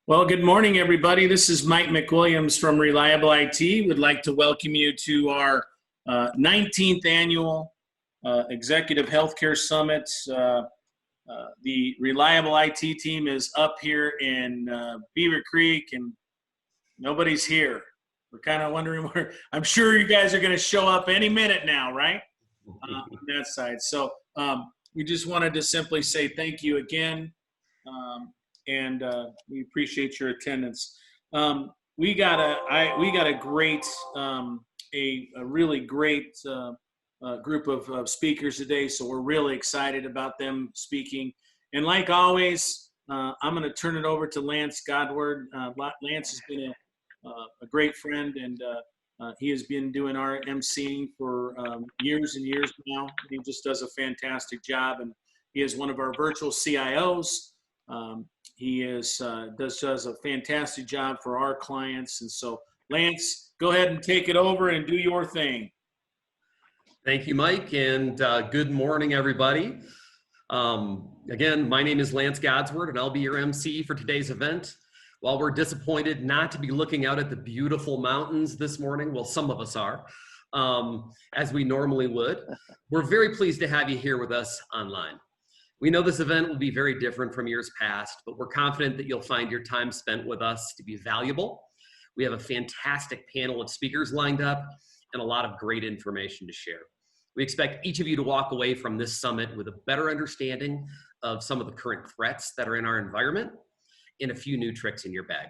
Well, good morning, everybody. This is Mike McWilliams from Reliable IT. Would like to welcome you to our 19th annual Executive Healthcare Summit. The Reliable IT team is up here in Beaver Creek, and nobody's here. We're kind of wondering where. I'm sure you guys are going to show up any minute now, right? On that side. So we just wanted to simply say thank you again. And we appreciate your attendance. We got a great, a really great group of speakers today. So we're really excited about them speaking. And like always, I'm going to turn it over to Lance Godward. Lance has been a great friend, and he has been doing our emceeing for years and years now. He just does a fantastic job, and he is one of our virtual CIOs. He does a fantastic job for our clients. And so, Lance, go ahead and take it over and do your thing. Thank you, Mike, and good morning, everybody. Again, my name is Lance Godsword, and I'll be your MC for today's event. While we're disappointed not to be looking out at the beautiful mountains this morning, well, some of us are, as we normally would, we're very pleased to have you here with us online. We know this event will be very different from years past, but we're confident that you'll find your time spent with us to be valuable. We have a fantastic panel of speakers lined up and a lot of great information to share. We expect each of you to walk away from this summit with a better understanding of some of the current threats that are in our environment and a few new tricks in your bag.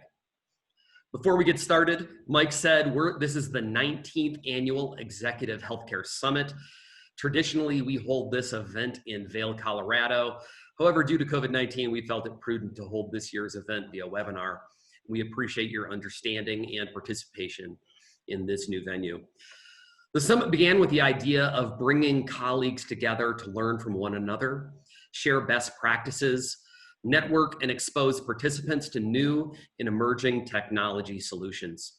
Before we get started, Mike said this is the 19th annual Executive Healthcare Summit. Traditionally, we hold this event in Vail, Colorado. However, due to COVID-19, we felt it prudent to hold this year's event via webinar. We appreciate your understanding and participation in this new venue. The summit began with the idea of bringing colleagues together to learn from one another, share best practices, network and expose participants to new and emerging technology solutions.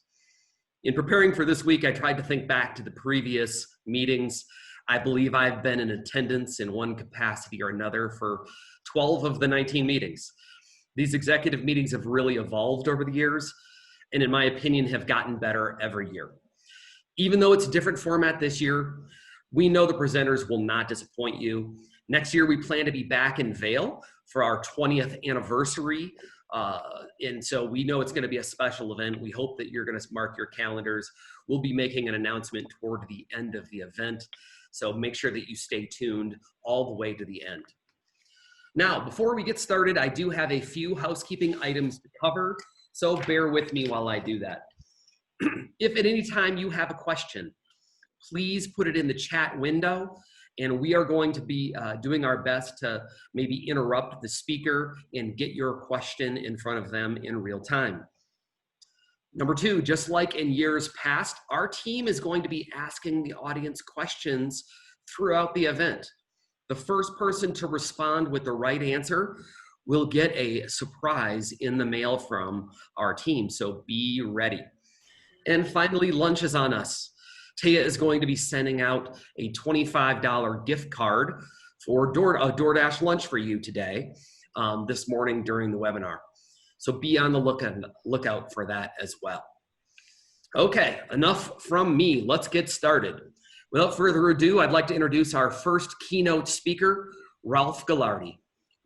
In preparing for this week, I tried to think back to the previous meetings. I believe I've been in attendance in one capacity or another for 12 of the 19 meetings. These executive meetings have really evolved over the years, and in my opinion, have gotten better every year. Even though it's a different format this year, we know the presenters will not disappoint you. Next year, we plan to be back in Vail for our 20th anniversary. And so we know it's going to be a special event. We hope that you're going to mark your calendars. We'll be making an announcement toward the end of the event. So make sure that you stay tuned all the way to the end. Now, before we get started, I do have a few housekeeping items to cover, so bear with me while I do that. If at any time you have a question, please put it in the chat window, and we are going to be doing our best to maybe interrupt the speaker and get your question in front of them in real time. Number two, just like in years past, our team is going to be asking the audience questions throughout the event. The first person to respond with the right answer will get a surprise in the mail from our team, so be ready. And finally, lunch is on us. Taya is going to be sending out a $25 gift card for a DoorDash lunch for you today, this morning during the webinar. So be on the lookout for that as well. Okay, enough from me. Let's get started. Without further ado, I'd like to introduce our first keynote speaker, Ralph Gagliardi.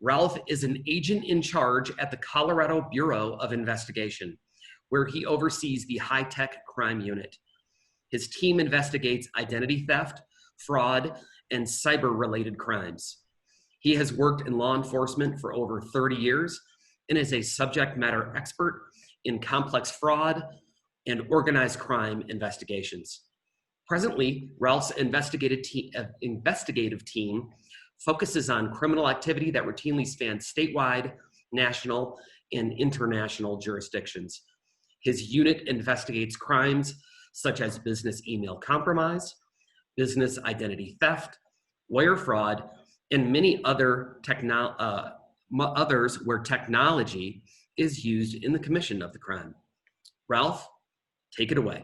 Ralph is an agent in charge at the Colorado Bureau of Investigation, where he oversees the high-tech crime unit. His team investigates identity theft, fraud, and cyber-related crimes. He has worked in law enforcement for over 30 years and is a subject matter expert in complex fraud and organized crime investigations. Presently, Ralph's investigative team focuses on criminal activity that routinely spans statewide, national, and international jurisdictions. His unit investigates crimes such as business email compromise, business identity theft, wire fraud, and many other others where technology is used in the commission of the crime. Ralph, take it away.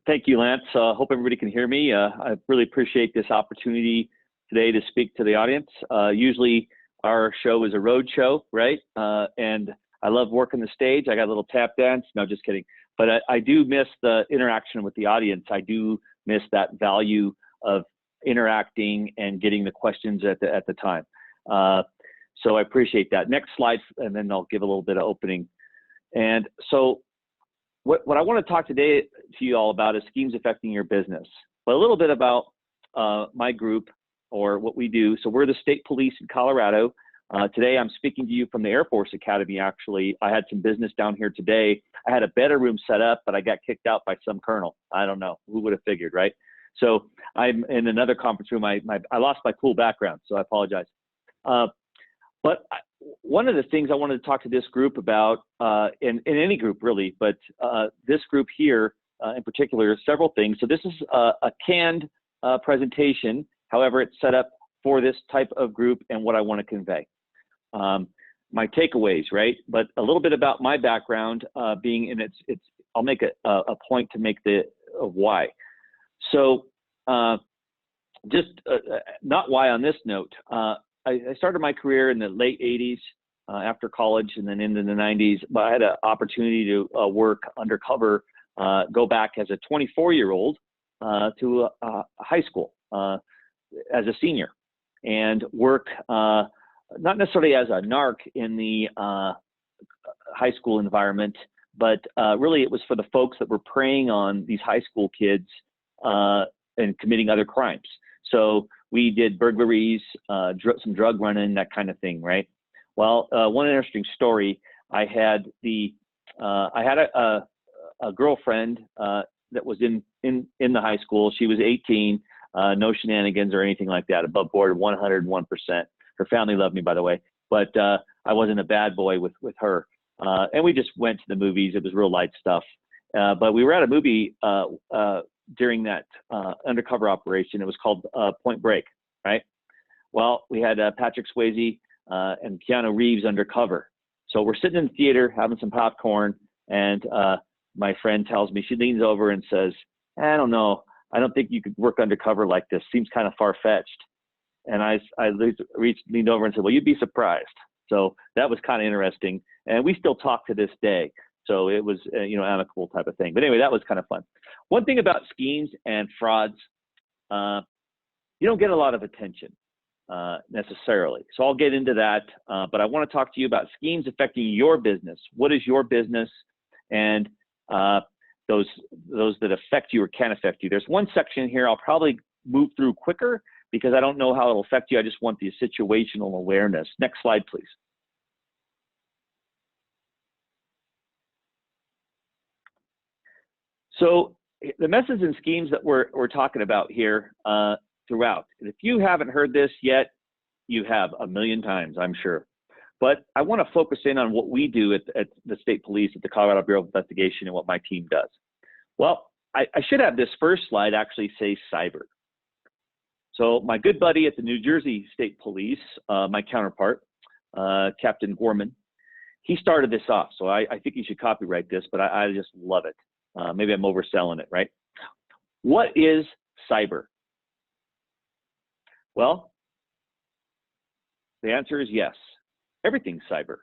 Thank you, Lance. Hope everybody can hear me. I really appreciate this opportunity today to speak to the audience. Usually our show is a road show, right? And I love working the stage. I got a little tap dance. No, just kidding. But I do miss the interaction with the audience. I do miss that value of interacting and getting the questions at the time. So I appreciate that. Next slide, and then I'll give a little bit of opening. And so what I want to talk today to you all about is schemes affecting your business, but a little bit about my group or what we do. So we're the state police in Colorado. Today I'm speaking to you from the Air Force Academy. Actually, I had some business down here today. I had a better room set up, but I got kicked out by some colonel. I don't know, who would have figured, right? So I'm in another conference room. I lost my cool background, so I apologize. But one of the things I wanted to talk to this group about, in any group really, but this group here in particular, several things. So this is a canned presentation. However, it's set up for this type of group and what I want to convey. My takeaways, right? But a little bit about my background being in I'll make a point to make the why. So just not why on this note. I started my career in the late 80s after college and then into the 90s, but I had an opportunity to work undercover, go back as a 24-year-old to high school as a senior and work not necessarily as a narc in the high school environment, but really it was for the folks that were preying on these high school kids and committing other crimes. So we did burglaries, some drug running, that kind of thing, right? Well, one interesting story, I had a girlfriend that was in the high school. She was 18, no shenanigans or anything like that, above board, 101%. Her family loved me, by the way, but I wasn't a bad boy with her. And we just went to the movies. It was real light stuff. But we were at a movie during that undercover operation. It was called Point Break, right? Well, we had Patrick Swayze and Keanu Reeves undercover. So we're sitting in the theater having some popcorn, and my friend tells me, she leans over and says, I don't know, I don't think you could work undercover like this. Seems kind of far-fetched. And I leaned over and said, well, you'd be surprised. So that was kind of interesting. And we still talk to this day. So it was, amicable type of thing. But anyway, that was kind of fun. One thing about schemes and frauds, you don't get a lot of attention necessarily. So I'll get into that. But I want to talk to you about schemes affecting your business. What is your business? And those that affect you or can affect you. There's one section here I'll probably move through quicker because I don't know how it'll affect you. I just want the situational awareness. Next slide, please. So the methods and schemes that we're talking about here throughout, and if you haven't heard this yet, you have a million times, I'm sure. But I want to focus in on what we do at the state police, at the Colorado Bureau of Investigation, and what my team does. Well, I should have this first slide actually say cyber. So my good buddy at the New Jersey State Police, my counterpart, Captain Gorman, he started this off. So I think you should copyright this, but I just love it. Maybe I'm overselling it, right? What is cyber? Well, the answer is yes. Everything's cyber.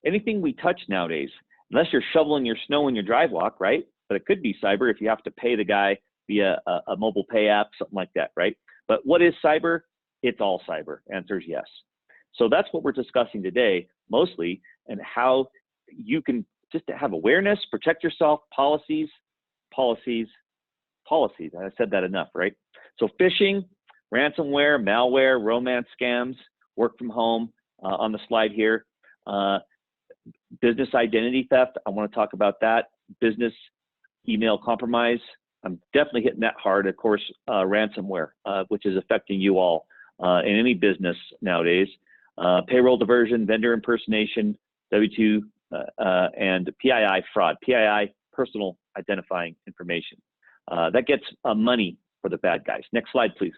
Anything we touch nowadays, unless you're shoveling your snow in your drive walk, right? But it could be cyber if you have to pay the guy via a mobile pay app, something like that, right? But what is cyber? It's all cyber. Answer is yes. So that's what we're discussing today, mostly, and how you can just have awareness, protect yourself, policies. I said that enough, right? So phishing, ransomware, malware, romance scams, work from home on the slide here. Business identity theft, I want to talk about that. Business email compromise, I'm definitely hitting that hard. Of course, ransomware, which is affecting you all in any business nowadays. Payroll diversion, vendor impersonation, W-2, and PII fraud, PII, personal identifying information. That gets money for the bad guys. Next slide, please.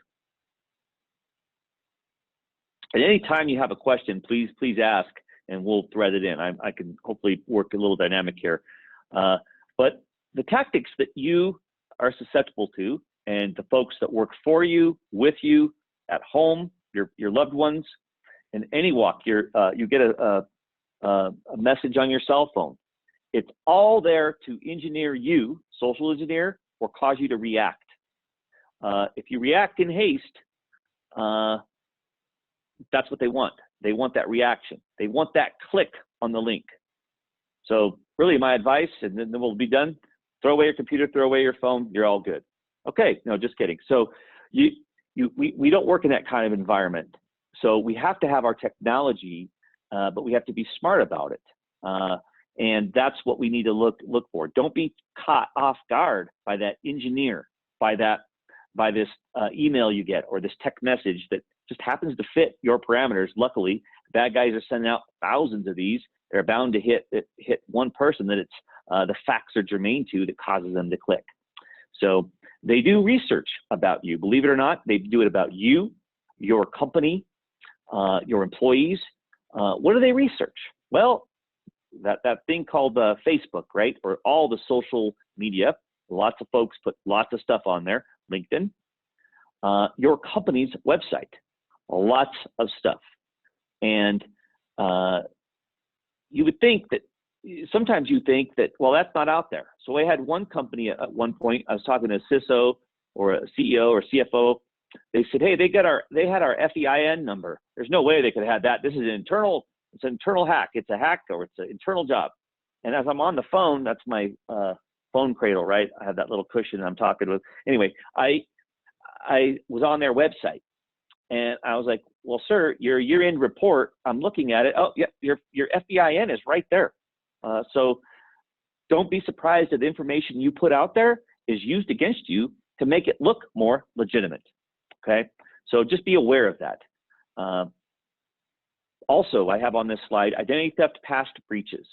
At any time you have a question, please ask, and we'll thread it in. I can hopefully work a little dynamic here. But the tactics that you are susceptible to, and the folks that work for you, with you, at home, your loved ones, in any walk, you get a message on your cell phone. It's all there to engineer you, social engineer, or cause you to react. If you react in haste, that's what they want. They want that reaction. They want that click on the link. So really my advice, and then we'll be done, throw away your computer, throw away your phone, you're all good. Okay, no, just kidding. So we don't work in that kind of environment. So we have to have our technology, but we have to be smart about it. And that's what we need to look for. Don't be caught off guard by that engineer, by this email you get, or this text message that just happens to fit your parameters. Luckily, bad guys are sending out thousands of these. They're bound to hit one person that it's the facts are germane to that causes them to click. So they do research about you. Believe it or not, they do it about you, your company, your employees. What do they research? Well, that thing called Facebook, right? Or all the social media. Lots of folks put lots of stuff on there. LinkedIn. Your company's website. Lots of stuff. And you would think that, sometimes you think that, well, that's not out there. So I had one company at one point, I was talking to a CISO or a CEO or CFO. They said, hey, they had our FEIN number. There's no way they could have had that. This is it's an internal hack. It's a hack, or it's an internal job. And as I'm on the phone, that's my phone cradle, right? I have that little cushion I'm talking with. Anyway, I was on their website, and I was like, well, sir, your year-end report, I'm looking at it. Oh, yeah, your FEIN is right there. So don't be surprised that the information you put out there is used against you to make it look more legitimate. Okay, so just be aware of that. Also, I have on this slide, identity theft past breaches.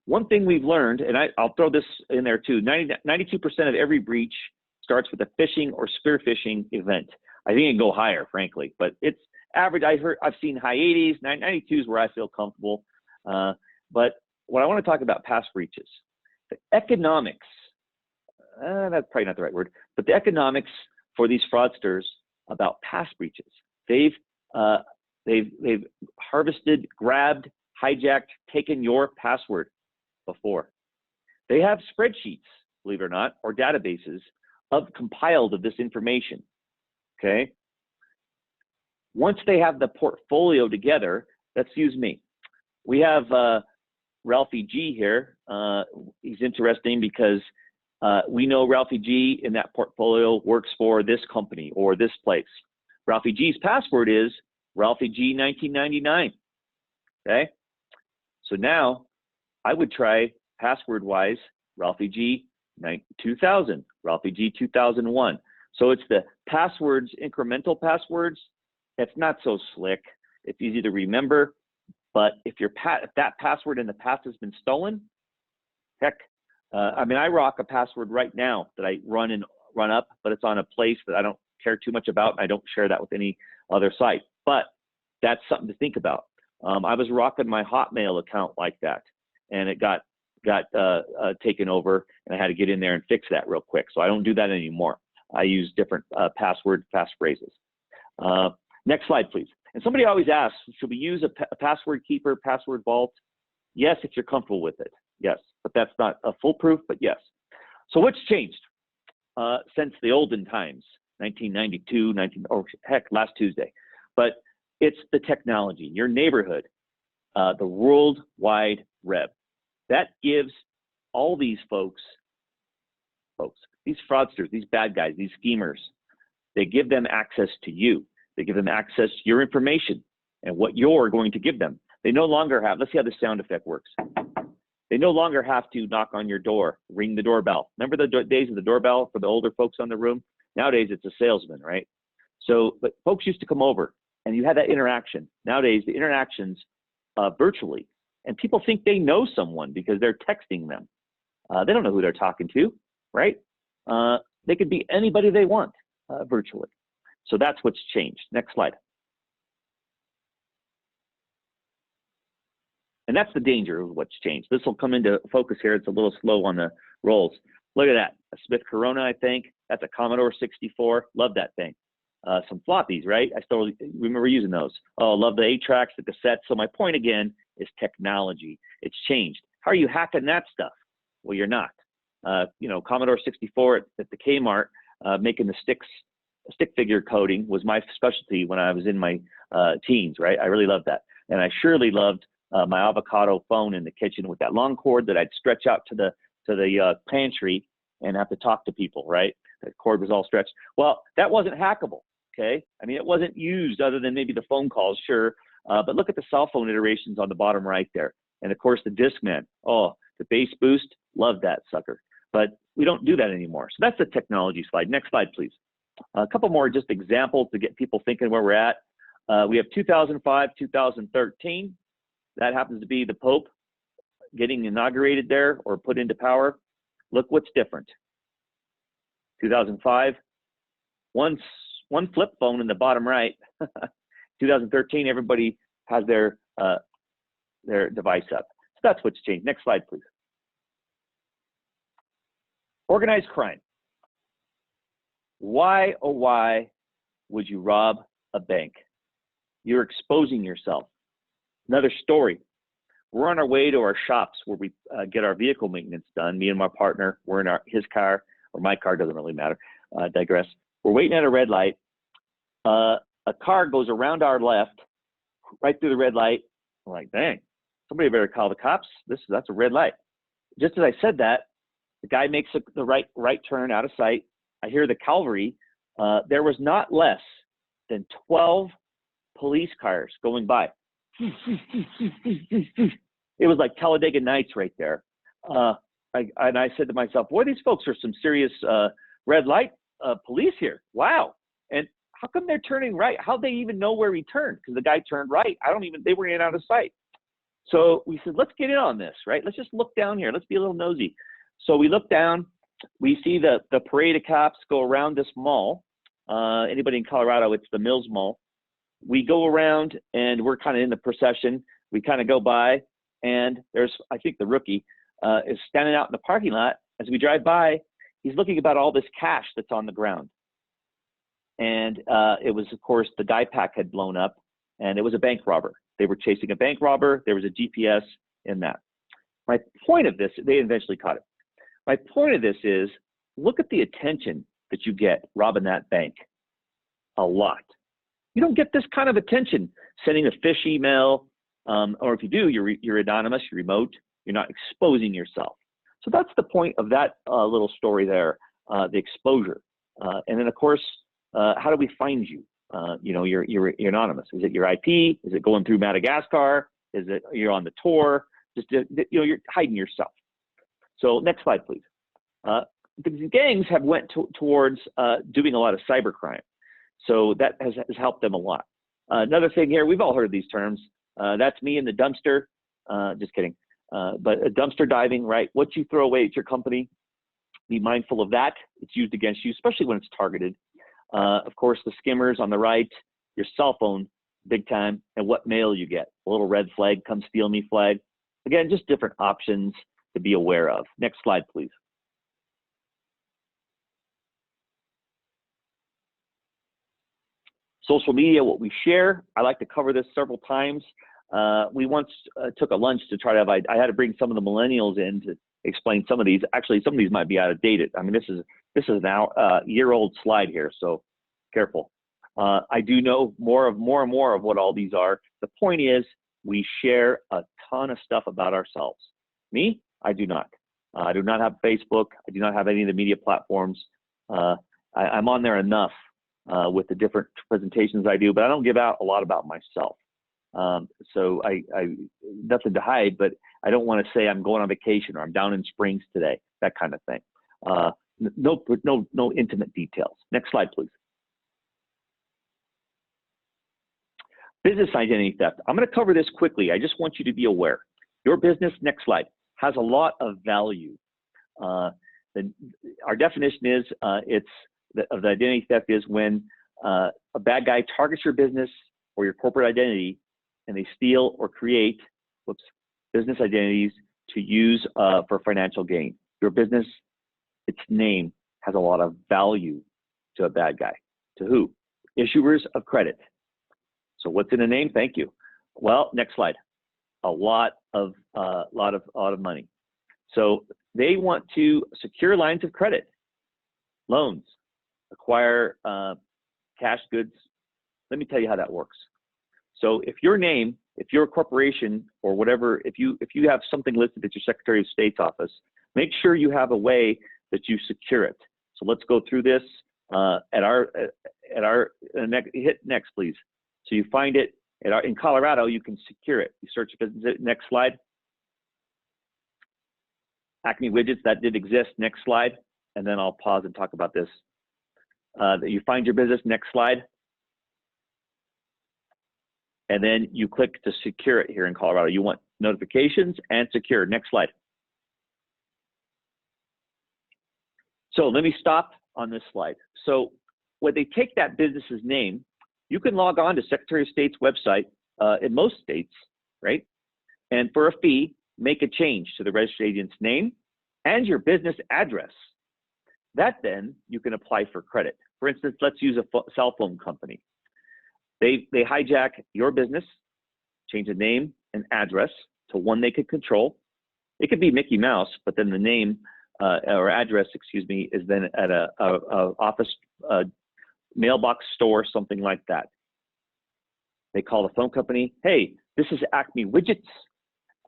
One thing we've learned, and I'll throw this in there too, 92% of every breach starts with a phishing or spear phishing event. I think it can go higher, frankly, but it's average. I've seen high 80s, 92 is where I feel comfortable. But what I want to talk about past breaches, the economics, that's probably not the right word, but the economics for these fraudsters about past breaches. They've harvested, grabbed, hijacked, taken your password before. They have spreadsheets, believe it or not, or databases compiled of this information. Okay. Once they have the portfolio together, let's use me. We have Ralphie G here. He's interesting because we know Ralphie G in that portfolio works for this company or this place. Ralphie G's password is Ralphie G 1999. Okay. So now I would try password-wise Ralphie G 2000, Ralphie G 2001. So it's the passwords, incremental passwords. It's not so slick. It's easy to remember. But if that password in the past has been stolen, heck, I mean, I rock a password right now that I run up, but it's on a place that I don't care too much about, and I don't share that with any other site. But that's something to think about. I was rocking my Hotmail account like that, and it got taken over, and I had to get in there and fix that real quick. So I don't do that anymore. I use different password phrases. Next slide, please. And somebody always asks, should we use a password keeper, password vault? Yes, if you're comfortable with it. Yes, but that's not a foolproof, but yes. So what's changed since the olden times, 1992, last Tuesday? But it's the technology, your neighborhood, the World Wide Web. That gives all these folks, these fraudsters, these bad guys, these schemers, they give them access to you. They give them access to your information and what you're going to give them. They no longer have, let's see how this sound effect works. They no longer have to knock on your door, ring the doorbell. Remember the days of the doorbell for the older folks on the room? Nowadays, it's a salesman, right? So, but folks used to come over and you had that interaction. Nowadays, the interaction's virtually. And people think they know someone because they're texting them. They don't know who they're talking to, right? They could be anybody they want virtually. So that's what's changed. Next slide. And that's the danger of what's changed. This will come into focus here. It's a little slow on the rolls. Look at that. A Smith Corona, I think. That's a Commodore 64. Love that thing. some floppies, right? I still remember using those. Oh, love the 8-tracks, the cassettes. So my point again is technology. It's changed. How are you hacking that stuff? Well, you're not. Commodore 64 at the Kmart, making the stick figure coding was my specialty when I was in my teens, right? I really loved that. And I surely loved my avocado phone in the kitchen with that long cord that I'd stretch out to the pantry and have to talk to people, right? The cord was all stretched. Well, that wasn't hackable, okay? I mean, it wasn't used other than maybe the phone calls, sure. But look at the cell phone iterations on the bottom right there. And of course, the Discman. Oh, the bass boost, love that sucker. But we don't do that anymore. So that's the technology slide. Next slide, please. A couple more just examples to get people thinking where we're at. We have 2005, 2013. That happens to be the Pope getting inaugurated there or put into power. Look what's different. 2005, one flip phone in the bottom right. 2013, everybody has their device up. So that's what's changed. Next slide, please. Organized crime. Why, oh why, would you rob a bank? You're exposing yourself. Another story. We're on our way to our shops where we get our vehicle maintenance done. Me and my partner, we're in his car, or my car, doesn't really matter. Digress. We're waiting at a red light. A car goes around our left, right through the red light. I'm like, dang, somebody better call the cops. That's a red light. Just as I said that, the guy makes the right turn out of sight. I hear the cavalry. There was not less than 12 police cars going by. It was like Talladega Nights right there. I said to myself, boy, these folks are some serious red light police here. Wow. And how come they're turning right? How'd they even know where he turned? Because the guy turned right. They were in and out of sight. So we said, let's get in on this, right? Let's just look down here. Let's be a little nosy. So we look down. We see the parade of cops go around this mall. Anybody in Colorado, it's the Mills Mall. We go around and we're kind of in the procession. We kind of go by and there's, I think the rookie is standing out in the parking lot. As we drive by, he's looking about all this cash that's on the ground. And it was, of course, the die pack had blown up and it was a bank robber. They were chasing a bank robber. There was a GPS in that. My point of this, they eventually caught it. My point of this is, look at the attention that you get robbing that bank. A lot. You don't get this kind of attention sending a phish email, or if you do, you're anonymous, you're remote, you're not exposing yourself. So that's the point of that little story there, the exposure. And then of course, how do we find you? You're anonymous. Is it your IP? Is it going through Madagascar? Is it you're on the tour? You're hiding yourself. So next slide, please. The gangs have went towards doing a lot of cybercrime. So that has helped them a lot. Another thing here, we've all heard these terms. That's me in the dumpster. Just kidding. But dumpster diving, right? What you throw away at your company, be mindful of that. It's used against you, especially when it's targeted. Of course, the skimmers on the right, your cell phone, big time, and what mail you get. A little red flag, come steal me flag. Again, just different options to be aware of. Next slide, please. Social media, what we share. I like to cover this several times. We once took a lunch to try to have, I had to bring some of the millennials in to explain some of these. Actually, some of these might be outdated. I mean, this is now a year-old slide here, so careful. I do know more and more of what all these are. The point is, we share a ton of stuff about ourselves. Me, I do not. I do not have Facebook. I do not have any of the media platforms. I'm on there enough with the different presentations I do, but I don't give out a lot about myself. So I nothing to hide, but I don't want to say I'm going on vacation or I'm down in Springs today, that kind of thing. No intimate details. Next slide, please. Business identity theft. I'm going to cover this quickly. I just want you to be aware. Your business, next slide, has a lot of value. Our definition is of the identity theft is when a bad guy targets your business or your corporate identity and they steal or create business identities to use for financial gain. Your business, its name has a lot of value to a bad guy. To who? Issuers of credit. So what's in a name? Thank you. Well, next slide. A lot of money. So they want to secure lines of credit, loans, acquire cash goods. Let me tell you how that works. So if your name, if you're a corporation or whatever, if you have something listed at your Secretary of State's office, make sure you have a way that you secure it. So let's go through this hit next, please. So you find it in Colorado, you can secure it. You search business. Next slide. Acme Widgets, that did exist. Next slide. And then I'll pause and talk about this. You find your business. Next slide. And then you click to secure it here in Colorado. You want notifications and secure. Next slide. So let me stop on this slide. So when they take that business's name, you can log on to Secretary of State's website in most states, right? And for a fee, make a change to the registered agent's name and your business address. That then you can apply for credit. For instance, let's use a cell phone company. They hijack your business, change the name and address to one they could control. It could be Mickey Mouse, but then the name or address, excuse me, is then at a office mailbox store, something like that. They call the phone company. Hey, this is Acme Widgets.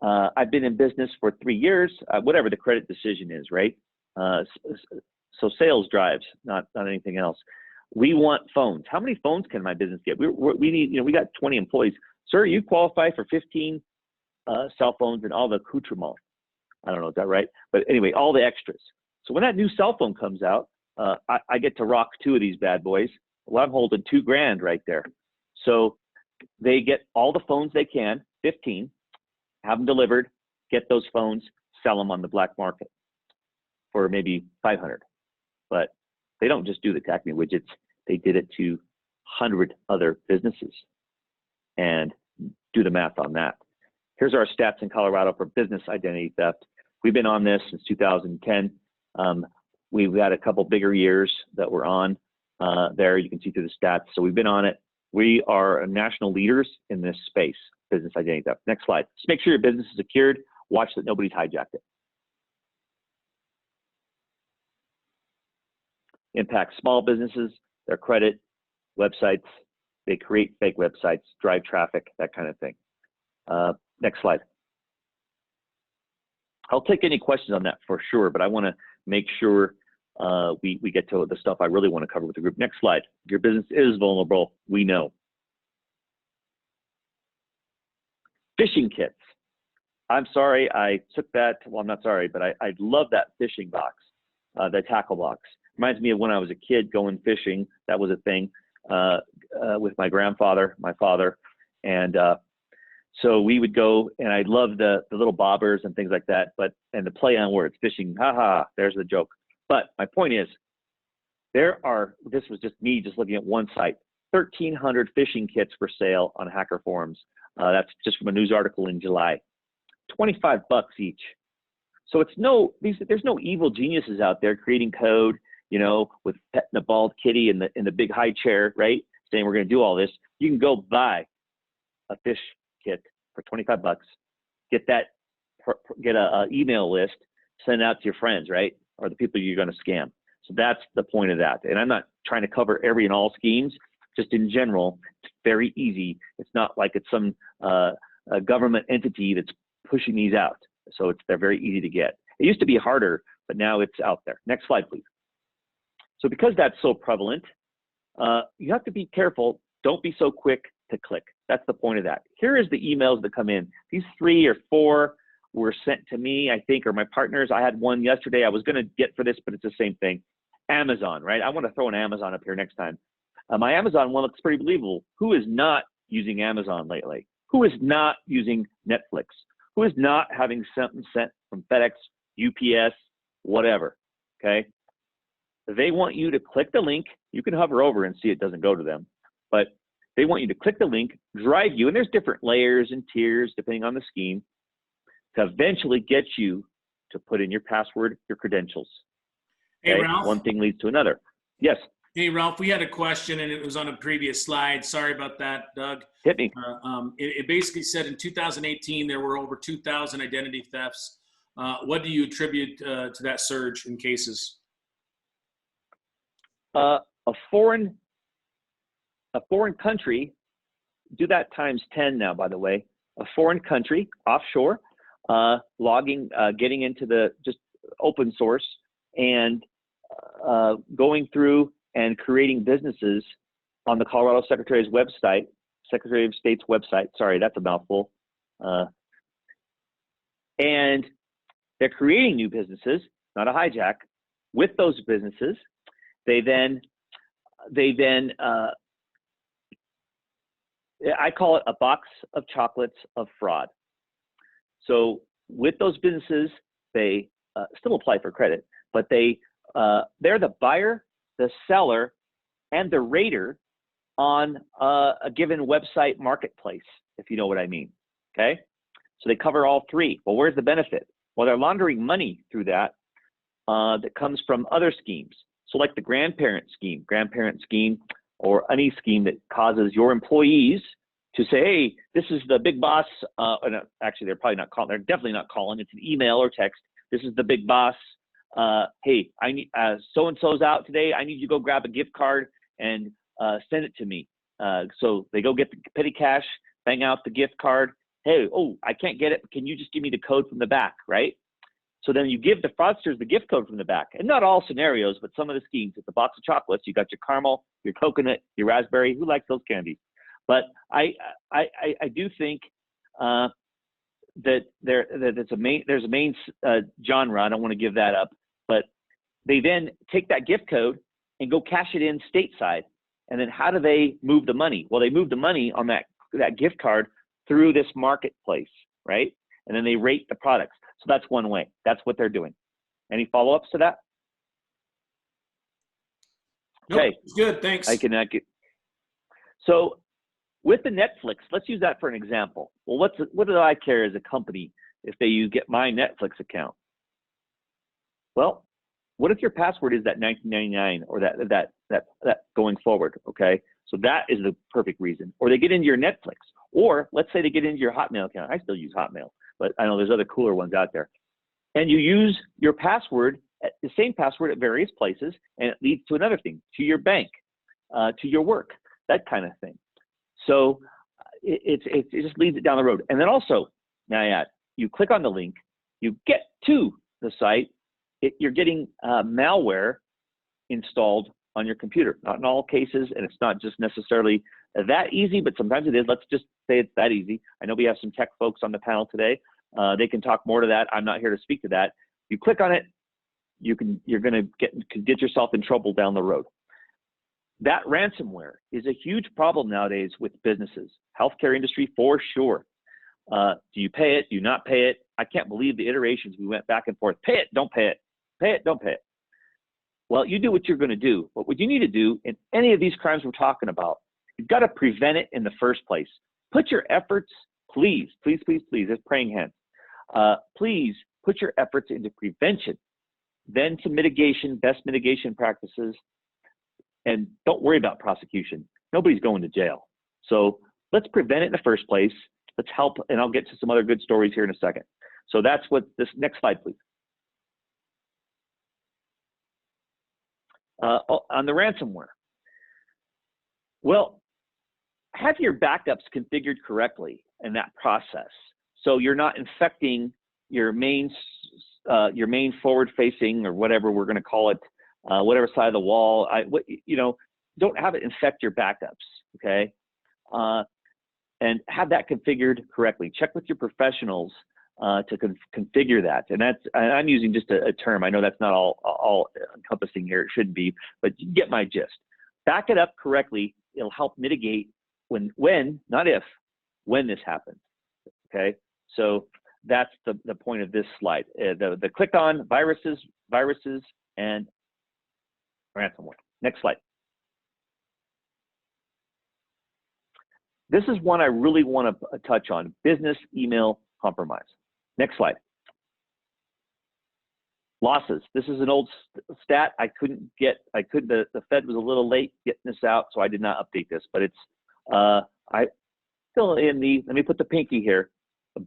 I've been in business for 3 years, whatever the credit decision is, right? So sales drives, not anything else. We want phones. How many phones can my business get? We need, we got 20 employees. Sir, you qualify for 15 cell phones and all the accoutrements. I don't know, is that right? But anyway, all the extras. So when that new cell phone comes out, I get to rock 2 of these bad boys. Well, I'm holding $2,000 right there. So they get all the phones they can, 15, have them delivered, get those phones, sell them on the black market for maybe 500. But they don't just do the Acme Widgets. They did it to 100 other businesses. And do the math on that. Here's our stats in Colorado for business identity theft. We've been on this since 2010. We've had a couple bigger years that we're on there. You can see through the stats. So we've been on it. We are national leaders in this space, business identity theft. Next slide. Just make sure your business is secured. Watch that nobody's hijacked it. Impacts small businesses, their credit, websites. They create fake websites, drive traffic, that kind of thing. Next slide. I'll take any questions on that for sure, but I want to make sure we get to the stuff I really want to cover with the group. Next slide. Your business is vulnerable. We know. Phishing kits. I'm sorry I took that. Well, I'm not sorry, but I love that fishing box, the tackle box. Reminds me of when I was a kid going fishing. That was a thing with my grandfather, my father, and so we would go, and I loved the little bobbers and things like that, and the play on words, fishing, haha, there's the joke. But my point is, this was just me just looking at one site, 1,300 fishing kits for sale on Hacker Forums. That's just from a news article in July, $25 each. So there's no evil geniuses out there creating code, with petting a bald kitty in the big high chair, right? Saying we're going to do all this. You can go buy a fish kit for $25. Get a email list, send it out to your friends, right? Or the people you're going to scam. So that's the point of that. And I'm not trying to cover every and all schemes. Just in general, it's very easy. It's not like it's some a government entity that's pushing these out. So they're very easy to get. It used to be harder, but now it's out there. Next slide, please. So because that's so prevalent, you have to be careful. Don't be so quick to click. That's the point of that. Here is the emails that come in. These 3 or 4 were sent to me, I think, or my partners. I had one yesterday I was going to get for this, but it's the same thing. Amazon, right? I want to throw an Amazon up here next time. My Amazon one looks pretty believable. Who is not using Amazon lately? Who is not using Netflix? Who is not having something sent from FedEx, UPS, whatever, okay? They want you to click the link. You can hover over and see it doesn't go to them, but they want you to click the link, drive you, and there's different layers and tiers depending on the scheme, to eventually get you to put in your password, your credentials. Hey, Okay? Ralph. One thing leads to another. Yes. Hey, Ralph, we had a question and it was on a previous slide. Sorry about that, Doug. Hit me. It basically said in 2018, there were over 2,000 identity thefts. What do you attribute to that surge in cases? A foreign country, do that times 10 now, by the way. A foreign country, offshore, logging, getting into the just open source and going through and creating businesses on the Colorado Secretary of State's website. Sorry, that's a mouthful. And they're creating new businesses, not a hijack. With those businesses, they then I call it a box of chocolates of fraud. So with those businesses, they still apply for credit, but they're the buyer, the seller, and the rater on a given website marketplace, if you know what I mean, okay? So they cover all three. Well, where's the benefit? Well, they're laundering money through that that comes from other schemes. So like the grandparent scheme, or any scheme that causes your employees to say, hey, this is the big boss. Actually, they're probably not calling. They're definitely not calling. It's an email or text. This is the big boss. Hey, I need so-and-so's out today. I need you to go grab a gift card and send it to me. So they go get the petty cash, bang out the gift card. Hey, oh, I can't get it. Can you just give me the code from the back, right? So then you give the fraudsters the gift code from the back. And not all scenarios, but some of the schemes. It's a box of chocolates. You got your caramel, your coconut, your raspberry. Who likes those candies? But I do think that there's a main genre. I don't want to give that up. But they then take that gift code and go cash it in stateside. And then how do they move the money? Well, they move the money on that gift card through this marketplace, right? And then they rate the products. So that's one way. That's what they're doing. Any follow-ups to that? Nope, Okay. good, thanks. So with the Netflix, let's use that for an example. Well, what do I care as a company if you get my Netflix account? Well, what if your password is that 1999 or that going forward? Okay, so that is the perfect reason. Or they get into your Netflix, or let's say they get into your Hotmail account. I still use Hotmail, but I know there's other cooler ones out there. And you use your password, the same password at various places, and it leads to another thing, to your bank, to your work, that kind of thing. So it just leads it down the road. And then also, now I add, you click on the link, you get to the site, you're getting malware installed on your computer. Not in all cases, and it's not just necessarily that easy, but sometimes it is. Let's just say it's that easy. I know we have some tech folks on the panel today. They can talk more to that. I'm not here to speak to that. You click on it, you're going to get yourself in trouble down the road. That ransomware is a huge problem nowadays with businesses, healthcare industry for sure. Do you pay it? Do you not pay it? I can't believe the iterations we went back and forth. Pay it, don't pay it. Pay it, don't pay it. Well, you do what you're going to do. But what you need to do in any of these crimes we're talking about, you've got to prevent it in the first place. Put your efforts, please, as praying hands, please put your efforts into prevention, then to mitigation, best mitigation practices, and don't worry about prosecution. Nobody's going to jail. So let's prevent it in the first place. Let's help, and I'll get to some other good stories here in a second. So that's what this next slide, please. On the ransomware. Well, have your backups configured correctly in that process. So you're not infecting your main forward-facing, or whatever we're going to call it, whatever side of the wall. Don't have it infect your backups, okay? And have that configured correctly. Check with your professionals to configure that. And I'm using just a term. I know that's not all encompassing here. It shouldn't be, but you get my gist. Back it up correctly. It'll help mitigate when, not if, when this happens. Okay. So that's the point of this slide. The click on viruses, and ransomware. Next slide. This is one I really want to touch on, business email compromise. Next slide. Losses. This is an old stat. The Fed was a little late getting this out, so I did not update this, but it's, I still in the, let me put the pinky here,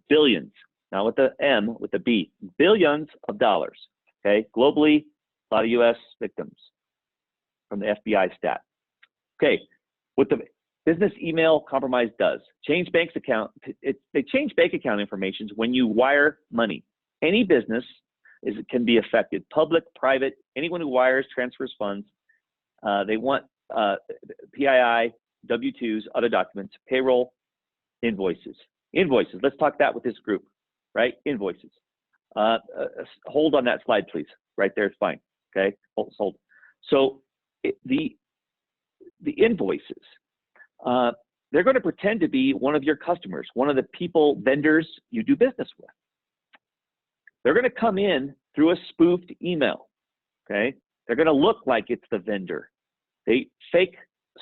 billions, not with the M, with the B, billions of dollars, okay? Globally, a lot of US victims from the FBI stat. Okay, what the business email compromise does, change bank's account, they change bank account information when you wire money. Any business can be affected, public, private, anyone who wires, transfers funds. They want PII, W-2s, other documents, payroll, invoices. Invoices, let's talk that with this group, right? Invoices. Hold on that slide, please. Right there is fine, okay? Hold. So the invoices, they're going to pretend to be one of your customers, one of the people, vendors you do business with. They're going to come in through a spoofed email, okay? They're going to look like it's the vendor. They fake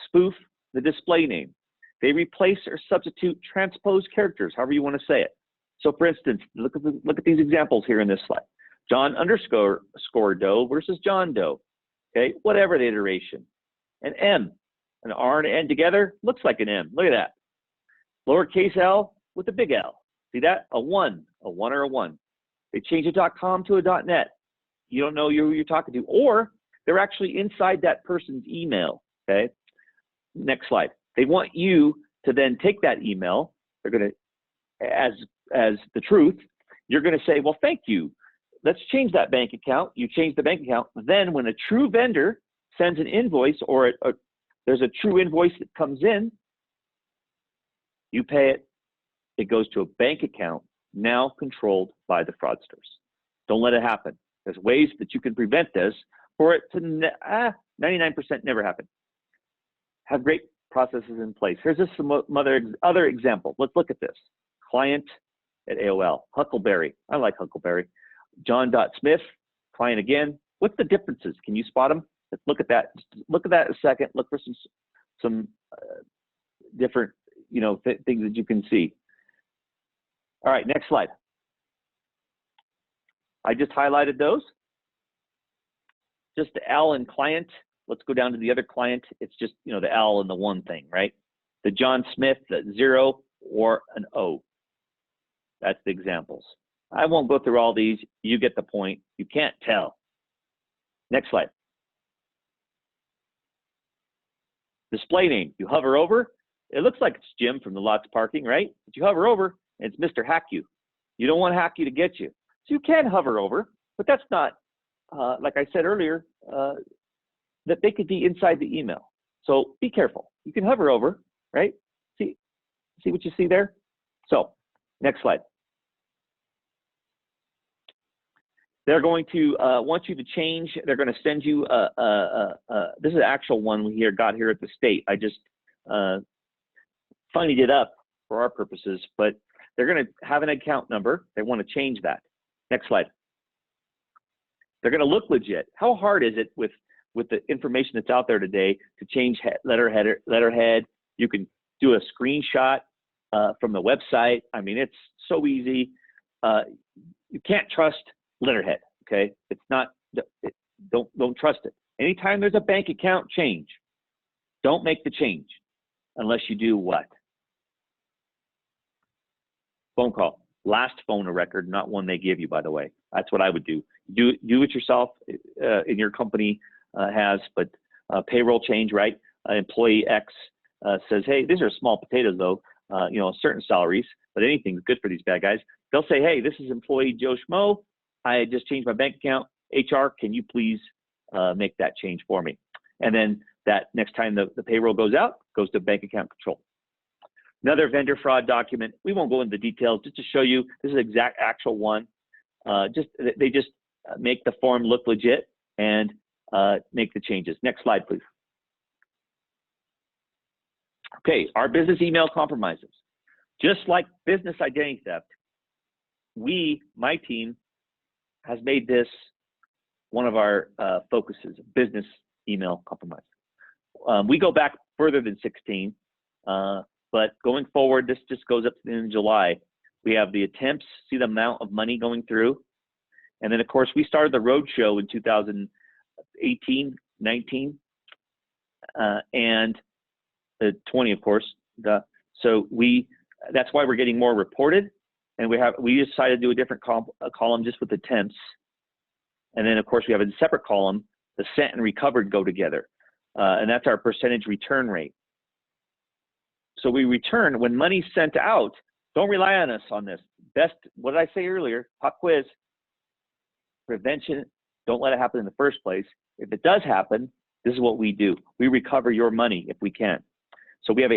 spoof the display name. They replace or substitute transposed characters, however you want to say it. So for instance, look at these examples here in this slide. John underscore Doe versus John Doe, okay? Whatever the iteration. An M, an R and an N together looks like an M. Look at that. Lowercase l with a big L. See that? A one or a one. They change a .com to a .net. You don't know who you're talking to, or they're actually inside that person's email, okay? Next slide. They want you to then take that email. They're going to, as the truth, you're going to say, well, thank you. Let's change that bank account. You change the bank account. Then when a true vendor sends an invoice or there's a true invoice that comes in, you pay it. It goes to a bank account now controlled by the fraudsters. Don't let it happen. There's ways that you can prevent this for it to 99% never happen. Have great processes in place. Here's just some other examples. Let's look at this. Client at AOL, Huckleberry. I like Huckleberry. John.Smith, client again. What's the differences? Can you spot them? Let's look at that. Just look at that a second. Look for some different, things that you can see. All right, next slide. I just highlighted those. Just the L and client. Let's go down to the other client. It's just, the L and the one thing, right? The John Smith, the 0 or an O. That's the examples. I won't go through all these. You get the point. You can't tell. Next slide. Display name. You hover over. It looks like it's Jim from the Lots Parking, right? But you hover over, and it's Mr. Hack You. You don't want Hack You to get you. So you can hover over, but that's not, like I said earlier, that they could be inside the email. So be careful. You can hover over, right? See what you see there? So next slide. They're going to want you to change. They're going to send you, this is an actual one we got here at the state. I just funnied it up for our purposes, but they're going to have an account number. They want to change that. Next slide. They're going to look legit. How hard is it with the information that's out there today to change letterhead? You can do a screenshot from the website. I mean, it's so easy. You can't trust letterhead, okay? It's not, don't trust it. Anytime there's a bank account change, don't make the change unless you do what? Phone call. Last phone a record, not one they give you, by the way. That's what I would do. Do it yourself in your company has, but payroll change, right? Employee X says, hey, these are small potatoes though, certain salaries, but anything's good for these bad guys. They'll say, hey, this is employee Joe Schmo. I just changed my bank account. HR, can you please make that change for me? And then that next time the payroll goes out, goes to bank account control. Another vendor fraud document. We won't go into the details, just to show you, this is exact actual one. They just make the form look legit and make the changes. Next slide, please. Okay, our business email compromises. Just like business identity theft, my team has made this one of our focuses, business email compromise. We go back further than 16, but going forward, this just goes up to the end of July. We have the attempts, see the amount of money going through. And then, of course, we started the road show in 2018, 19, and 20, of course. So that's why we're getting more reported. And we decided to do a different column just with the temps. And then, of course, we have a separate column, the sent and recovered go together. And that's our percentage return rate. So we return when money's sent out. Don't rely on us on this. What did I say earlier? Pop quiz. Prevention. Don't let it happen in the first place. If it does happen, this is what we do. We recover your money if we can. So we have an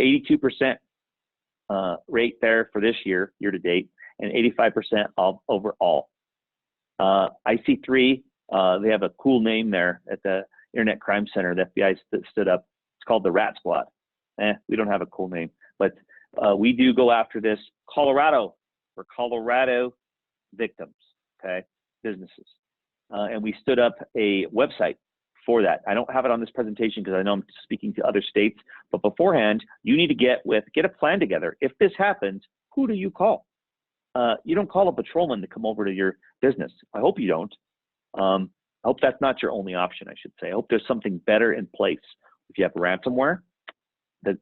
82% rate there for this year to date, and 85% overall. IC3, they have a cool name there at the Internet Crime Center. The FBI stood up. It's called the Rat Squad. We don't have a cool name, but we do go after this. Colorado, for Colorado victims, okay, businesses. And we stood up a website for that. I don't have it on this presentation because I know I'm speaking to other states, but beforehand, you need to get a plan together. If this happens, who do you call? You don't call a patrolman to come over to your business. I hope you don't. I hope that's not your only option, I should say. I hope there's something better in place. If you have ransomware that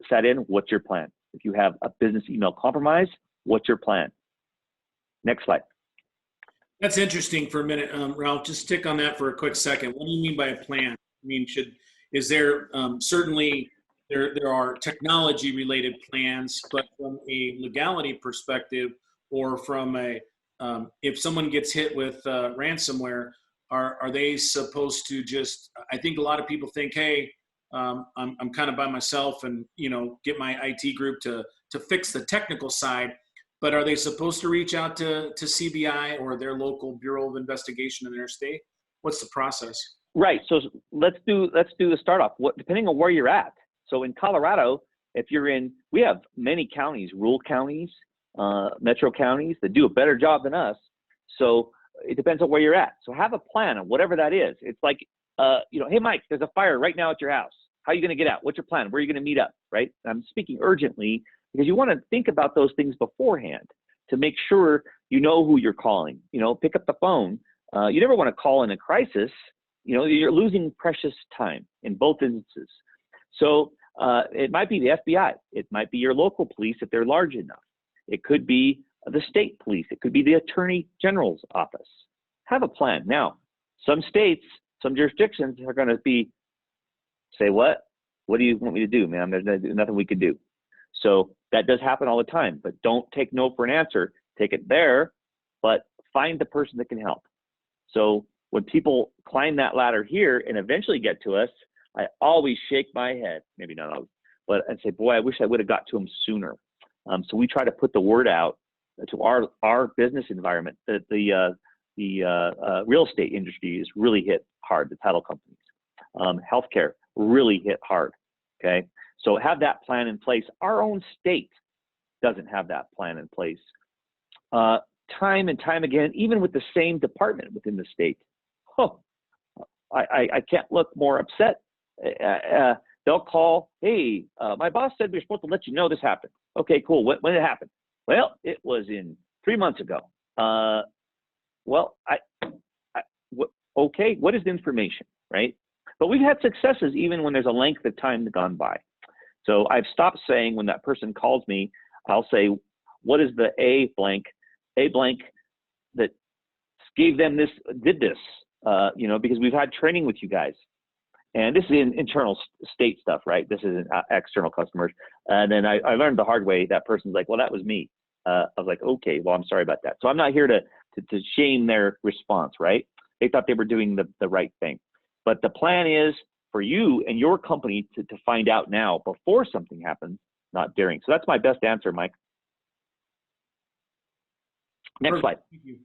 set in, what's your plan? If you have a business email compromise, what's your plan? Next slide. That's interesting for a minute, Ralph. Just stick on that for a quick second. What do you mean by a plan? I mean, is there certainly there are technology related plans, but from a legality perspective, or from if someone gets hit with ransomware, are they supposed to just? I think a lot of people think, hey, I'm kind of by myself, and get my IT group to fix the technical side. But are they supposed to reach out to CBI or their local Bureau of Investigation in their state? What's the process? Right. So let's do the start off. Depending on where you're at. So in Colorado, we have many counties, rural counties, metro counties that do a better job than us. So it depends on where you're at. So have a plan on whatever that is. It's like, hey, Mike, there's a fire right now at your house. How are you going to get out? What's your plan? Where are you going to meet up? Right. I'm speaking urgently, because you want to think about those things beforehand to make sure you know who you're calling. Pick up the phone. You never want to call in a crisis. You're losing precious time in both instances. So it might be the FBI. It might be your local police if they're large enough. It could be the state police. It could be the Attorney General's office. Have a plan. Now, some states, some jurisdictions are going to say, what do you want me to do, man? There's nothing we can do. So that does happen all the time, but don't take no for an answer. Take it there, but find the person that can help. So when people climb that ladder here and eventually get to us, I always shake my head, maybe not always, but I say, boy, I wish I would have got to them sooner. So we try to put the word out to our business environment that the real estate industry is really hit hard, the title companies. Healthcare really hit hard, okay? So have that plan in place. Our own state doesn't have that plan in place. Time and time again, even with the same department within the state. I can't look more upset. They'll call, hey, my boss said we were supposed to let you know this happened. Okay, cool. When did it happen? Well, it was in 3 months ago. Okay, what is the information, right? But we've had successes even when there's a length of time gone by. So I've stopped saying when that person calls me, I'll say, what is the A blank that gave them this, did this, because we've had training with you guys. And this is in internal state stuff, right? This isn't external customers. And then I learned the hard way, that person's like, well, that was me. I was like, okay, well, I'm sorry about that. So I'm not here to shame their response, right? They thought they were doing the right thing. But the plan is for you and your company to find out now before something happens, not during. So that's my best answer, Mike. Next slide. Thank you.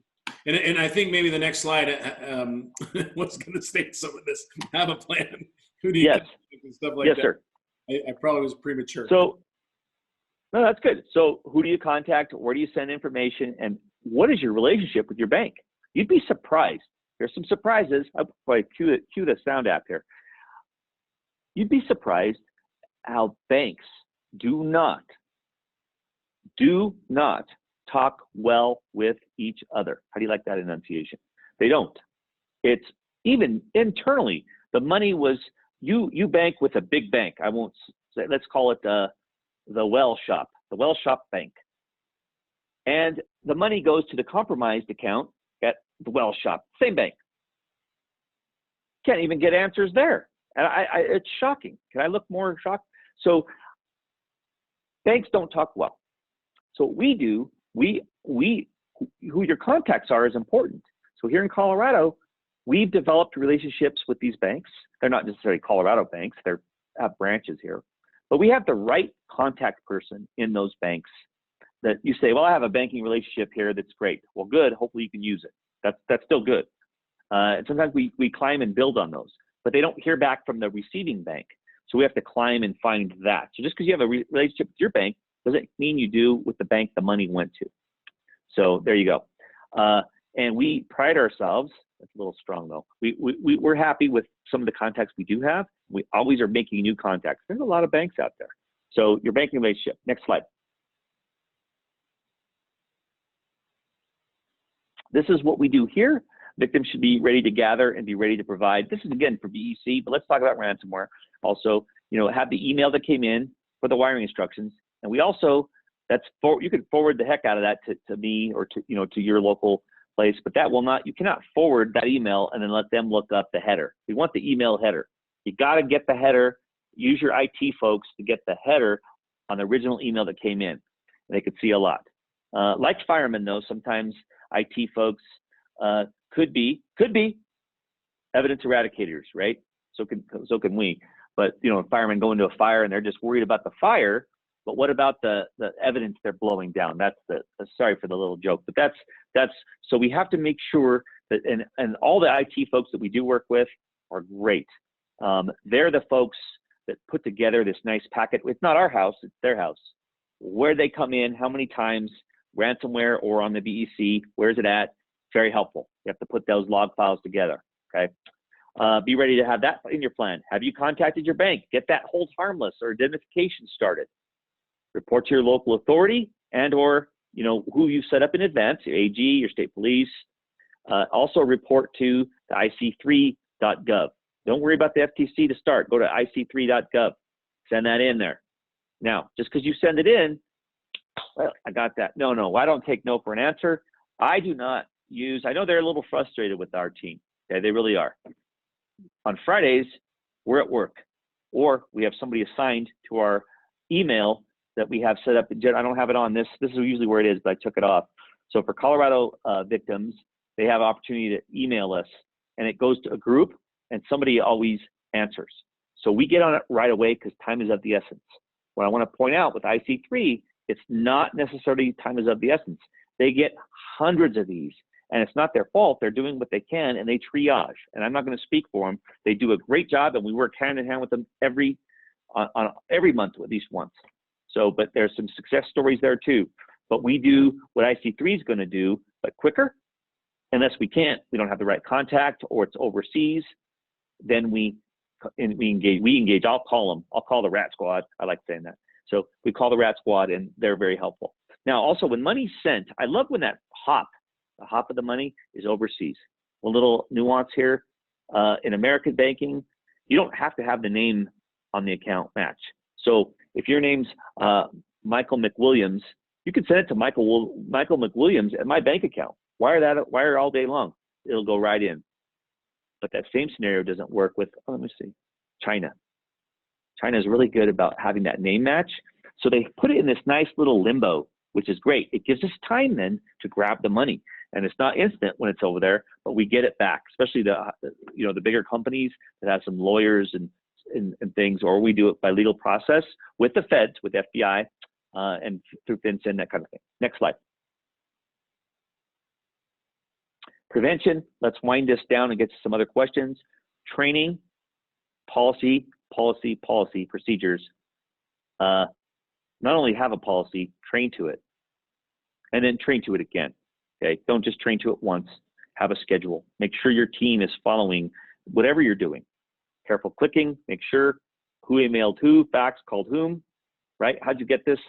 And I think maybe the next slide was going to state some of this. Have a plan. Who do you contact and stuff like that? Yes, sir. I probably was premature. So, no, that's good. So who do you contact? Where do you send information? And what is your relationship with your bank? You'd be surprised. There's some surprises. I'll probably cue the sound app here. You'd be surprised how banks do not talk well with each other. How do you like that enunciation? They don't. It's even internally, the money was, you bank with a big bank. I won't say, let's call it the well shop bank. And the money goes to the compromised account at the well shop, same bank. Can't even get answers there. And it's shocking. Can I look more shocked? So banks don't talk well. So what we do, who your contacts are is important. So here in Colorado, we've developed relationships with these banks. They're not necessarily Colorado banks, they have branches here. But we have the right contact person in those banks that you say, well, I have a banking relationship here that's great. Well, good, hopefully you can use it. That's still good. And sometimes we climb and build on those, but they don't hear back from the receiving bank. So we have to climb and find that. So just because you have a relationship with your bank doesn't mean you do with the bank the money went to. So there you go. And we pride ourselves, that's a little strong though. We're happy with some of the contacts we do have. We always are making new contacts. There's a lot of banks out there. So your banking relationship, next slide. This is what we do here. Victims should be ready to gather and be ready to provide. This is again for BEC, but let's talk about ransomware. Also, have the email that came in for the wiring instructions. And we also, you can forward the heck out of that to me or to your local place, but that will not, you cannot forward that email and then let them look up the header. We want the email header. You got to get the header, use your IT folks to get the header on the original email that came in. And they could see a lot. Like firemen though, sometimes IT folks could be evidence eradicators, right? So can we. But firemen go into a fire and they're just worried about the fire. But what about the evidence they're blowing down? That's sorry for the little joke, but that's so we have to make sure that and all the IT folks that we do work with are great. They're the folks that put together this nice packet. It's not our house, it's their house. Where they come in, how many times, ransomware or on the BEC, where's it at? Very helpful. You have to put those log files together, okay? Be ready to have that in your plan. Have you contacted your bank? Get that hold harmless or identification started. Report to your local authority and or who you set up in advance, your AG, your state police. Also report to the ic3.gov. Don't worry about the FTC to start. Go to ic3.gov. Send that in there. Now, just because you send it in, well, I got that. No, I don't take no for an answer. I do not use, I know they're a little frustrated with our team. Okay, they really are. On Fridays, we're at work, or we have somebody assigned to our email that we have set up. I don't have it on this. This is usually where it is, but I took it off. So for Colorado victims, they have opportunity to email us, and it goes to a group, and somebody always answers. So we get on it right away because time is of the essence. What I want to point out with IC3, it's not necessarily time is of the essence. They get hundreds of these, and it's not their fault. They're doing what they can, and they triage. And I'm not going to speak for them. They do a great job, and we work hand in hand with them every month, at least once. So, but there's some success stories there too. But we do what IC3 is going to do, but quicker. Unless we don't have the right contact, or it's overseas, then we engage. I'll call them. I'll call the rat squad. I like saying that. So we call the rat squad, and they're very helpful. Now, also when money's sent, I love when that the hop of the money is overseas. A little nuance here. In American banking, you don't have to have the name on the account match. So if your name's Michael McWilliams, you can send it to Michael McWilliams at my bank account. Wire all day long. It'll go right in. But that same scenario doesn't work with, let me see, China. China is really good about having that name match. So they put it in this nice little limbo, which is great. It gives us time then to grab the money. And it's not instant when it's over there, but we get it back, especially the bigger companies that have some lawyers and things, or we do it by legal process with the feds, with FBI, and through FinCEN, that kind of thing. Next slide. Prevention, let's wind this down and get to some other questions. Training, policy, procedures. Not only have a policy, train to it, and then train to it again. Okay, don't just train to it once, have a schedule. Make sure your team is following whatever you're doing. Careful clicking, make sure who emailed who, fax, called whom, right? How'd you get this?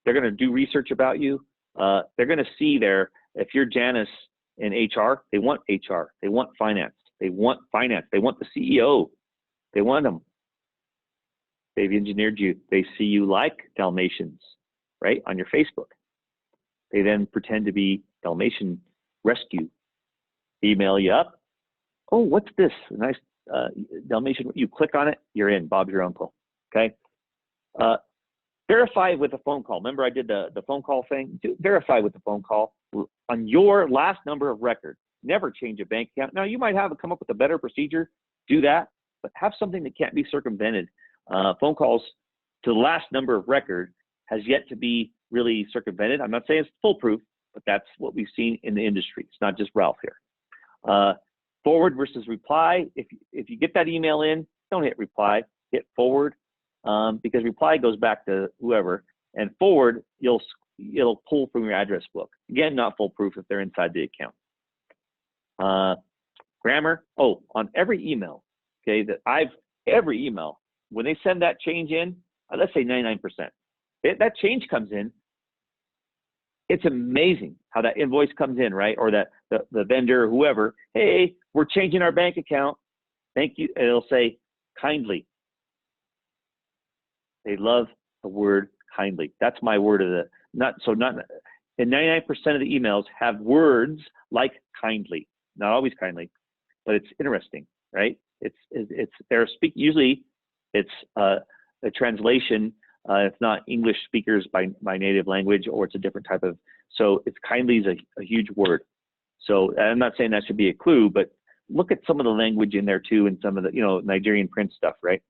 They're gonna do research about you. they're going to see there, if you're Janice in HR, they want HR, they want finance, they want the CEO, they want them. They've engineered you. They see you like Dalmatians, right, on your Facebook. They then pretend to be Dalmatian rescue, email you up. Oh, what's this? Nice Dalmatian. You click on it, you're in. Bob's your uncle. Okay. Verify with a phone call. Remember I did the phone call thing? Verify with the phone call on your last number of record. Never change a bank account. Now, you might have come up with a better procedure. Do that, but have something that can't be circumvented. Phone calls to the last number of record has yet to be really circumvented. I'm not saying it's foolproof, but that's what we've seen in the industry. It's not just Ralph here. Forward versus reply. If you get that email in, don't hit reply, hit forward, because reply goes back to whoever, and forward, it'll pull from your address book. Again, not foolproof if they're inside the account. Grammar. Oh, on every email, okay, every email, when they send that change in, let's say 99%, that change comes in. It's amazing how that invoice comes in, right? Or that the vendor or whoever, hey, we're changing our bank account. Thank you. And it'll say kindly. They love the word kindly. That's my word of the, and 99% of the emails have words like kindly, not always kindly, but it's interesting, right? Usually it's a translation. It's not English speakers by native language, or it's a different type of, so it's kindly is a huge word. So I'm not saying that should be a clue, but look at some of the language in there too, and some of the, Nigerian print stuff, right?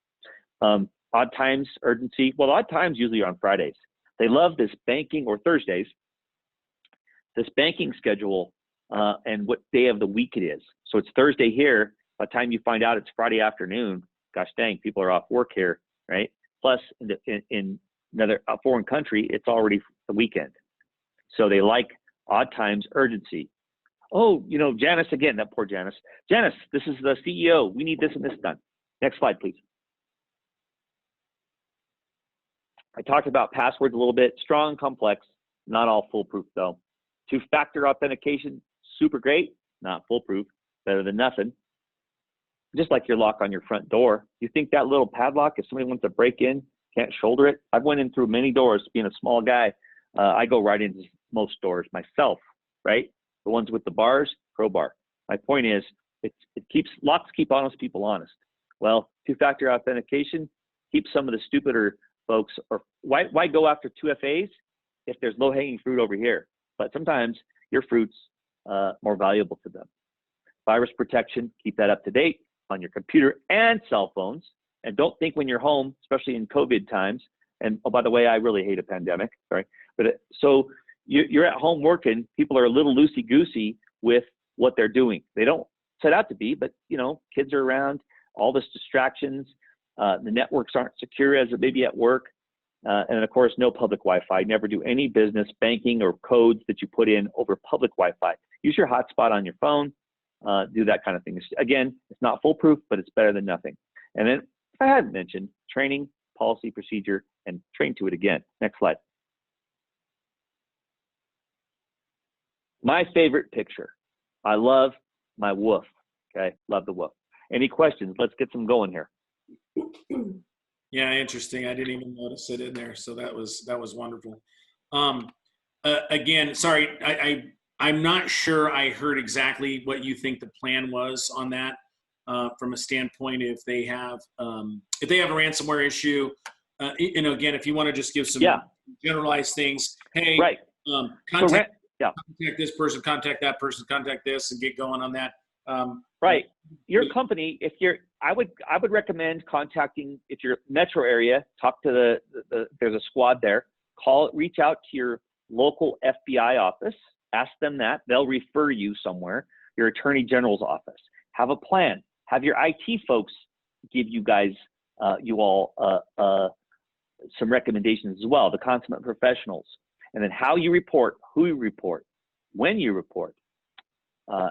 Odd times, urgency. Well, odd times usually are on Fridays. They love this banking, or Thursdays, this banking schedule, and what day of the week it is. So it's Thursday here. By the time you find out it's Friday afternoon, gosh dang, people are off work here, right? Plus, in another foreign country, it's already the weekend. So they like odd times, urgency. Oh, Janice again, that poor Janice. Janice, this is the CEO. We need this and this done. Next slide, please. I talked about passwords a little bit. Strong, complex, not all foolproof though. Two-factor authentication, super great, not foolproof, better than nothing. Just like your lock on your front door. You think that little padlock, if somebody wants to break in, can't shoulder it? I've went in through many doors. Being a small guy, I go right into most doors myself, right? The ones with the bars, crowbar. My point is, locks keep honest people honest. Well, two-factor authentication keeps some of the stupider folks, or why go after 2FAs if there's low-hanging fruit over here? But sometimes your fruit's more valuable to them. Virus protection, keep that up to date on your computer and cell phones. And don't think when you're home, especially in COVID times, and oh, by the way, I really hate a pandemic, sorry. But so you're at home working, people are a little loosey-goosey with what they're doing. They don't set out to be, but kids are around, all this distractions, the networks aren't secure as it may be at work. And of course, no public Wi-Fi. Never do any business, banking, or codes that you put in over public Wi-Fi. Use your hotspot on your phone. Do that kind of thing. Again, it's not foolproof, but it's better than nothing. And then, if I hadn't mentioned, training, policy, procedure, and train to it again. Next slide. My favorite picture. I love my woof. Okay, love the woof. Any questions? Let's get some going here. Yeah, interesting. I didn't even notice it in there, so that was wonderful. Again, sorry, I'm not sure I heard exactly what you think the plan was on that, from a standpoint if they have a ransomware issue. Again, if you want to just give some generalized things, hey, right. Contact this person, contact that person, contact this, and get going on that. Right. Your company, I would recommend contacting, if you're metro area, talk to there's a squad there, reach out to your local FBI office, ask them that, they'll refer you somewhere, your attorney general's office. Have a plan. Have your IT folks give you guys, some recommendations as well, the consummate professionals. And then how you report, who you report, when you report,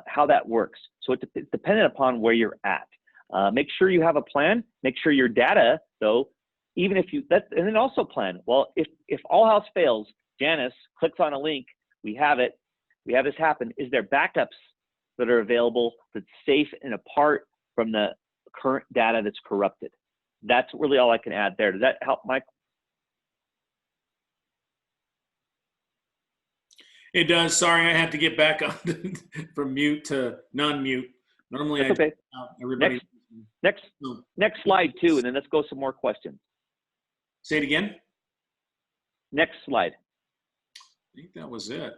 how that works. So it's dependent upon where you're at. Make sure you have a plan. Make sure your data, though, even if and then also plan. Well, if all else fails, Janice clicks on a link we have it, we have this happen. Is there backups that are available that's safe and apart from the current data that's corrupted? That's really all I can add there. Does that help, Mike? It does. Sorry, I had to get back on from mute to non-mute. Normally, That's okay. Everybody. Next slide too, and then let's go some more questions. Say it again. Next slide. I think that was it.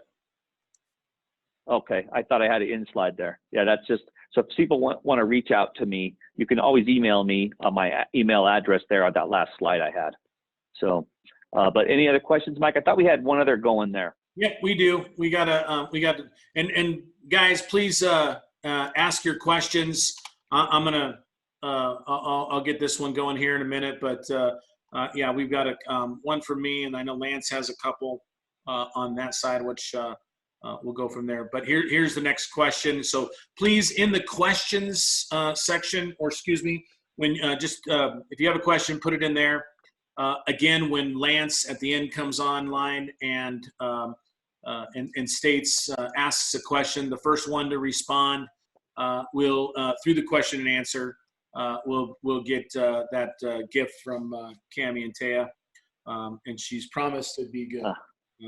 Okay, I thought I had an in slide there. Yeah, that's just, so if people want to reach out to me, you can always email me on my email address there on that last slide I had. So, but any other questions, Mike? I thought we had one other going there. Yeah, we do. We got to, and guys, please ask your questions. I'm gonna, I'll get this one going here in a minute, but yeah, we've got one for me, and I know Lance has a couple on that side, which we'll go from there. But here's the next question. So please, in the questions section, or excuse me, when if you have a question, put it in there. Again, when Lance at the end comes online and states, asks a question, the first one to respond will, through the question and answer, we'll get that gift from Cammie and Taya, and she's promised to be good.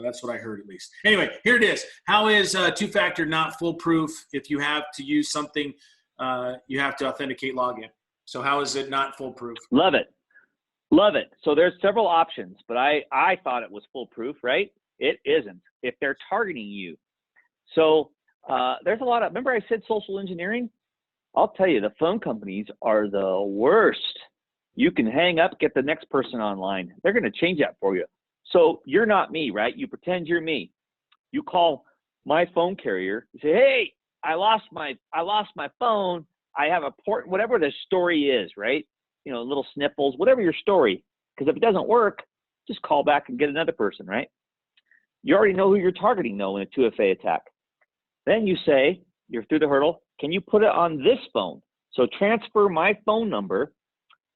That's what I heard, at least. Anyway, here it is. How is two-factor not foolproof if you have to use something you have to authenticate login? So how is it not foolproof? Love it. Love it. So there's several options, but I thought it was foolproof, right? It isn't if they're targeting you. So there's a lot of, remember I said social engineering? I'll tell you, the phone companies are the worst. You can hang up, get the next person online. They're going to change that for you. So you're not me, right? You pretend you're me. You call my phone carrier. You say, hey, I lost my phone. I have a port, whatever the story is, right? You know, little sniffles, whatever your story. Because if it doesn't work, just call back and get another person, right? You already know who you're targeting, though, in a 2FA attack. Then you say, you're through the hurdle, can you put it on this phone? So transfer my phone number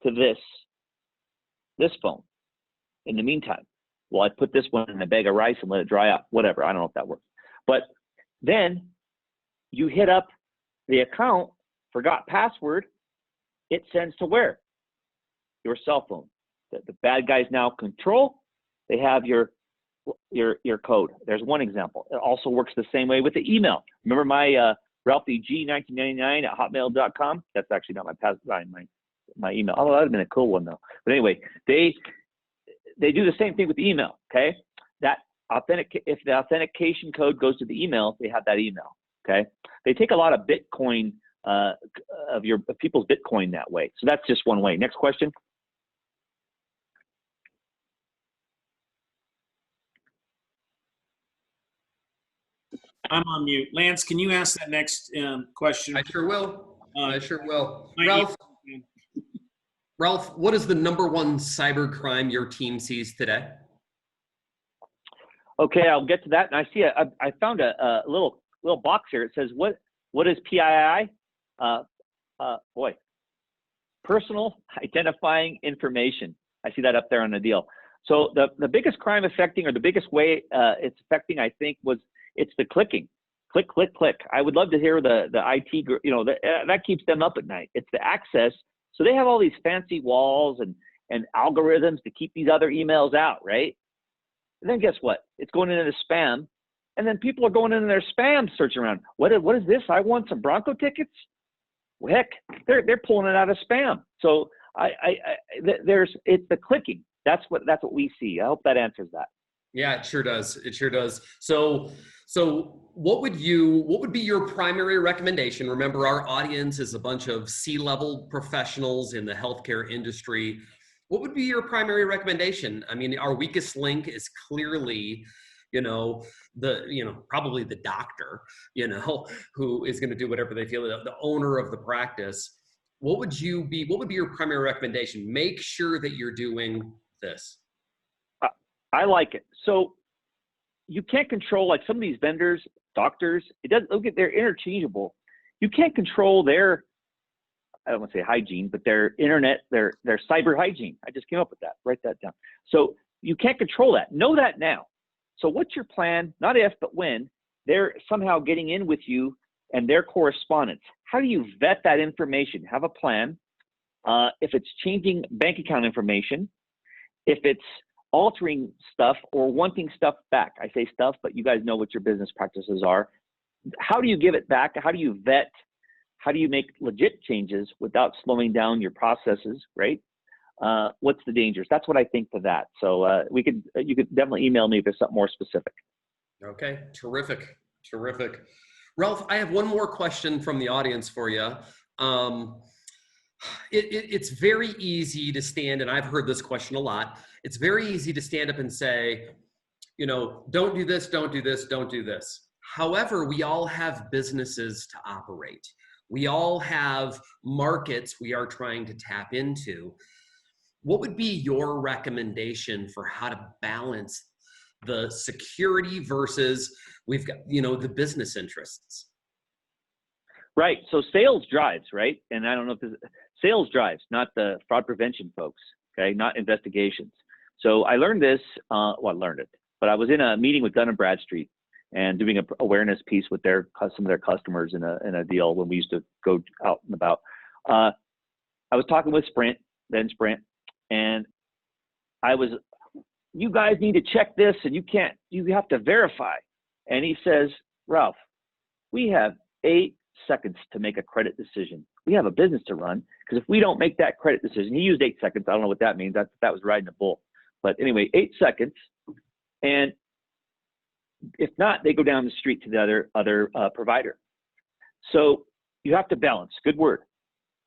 to this phone in the meantime. Well, I put this one in a bag of rice and let it dry out, whatever. I don't know if that works. But then you hit up the account, forgot password, it sends to where? Your cell phone. The bad guys now control, they have your code. There's one example. It also works the same way with the email. Remember my RalphieG1999 at hotmail.com? That's actually not my email. Oh, that would have been a cool one though. But anyway, they do the same thing with the email. Okay, that if the authentication code goes to the email, they have that email. Okay, they take a lot of Bitcoin of people's Bitcoin that way. So that's just one way. Next question. I'm on mute. Lance, can you ask that next question? I sure will. I sure will. Ralph, Ralph, what is the #1 cyber crime your team sees today? Okay, I'll get to that. And I see I found a little box here. It says what is PII? Boy, personal identifying information. I see that up there on the deal. So the biggest crime affecting, or the biggest way it's affecting, I think, it's the clicking. Click, click, click. I would love to hear the IT, that keeps them up at night. It's the access. So they have all these fancy walls and algorithms to keep these other emails out, right? And then guess what? It's going into the spam. And then people are going into their spam, searching around. What is this? I want some Bronco tickets? Well, heck, they're pulling it out of spam. So it's the clicking. That's what we see. I hope that answers that. Yeah, it sure does. It sure does. So what would be your primary recommendation? Remember, our audience is a bunch of C-level professionals in the healthcare industry. What would be your primary recommendation? I mean, our weakest link is clearly, probably the doctor, who is going to do whatever they feel, the owner of the practice. What would be your primary recommendation? Make sure that you're doing this. I like it. So you can't control, like some of these vendors, doctors, they're interchangeable. You can't control their, I don't want to say hygiene, but their internet, their cyber hygiene. I just came up with that. Write that down. So you can't control that. Know that now. So what's your plan? Not if, but when. They're somehow getting in with you and their correspondence. How do you vet that information? Have a plan. If it's changing bank account information, if it's altering stuff or wanting stuff back. I say stuff, but you guys know what your business practices are. How do you give it back? How do you vet? How do you make legit changes without slowing down your processes, right? What's the dangers? That's what I think to that. So you could definitely email me if there's something more specific. Okay, terrific, terrific. Ralph, I have one more question from the audience for you. It's very easy to stand, and I've heard this question a lot. It's very easy to stand up and say, you know, don't do this, don't do this, don't do this. However, we all have businesses to operate. We all have markets we are trying to tap into. What would be your recommendation for how to balance the security versus we've got, you know, the business interests? Right. So sales drives, right? And I don't know if sales drives, not the fraud prevention folks, okay? Not investigations. So I learned this, I learned it, but I was in a meeting with Dun & Bradstreet and doing an awareness piece with some of their customers in a deal when we used to go out and about. I was talking with Sprint, and you guys need to check this, and you have to verify. And he says, Ralph, we have 8 seconds to make a credit decision. We have a business to run, because if we don't make that credit decision, he used 8 seconds. I don't know what that means. That was riding a bull. But anyway, 8 seconds. And if not, they go down the street to the other provider. So you have to balance. Good word.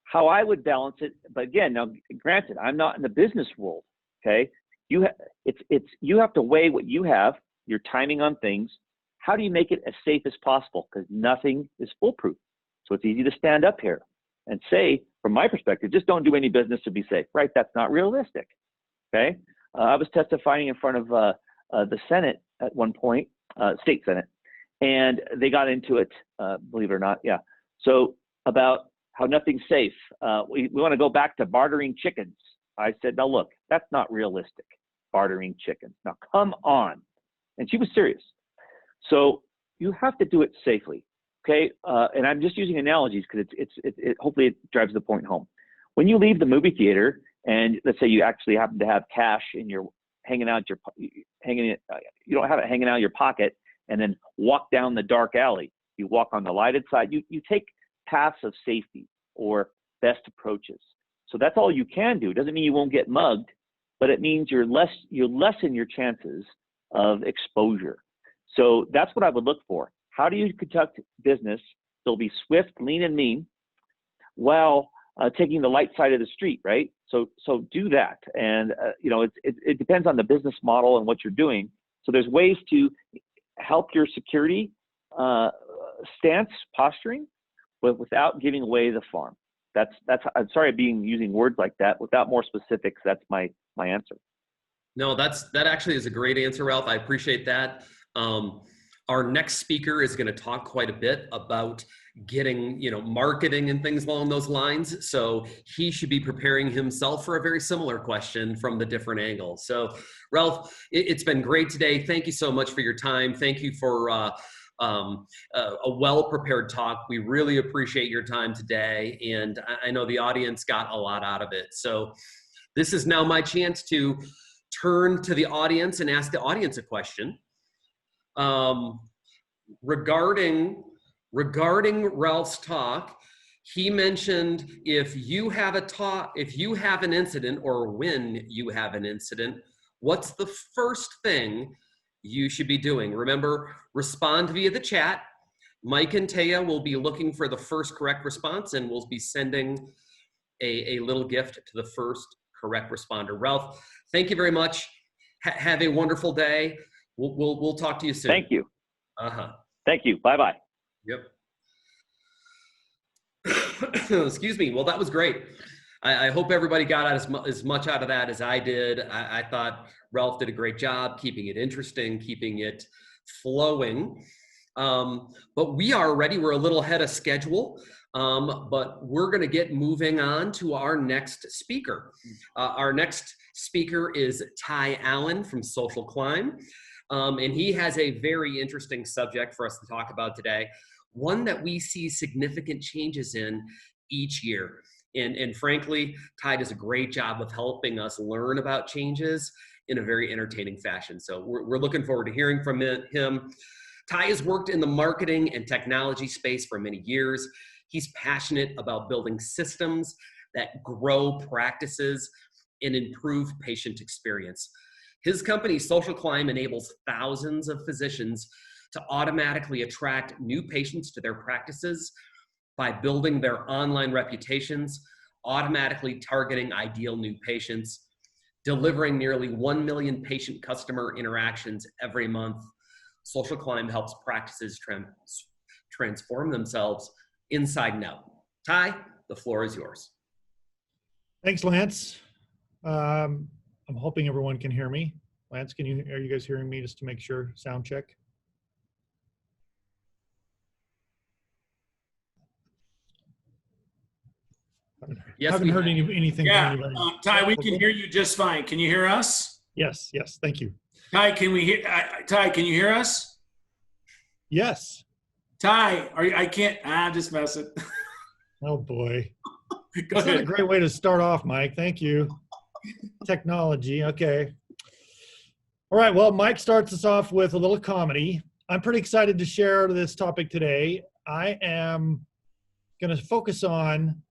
How I would balance it, but again, now granted, I'm not in the business world. Okay, you have to weigh what you have, your timing on things. How do you make it as safe as possible? Because nothing is foolproof. So it's easy to stand up here and say, from my perspective, just don't do any business to be safe. Right? That's not realistic. Okay. I was testifying in front of the Senate at one point, state Senate, and they got into it, believe it or not. Yeah. So about how nothing's safe. We want to go back to bartering chickens. I said, now look, that's not realistic. Bartering chickens. Now come on. And she was serious. So you have to do it safely. Okay. And I'm just using analogies because it hopefully it drives the point home. When you leave the movie theater and let's say you actually happen to have cash in your you don't have it hanging out of your pocket and then walk down the dark alley. You walk on the lighted side. You take paths of safety or best approaches. So that's all you can do. It doesn't mean you won't get mugged, but it means you lessen your chances of exposure. So that's what I would look for. How do you conduct business? They'll be swift, lean, and mean while taking the light side of the street, right? So do that. And, it depends on the business model and what you're doing. So there's ways to help your security stance, posturing, but without giving away the farm. I'm sorry using words like that. Without more specifics, that's my answer. No, that actually is a great answer, Ralph. I appreciate that. Our next speaker is going to talk quite a bit about getting, marketing and things along those lines. So he should be preparing himself for a very similar question from the different angle. So Ralph, it's been great today. Thank you so much for your time. Thank you for a well-prepared talk. We really appreciate your time today. And I know the audience got a lot out of it. So this is now my chance to turn to the audience and ask the audience a question. Regarding Ralph's talk, he mentioned if you have an incident or when you have an incident, what's the first thing you should be doing? Remember, respond via the chat. Mike and Taya will be looking for the first correct response, and we'll be sending a little gift to the first correct responder. Ralph, thank you very much. Have a wonderful day. We'll talk to you soon. Thank you. Thank you. Bye-bye. Yep. Excuse me. Well, that was great. I hope everybody got as much out of that as I did. I thought Ralph did a great job keeping it interesting, keeping it flowing. But we are ready. We're a little ahead of schedule. But we're going to get moving on to our next speaker. Our next speaker is Ty Allen from Social Climb. And he has a very interesting subject for us to talk about today, one that we see significant changes in each year. And frankly, Ty does a great job of helping us learn about changes in a very entertaining fashion. So we're looking forward to hearing from him. Ty has worked in the marketing and technology space for many years. He's passionate about building systems that grow practices and improve patient experience. His company, Social Climb, enables thousands of physicians to automatically attract new patients to their practices by building their online reputations, automatically targeting ideal new patients, delivering nearly 1 million patient customer interactions every month. Social Climb helps practices transform themselves inside and out. Ty, the floor is yours. Thanks, Lance. I'm hoping everyone can hear me. Lance, are you guys hearing me, just to make sure? Sound check. Yes, haven't heard anything from Yeah, anybody. Ty, we can hear you just fine. Can you hear us? Yes, thank you. Ty, can you hear us? Yes. Ty, I can't, just mess it. Oh boy. Go That's not a ahead. great way to start off, Mike. Thank you. Technology, okay. All right, well, Mike starts us off with a little comedy. I'm pretty excited to share this topic today. I am going to focus on,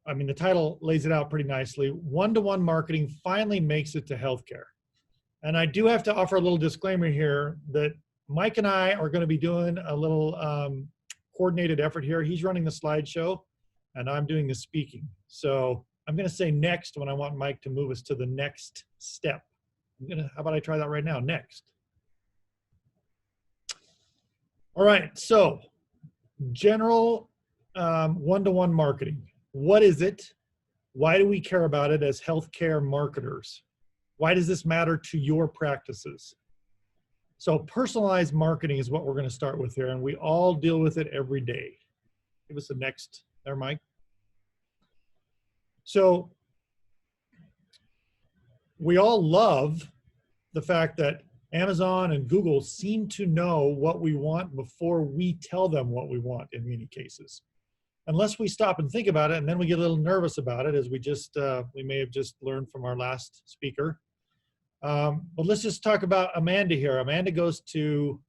the title lays it out pretty nicely. One-to-one marketing finally makes it to healthcare. And I do have to offer a little disclaimer here that Mike and I are going to be doing a little coordinated effort here. He's running the slideshow and I'm doing the speaking. So I'm going to say next when I want Mike to move us to the next step. How about I try that right now? Next. All right, so general one-to-one marketing. What is it? Why do we care about it as healthcare marketers? Why does this matter to your practices? So personalized marketing is what we're going to start with here, and we all deal with it every day. Give us the next there, Mike. So we all love the fact that Amazon and Google seem to know what we want before we tell them what we want in many cases. Unless we stop and think about it, and then we get a little nervous about it, as we may have just learned from our last speaker. But let's just talk about Amanda here. Amanda goes to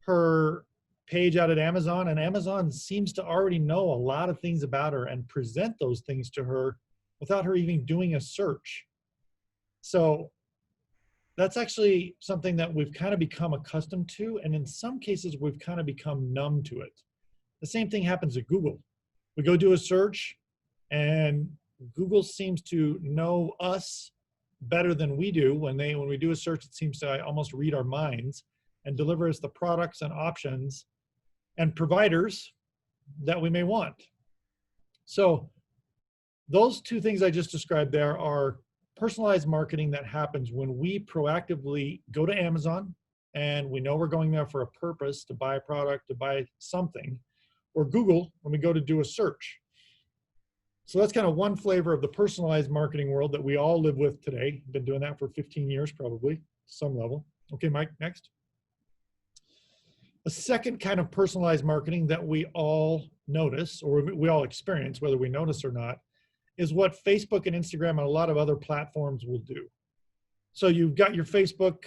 her page out at Amazon, and Amazon seems to already know a lot of things about her and present those things to her without her even doing a search. So that's actually something that we've kind of become accustomed to, and in some cases we've kind of become numb to it. The same thing happens at Google. We go do a search, and Google seems to know us better than we do. When we do a search, it seems to almost read our minds and deliver us the products and options and providers that we may want. So those two things I just described there are personalized marketing that happens when we proactively go to Amazon and we know we're going there for a purpose, to buy a product, to buy something, or Google when we go to do a search. So that's kind of one flavor of the personalized marketing world that we all live with today. Been doing that for 15 years probably, some level. Okay, Mike, next. A second kind of personalized marketing that we all notice, or we all experience, whether we notice or not, is what Facebook and Instagram and a lot of other platforms will do. So you've got your Facebook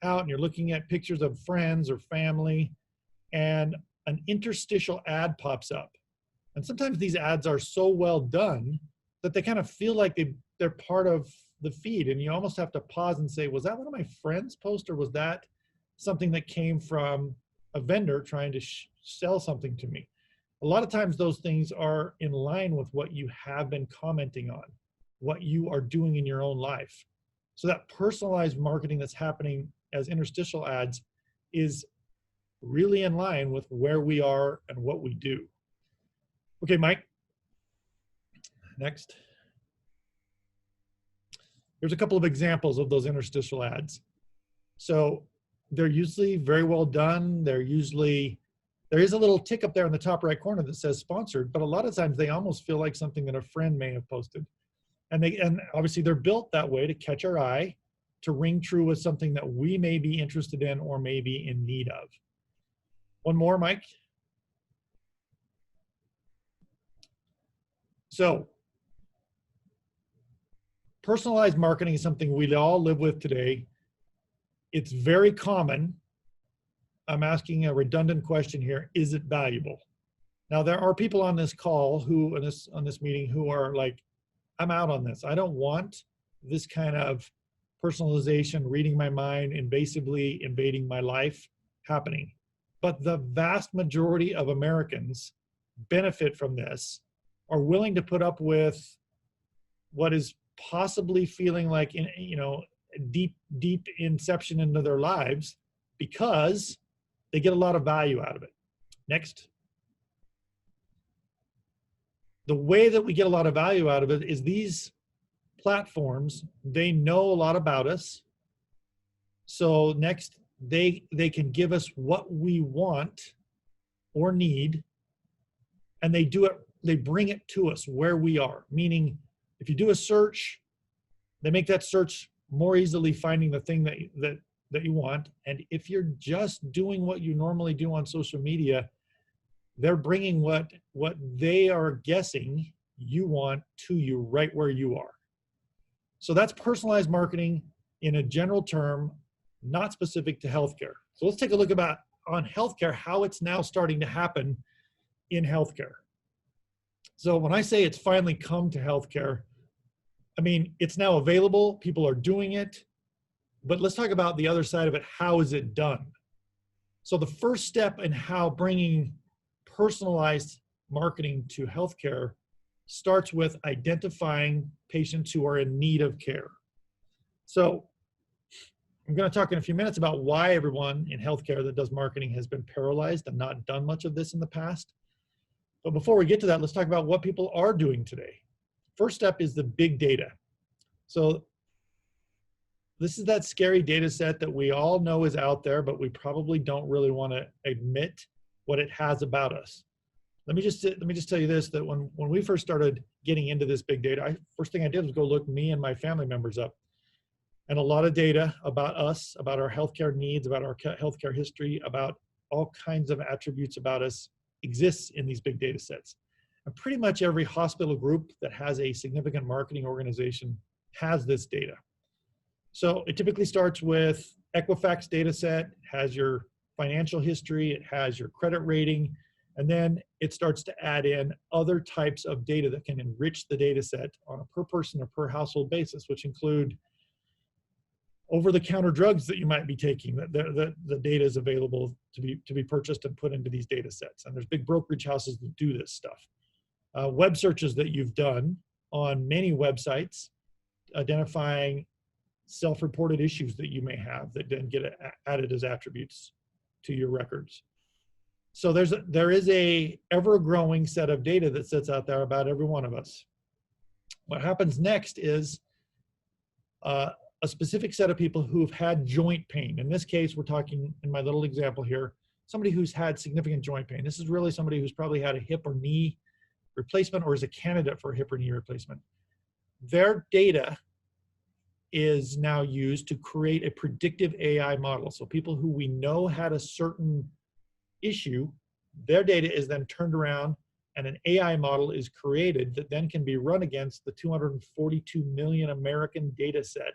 out and you're looking at pictures of friends or family, and an interstitial ad pops up. And sometimes these ads are so well done that they kind of feel like they're part of the feed. And you almost have to pause and say, was that one of my friends' posts, or was that something that came from a vendor trying to sell something to me? A lot of times those things are in line with what you have been commenting on, what you are doing in your own life. So that personalized marketing that's happening as interstitial ads is really in line with where we are and what we do. Okay, Mike, next. Here's a couple of examples of those interstitial ads. So they're usually very well done. There is a little tick up there in the top right corner that says sponsored, but a lot of times they almost feel like something that a friend may have posted. And obviously they're built that way to catch our eye to ring true with something that we may be interested in or may be in need of. One more, Mike. So, personalized marketing is something we all live with today. It's very common. I'm asking a redundant question here. Is it valuable? Now, there are people on this call who, on this meeting, who are like, I'm out on this. I don't want this kind of personalization, reading my mind, invasively invading my life happening. But the vast majority of Americans benefit from this, are willing to put up with what is possibly feeling like, deep inception into their lives because they get a lot of value out of it. Next. The way that we get a lot of value out of it is these platforms, they know a lot about us. So next, they can give us what we want or need, and they do it, they bring it to us where we are. Meaning, if you do a search, they make that search more easily finding the thing that you want. And if you're just doing what you normally do on social media, they're bringing what they are guessing you want to you right where you are. So that's personalized marketing in a general term, not specific to healthcare. So let's take a look on healthcare, how it's now starting to happen in healthcare. So when I say it's finally come to healthcare, I mean, it's now available, people are doing it, but let's talk about the other side of it. How is it done? So the first step in how bringing personalized marketing to healthcare starts with identifying patients who are in need of care. So I'm going to talk in a few minutes about why everyone in healthcare that does marketing has been paralyzed and not done much of this in the past. But before we get to that, let's talk about what people are doing today. First step is the big data. So this is that scary data set that we all know is out there, but we probably don't really want to admit what it has about us. Let me just tell you this, that when we first started getting into this big data, first thing I did was go look me and my family members up. And a lot of data about us, about our healthcare needs, about our healthcare history, about all kinds of attributes about us exists in these big data sets. And pretty much every hospital group that has a significant marketing organization has this data. So it typically starts with Equifax data set, has your financial history, it has your credit rating, and then it starts to add in other types of data that can enrich the data set on a per person or per household basis, which include over-the-counter drugs that you might be taking. The data is available to be purchased and put into these data sets. And there's big brokerage houses that do this stuff. Web searches that you've done on many websites, identifying self-reported issues that you may have that then get added as attributes to your records. So there is a ever-growing set of data that sits out there about every one of us. What happens next is a specific set of people who've had joint pain. In this case, we're talking, in my little example here, somebody who's had significant joint pain. This is really somebody who's probably had a hip or knee replacement or is a candidate for a hip or knee replacement. Their data is now used to create a predictive AI model. So people who we know had a certain issue, their data is then turned around and an AI model is created that then can be run against the 242 million American data set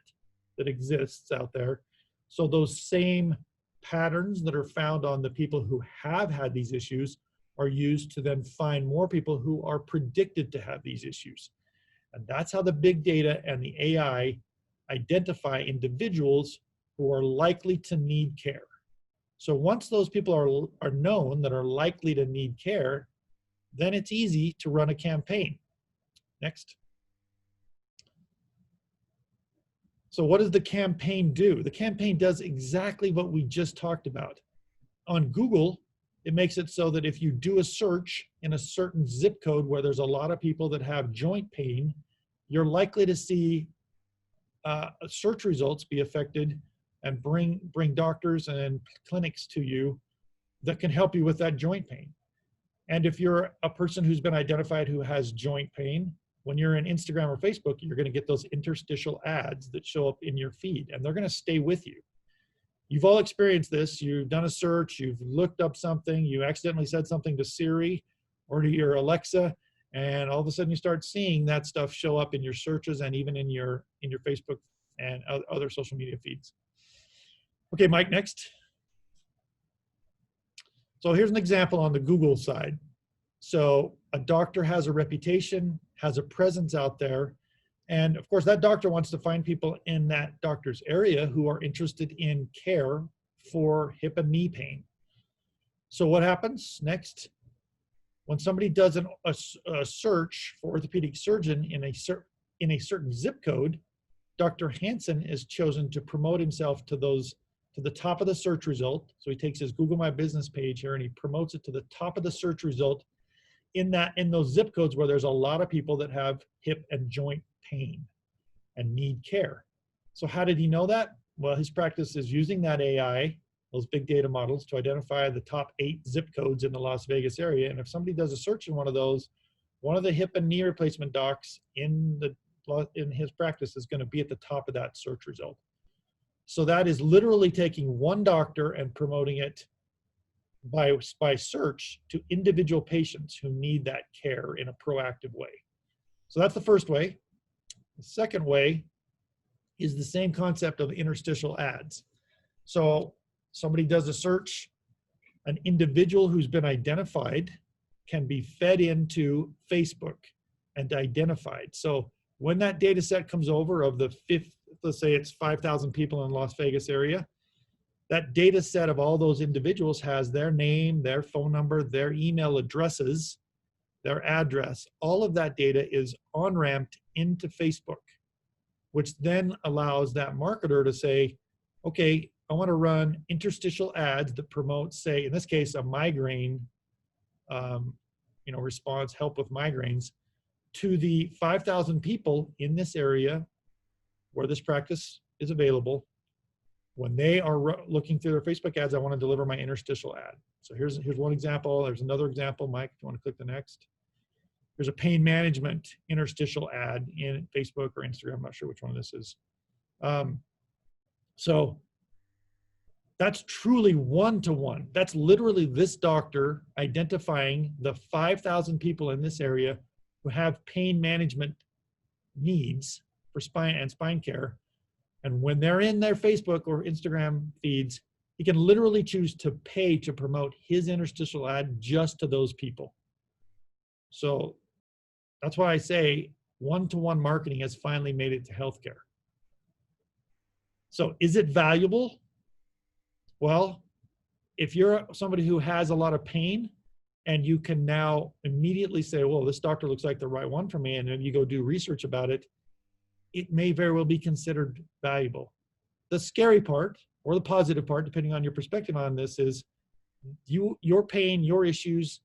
that exists out there. So those same patterns that are found on the people who have had these issues are used to then find more people who are predicted to have these issues. And that's how the big data and the AI identify individuals who are likely to need care. So once those people are known that are likely to need care, then it's easy to run a campaign. Next. So what does the campaign do? The campaign does exactly what we just talked about. On Google, it makes it so that if you do a search in a certain zip code where there's a lot of people that have joint pain, you're likely to see search results be affected and bring doctors and clinics to you that can help you with that joint pain. And if you're a person who's been identified who has joint pain, when you're in Instagram or Facebook, you're going to get those interstitial ads that show up in your feed, and they're going to stay with you. You've all experienced this. You've done a search, you've looked up something, you accidentally said something to Siri or to your Alexa, and all of a sudden you start seeing that stuff show up in your searches and even in your Facebook and other social media feeds. Okay, Mike, next. So here's an example on the Google side. So a doctor has a reputation, has a presence out there, and of course that doctor wants to find people in that doctor's area who are interested in care for hip and knee pain. So what happens next? When somebody does a search for orthopedic surgeon in a certain zip code, Dr. Hansen is chosen to promote himself to the top of the search result. So he takes his Google My Business page here and he promotes it to the top of the search result in those zip codes where there's a lot of people that have hip and joint pain and need care. So how did he know that? Well, his practice is using that AI, those big data models, to identify the top 8 zip codes in the Las Vegas area. And if somebody does a search in one of those, one of the hip and knee replacement docs in his practice is going to be at the top of that search result. So that is literally taking one doctor and promoting it by search to individual patients who need that care in a proactive way. So that's the first way. The second way is the same concept of interstitial ads. So somebody does a search, an individual who's been identified can be fed into Facebook and identified. So when that data set comes over of the fifth, let's say it's 5,000 people in the Las Vegas area, that data set of all those individuals has their name, their phone number, their email addresses, their address. All of that data is on-ramped into Facebook, which then allows that marketer to say, okay, I want to run interstitial ads that promote, say, in this case, a migraine response, help with migraines, to the 5,000 people in this area where this practice is available. When they are looking through their Facebook ads, I want to deliver my interstitial ad. So here's one example. There's another example. Mike, if you want to click the next. There's a pain management interstitial ad in Facebook or Instagram. I'm not sure which one this is. So that's truly one-to-one. That's literally this doctor identifying the 5,000 people in this area who have pain management needs for spine care. And when they're in their Facebook or Instagram feeds, he can literally choose to pay to promote his interstitial ad just to those people. So that's why I say one-to-one marketing has finally made it to healthcare. So is it valuable? Well, if you're somebody who has a lot of pain and you can now immediately say, well, this doctor looks like the right one for me, and then you go do research about it, it may very well be considered valuable. The scary part, or the positive part, depending on your perspective on this, is your pain, your issues,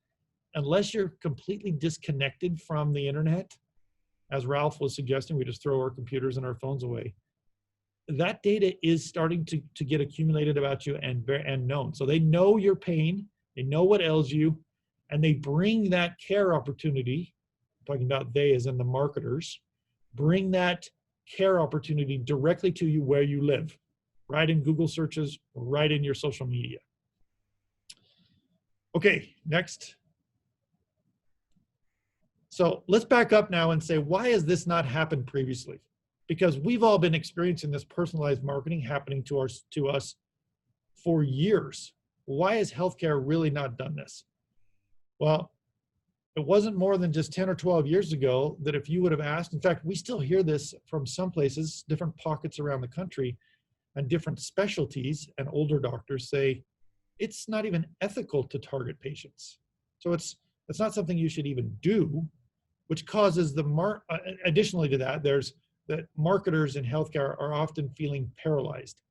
unless you're completely disconnected from the internet, as Ralph was suggesting, we just throw our computers and our phones away. That data is starting to get accumulated about you and known. So they know your pain, they know what ails you, and they bring that care opportunity, I'm talking about they as in the marketers, bring that care opportunity directly to you where you live, right in Google searches, right in your social media. Okay, next. So let's back up now and say, why has this not happened previously? Because we've all been experiencing this personalized marketing happening to us for years. Why has healthcare really not done this? Well, it wasn't more than just 10 or 12 years ago that if you would have asked, in fact, we still hear this from some places, different pockets around the country and different specialties, and older doctors say, it's not even ethical to target patients. So it's not something you should even do, which causes additionally to that, there's that marketers in healthcare are often feeling paralyzed.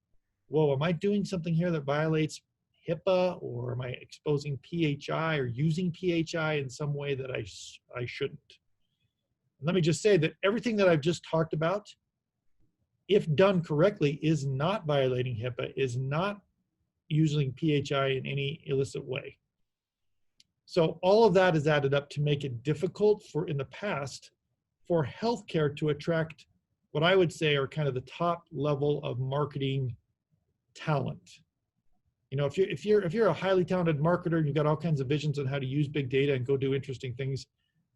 Whoa, am I doing something here that violates HIPAA, or am I exposing PHI or using PHI in some way that I shouldn't? Let me just say that everything that I've just talked about, if done correctly, is not violating HIPAA, is not using PHI in any illicit way. So all of that is added up to make it difficult in the past for healthcare to attract what I would say are kind of the top level of marketing talent. You know, if you're a highly talented marketer and you've got all kinds of visions on how to use big data and go do interesting things,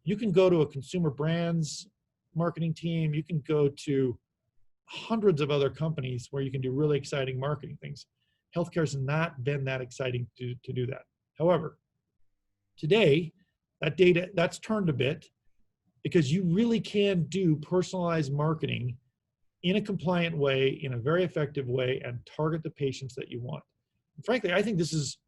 you can go to a consumer brands marketing team. You can go to hundreds of other companies where you can do really exciting marketing things. Healthcare's not been that exciting to do that. However, today, that data, that's turned a bit because you really can do personalized marketing in a compliant way, in a very effective way, and target the patients that you want. And frankly, I think this is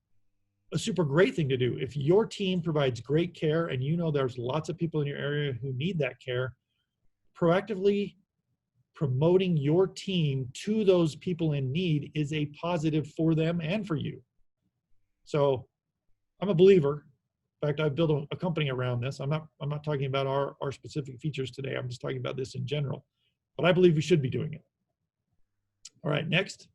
a super great thing to do. If your team provides great care and you know there's lots of people in your area who need that care, proactively promoting your team to those people in need is a positive for them and for you. So I'm a believer. In fact, I've built a company around this. I'm not talking about our specific features today. I'm just talking about this in general. But I believe we should be doing it. All right, next.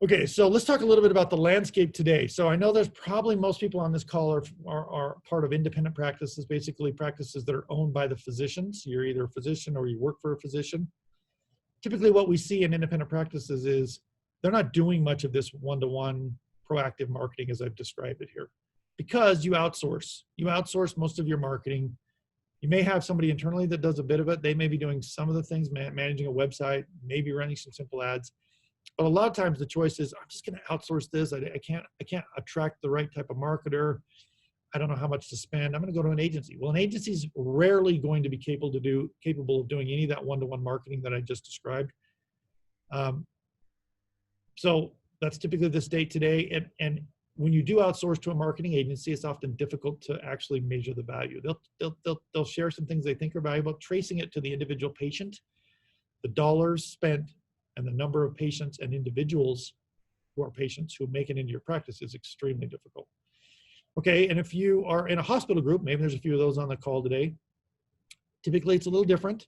Okay, so let's talk a little bit about the landscape today. So I know there's probably most people on this call are part of independent practices, basically practices that are owned by the physicians. You're either a physician or you work for a physician. Typically what we see in independent practices is they're not doing much of this one-to-one proactive marketing as I've described it here, because you outsource. You outsource most of your marketing. You may have somebody internally that does a bit of it. They may be doing some of the things, managing a website, maybe running some simple ads. But a lot of times the choice is, I'm just going to outsource this. I can't attract the right type of marketer. I don't know how much to spend. I'm going to go to an agency. Well, an agency is rarely going to be capable of doing any of that one-to-one marketing that I just described. So that's typically the state today. And when you do outsource to a marketing agency, it's often difficult to actually measure the value. They'll share some things they think are valuable. Tracing it to the individual patient, the dollars spent, and the number of patients and individuals who are patients who make it into your practice is extremely difficult. Okay, and if you are in a hospital group, maybe there's a few of those on the call today, typically it's a little different.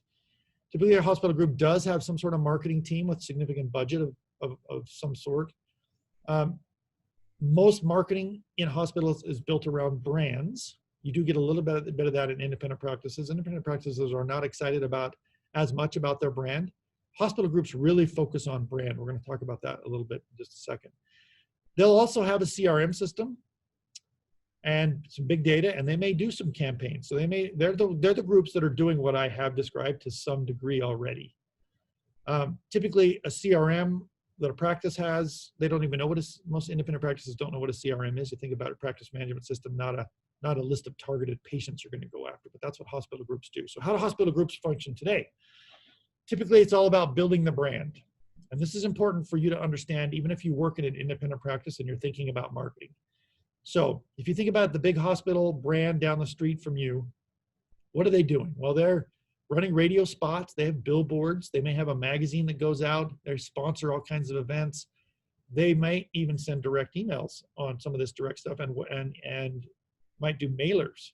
Typically a hospital group does have some sort of marketing team with significant budget of some sort. Most marketing in hospitals is built around brands. You do get a little bit of that in independent practices. Independent practices are not excited about as much about their brand. Hospital groups really focus on brand. We're going to talk about that a little bit in just a second. They'll also have a CRM system and some big data, and they may do some campaigns. So they're the groups that are doing what I have described to some degree already. Typically, a CRM that a practice has, they don't even know most independent practices don't know what a CRM is. You think about a practice management system, not a list of targeted patients you're going to go after, but that's what hospital groups do. So how do hospital groups function today? Typically, it's all about building the brand. And this is important for you to understand, even if you work in an independent practice and you're thinking about marketing. So if you think about the big hospital brand down the street from you, what are they doing? Well, they're running radio spots. They have billboards. They may have a magazine that goes out. They sponsor all kinds of events. They might even send direct emails on some of this direct stuff and might do mailers.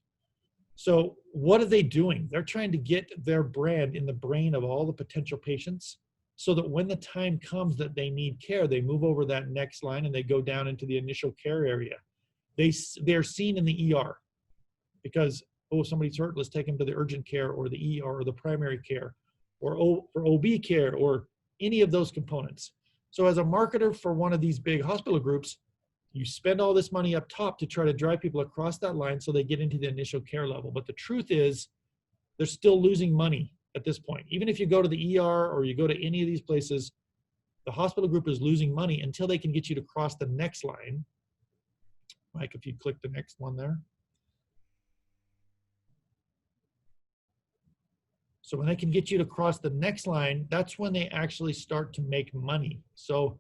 So what are they doing? They're trying to get their brand in the brain of all the potential patients so that when the time comes that they need care, they move over that next line and they go down into the initial care area. They're seen in the ER because, oh, somebody's hurt, let's take them to the urgent care or the ER or the primary care or for OB care or any of those components. So as a marketer for one of these big hospital groups, you spend all this money up top to try to drive people across that line so they get into the initial care level. But the truth is, they're still losing money at this point. Even if you go to the ER or you go to any of these places, the hospital group is losing money until they can get you to cross the next line. Mike, if you click the next one there. So when they can get you to cross the next line, that's when they actually start to make money. So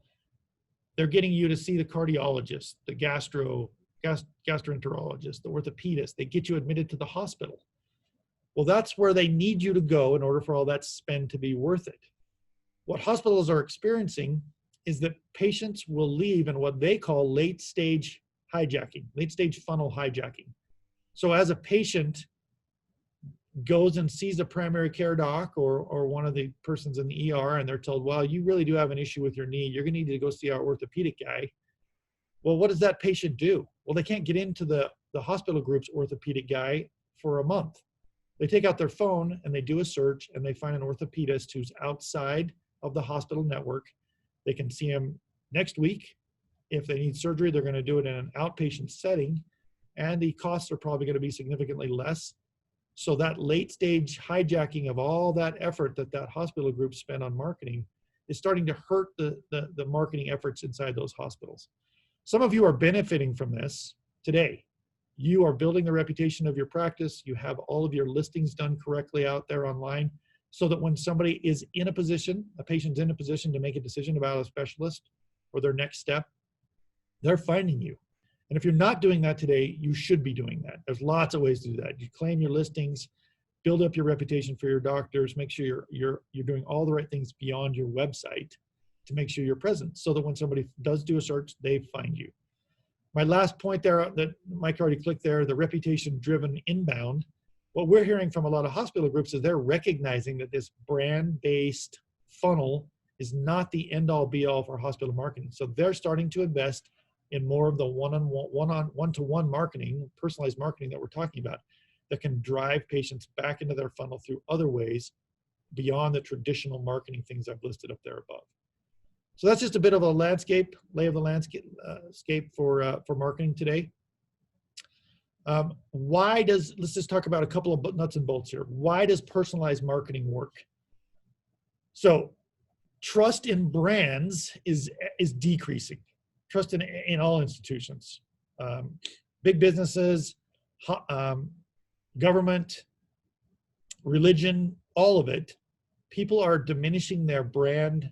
they're getting you to see the cardiologist, the gastroenterologist, the orthopedist. They get you admitted to the hospital. Well, that's where they need you to go in order for all that spend to be worth it. What hospitals are experiencing is that patients will leave in what they call late stage hijacking, late stage funnel hijacking. So as a patient goes and sees a primary care doc or one of the persons in the ER and they're told, well, you really do have an issue with your knee. You're going to need to go see our orthopedic guy. Well, what does that patient do? Well, they can't get into the hospital group's orthopedic guy for a month. They take out their phone and they do a search and they find an orthopedist who's outside of the hospital network. They can see him next week. If they need surgery, they're going to do it in an outpatient setting, and the costs are probably going to be significantly less. So that late stage hijacking of all that effort that that hospital group spent on marketing is starting to hurt the marketing efforts inside those hospitals. Some of you are benefiting from this today. You are building the reputation of your practice. You have all of your listings done correctly out there online, so that when somebody is in a position, a patient's in a position to make a decision about a specialist or their next step, they're finding you. And if you're not doing that today, you should be doing that. There's lots of ways to do that. You claim your listings, build up your reputation for your doctors, make sure you're doing all the right things beyond your website to make sure you're present, so that when somebody does do a search, they find you. My last point there that Mike already clicked there, the reputation-driven inbound. What we're hearing from a lot of hospital groups is they're recognizing that this brand-based funnel is not the end-all be-all for hospital marketing. So they're starting to invest in more of the one-to-one marketing, personalized marketing that we're talking about, that can drive patients back into their funnel through other ways beyond the traditional marketing things I've listed up there above. So that's just a bit of a landscape, lay of the landscape for marketing today. Let's just talk about a couple of nuts and bolts here. Why does personalized marketing work? So trust in brands is decreasing. Trust in all institutions, big businesses, government, religion, all of it. People are diminishing their brand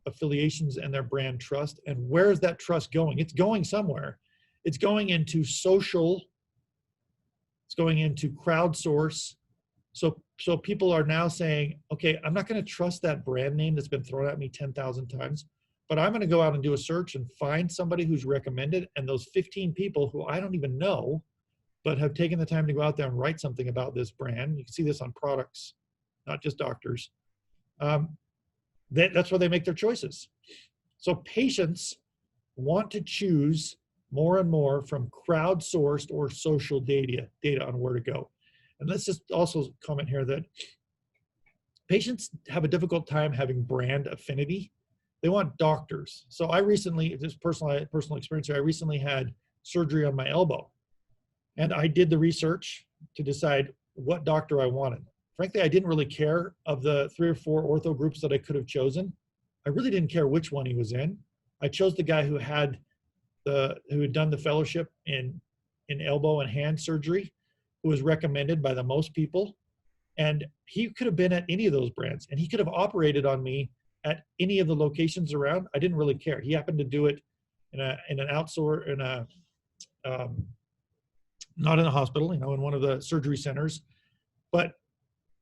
affiliations and their brand trust. And where is that trust going? It's going somewhere. It's going into social. It's going into crowdsource. So people are now saying, okay, I'm not going to trust that brand name that's been thrown at me 10,000 times, but I'm going to go out and do a search and find somebody who's recommended. And those 15 people who I don't even know, but have taken the time to go out there and write something about this brand. You can see this on products, not just doctors. That's where they make their choices. So patients want to choose more and more from crowdsourced or social data on where to go. And let's just also comment here that patients have a difficult time having brand affinity. They want doctors. So I recently, just personal experience here, I recently had surgery on my elbow. And I did the research to decide what doctor I wanted. Frankly, I didn't really care of the 3 or 4 ortho groups that I could have chosen. I really didn't care which one he was in. I chose the guy who had done the fellowship in elbow and hand surgery, who was recommended by the most people. And he could have been at any of those brands, and he could have operated on me at any of the locations around. I didn't really care. He happened to do it in an outsource, not in a hospital, in one of the surgery centers. But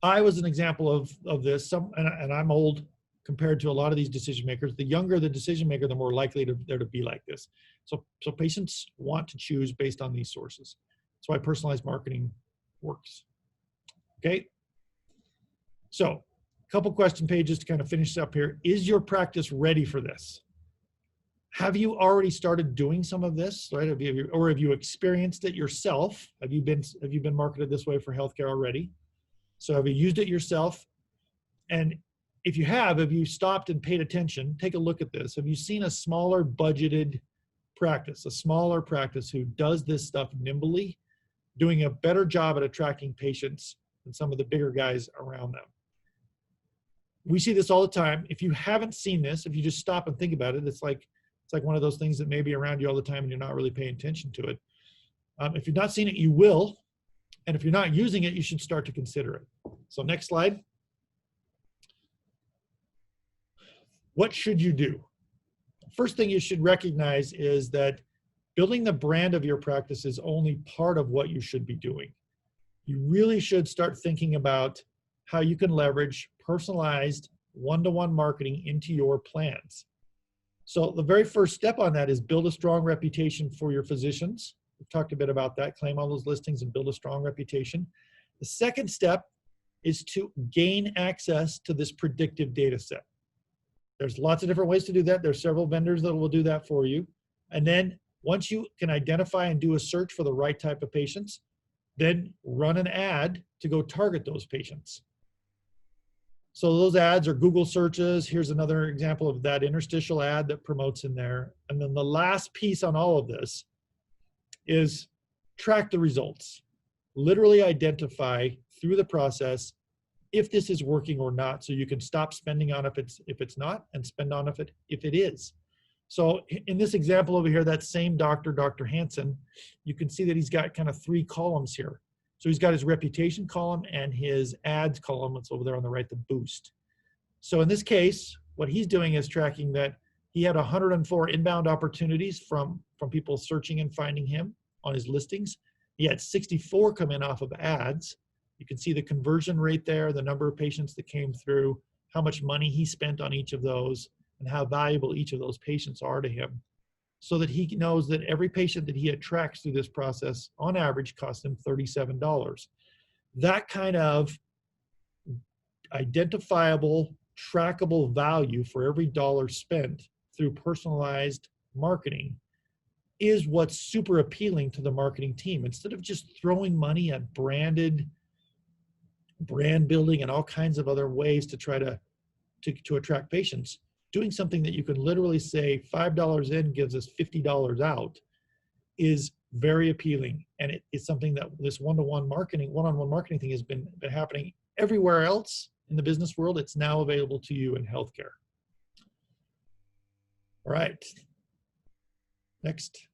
I was an example of this. And I'm old compared to a lot of these decision makers. The younger the decision maker, the more likely they're to be like this. So patients want to choose based on these sources. That's why personalized marketing works. Okay. So a couple question pages to kind of finish up here. Is your practice ready for this? Have you already started doing some of this, right? Have you experienced it yourself? Have you been marketed this way for healthcare already? So have you used it yourself? And if you have you stopped and paid attention, take a look at this. Have you seen a smaller budgeted practice, who does this stuff nimbly, doing a better job at attracting patients than some of the bigger guys around them? We see this all the time. If you haven't seen this, if you just stop and think about it, it's like one of those things that may be around you all the time and you're not really paying attention to it. If you've not seen it, you will. And if you're not using it, you should start to consider it. So next slide. What should you do? First thing you should recognize is that building the brand of your practice is only part of what you should be doing. You really should start thinking about how you can leverage personalized one-to-one marketing into your plans. So the very first step on that is build a strong reputation for your physicians. We've talked a bit about that, claim all those listings and build a strong reputation. The second step is to gain access to this predictive data set. There's lots of different ways to do that. There's several vendors that will do that for you. And then once you can identify and do a search for the right type of patients, then run an ad to go target those patients. So those ads are Google searches. Here's another example of that interstitial ad that promotes in there. And then the last piece on all of this is track the results. Literally identify through the process if this is working or not, so you can stop spending on if it's not, and spend on if it is. So in this example over here, that same doctor, Dr. Hansen, you can see that he's got kind of 3 columns here. So he's got his reputation column and his ads column. It's over there on the right, the boost. So in this case, what he's doing is tracking that he had 104 inbound opportunities from people searching and finding him on his listings. He had 64 come in off of ads. You can see the conversion rate there, the number of patients that came through, how much money he spent on each of those, and how valuable each of those patients are to him, so that he knows that every patient that he attracts through this process, on average, costs him $37. That kind of identifiable, trackable value for every dollar spent through personalized marketing is what's super appealing to the marketing team. Instead of just throwing money at brand building and all kinds of other ways to try to attract patients, doing something that you can literally say $5 in gives us $50 out is very appealing. And it is something that this one-on-one marketing thing has been happening everywhere else in the business world. It's now available to you in healthcare. All right, next.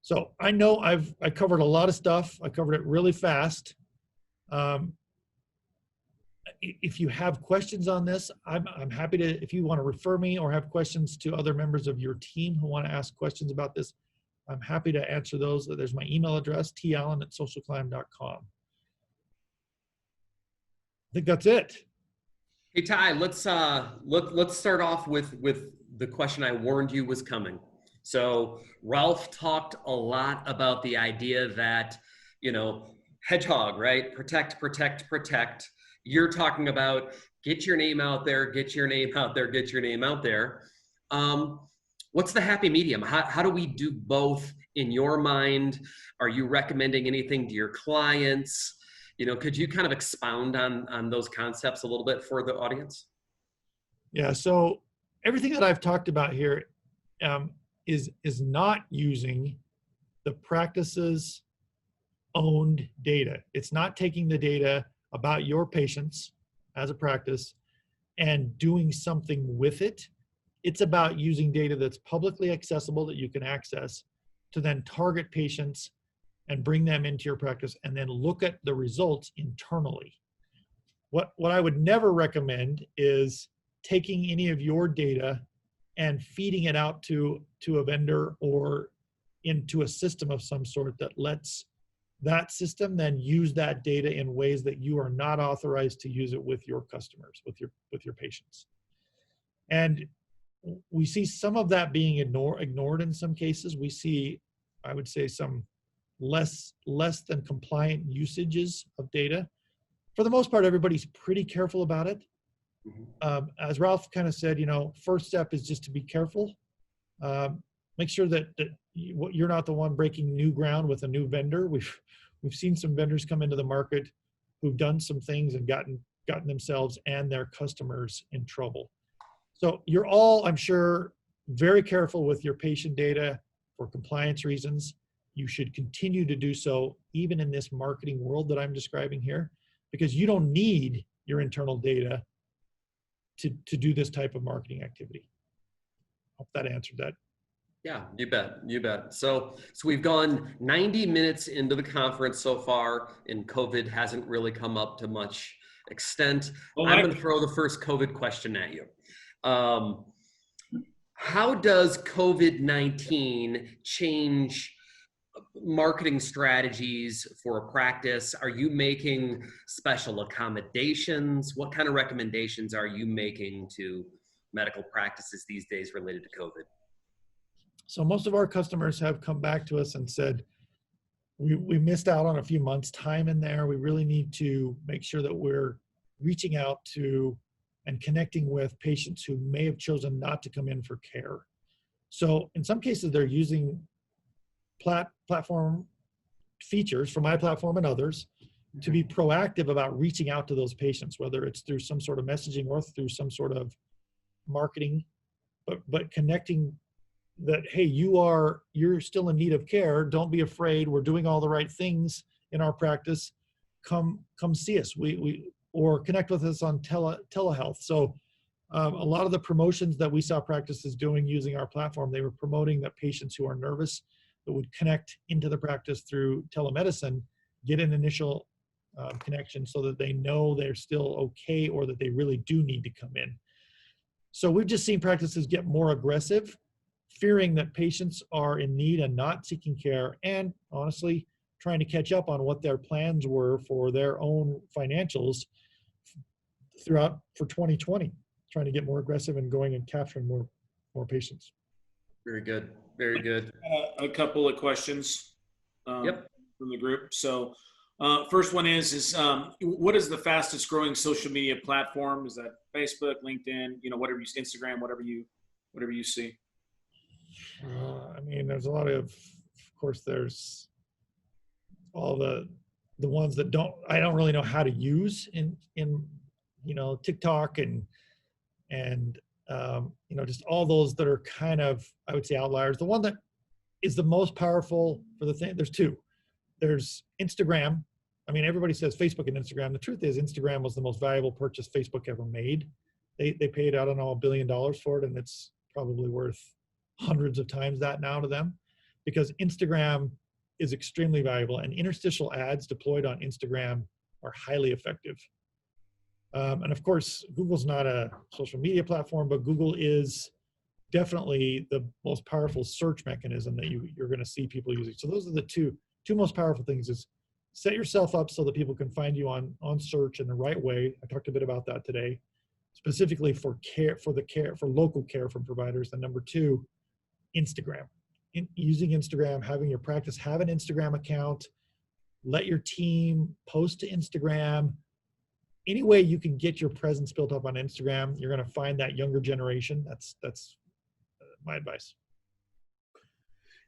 So I know I covered a lot of stuff. I covered it really fast. If you have questions on this, I'm happy to, if you want to refer me or have questions to other members of your team who want to ask questions about this, I'm happy to answer those. There's my email address, tallen@socialclimb.com. I think that's it. Hey Ty, let's start off with the question I warned you was coming. So Ralph talked a lot about the idea that, hedgehog, right? Protect, protect, protect. You're talking about get your name out there, get your name out there, get your name out there. What's the happy medium? How do we do both in your mind? Are you recommending anything to your clients? Could you kind of expound on those concepts a little bit for the audience? Yeah, so everything that I've talked about here is not using the practice's owned data. It's not taking the data about your patients as a practice and doing something with it. It's about using data that's publicly accessible that you can access to then target patients and bring them into your practice and then look at the results internally. What I would never recommend is taking any of your data and feeding it out to a vendor or into a system of some sort that lets that system then use that data in ways that you are not authorized to use it with your customers, with your patients. And we see some of that being ignored in some cases. We see, I would say, some less than compliant usages of data. For the most part, everybody's pretty careful about it. As Ralph kind of said, first step is just to be careful. Make sure that you're not the one breaking new ground with a new vendor. We've seen some vendors come into the market who've done some things and gotten themselves and their customers in trouble. So you're all, I'm sure, very careful with your patient data for compliance reasons. You should continue to do so even in this marketing world that I'm describing here, because you don't need your internal data to do this type of marketing activity. Hope that answered that. Yeah, you bet. So we've gone 90 minutes into the conference so far, and COVID hasn't really come up to much extent. Well, I'm going to throw the first COVID question at you. How does COVID-19 change marketing strategies for a practice? Are you making special accommodations? What kind of recommendations are you making to medical practices these days related to COVID? So most of our customers have come back to us and said, we missed out on a few months' time in there. We really need to make sure that we're reaching out to and connecting with patients who may have chosen not to come in for care. So in some cases, they're using platform features from my platform and others to be proactive about reaching out to those patients, whether it's through some sort of messaging or through some sort of marketing, but connecting that, hey, you're still in need of care. Don't be afraid. We're doing all the right things in our practice. Come see us. Or connect with us on telehealth. So a lot of the promotions that we saw practices doing using our platform, they were promoting that patients who are nervous that would connect into the practice through telemedicine, get an initial connection so that they know they're still okay or that they really do need to come in. So we've just seen practices get more aggressive, fearing that patients are in need and not seeking care, and honestly, trying to catch up on what their plans were for their own financials throughout for 2020, trying to get more aggressive and going and capturing more patients. Very good. Very good. A couple of questions Yep. from the group. So first one is what is the fastest growing social media platform? Is that Facebook, LinkedIn, whatever Instagram, whatever you see? I mean, there's a lot of course, there's all the ones that I don't really know how to use in TikTok and just all those that are kind of, I would say, outliers. The one that is the most powerful for the thing, there's two. There's Instagram. I mean, everybody says Facebook and Instagram. The truth is Instagram was the most valuable purchase Facebook ever made. They paid, I don't know, $1 billion for it, and it's probably worth hundreds of times that now to them, because Instagram is extremely valuable, and interstitial ads deployed on Instagram are highly effective. And of course, Google's not a social media platform, but Google is definitely the most powerful search mechanism that you're going to see people using. So those are the two most powerful things: is set yourself up so that people can find you on search in the right way. I talked a bit about that today, specifically for local care from providers. And number two, Instagram. Using Instagram, having your practice have an Instagram account, let your team post to Instagram. Any way you can get your presence built up on Instagram, you're going to find that younger generation. That's my advice.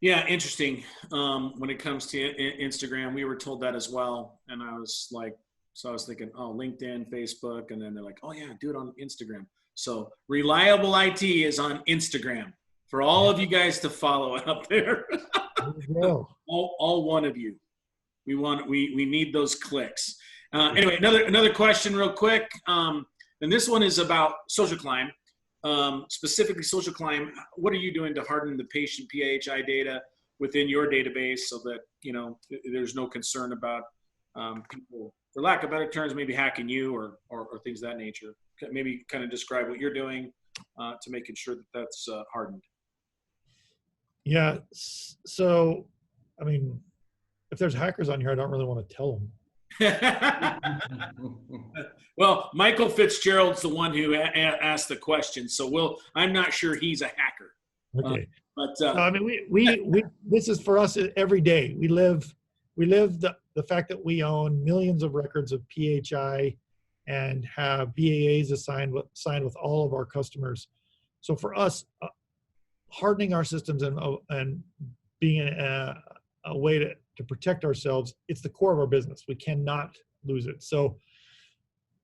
Yeah, interesting. When it comes to Instagram, we were told that as well, and I was thinking, oh, LinkedIn, Facebook, and then they're like, oh yeah, do it on Instagram. So Reliable IT is on Instagram for all of you guys to follow out there. There you go. all one of you. We need those clicks. Anyway, another question real quick. And this one is about social climb, specifically social climb. What are you doing to harden the patient PHI data within your database so that, there's no concern about people, for lack of better terms, maybe hacking you or things of that nature? Maybe kind of describe what you're doing to making sure that that's hardened. Yeah. So, I mean, if there's hackers on here, I don't really want to tell them. Well, Michael Fitzgerald's the one who asked the question, so I'm not sure he's a hacker. Okay. But I mean, we this is for us every day. We live the fact that we own millions of records of PHI and have BAAs signed with all of our customers. So for us, hardening our systems and being a way to protect ourselves, it's the core of our business. We cannot lose it. So,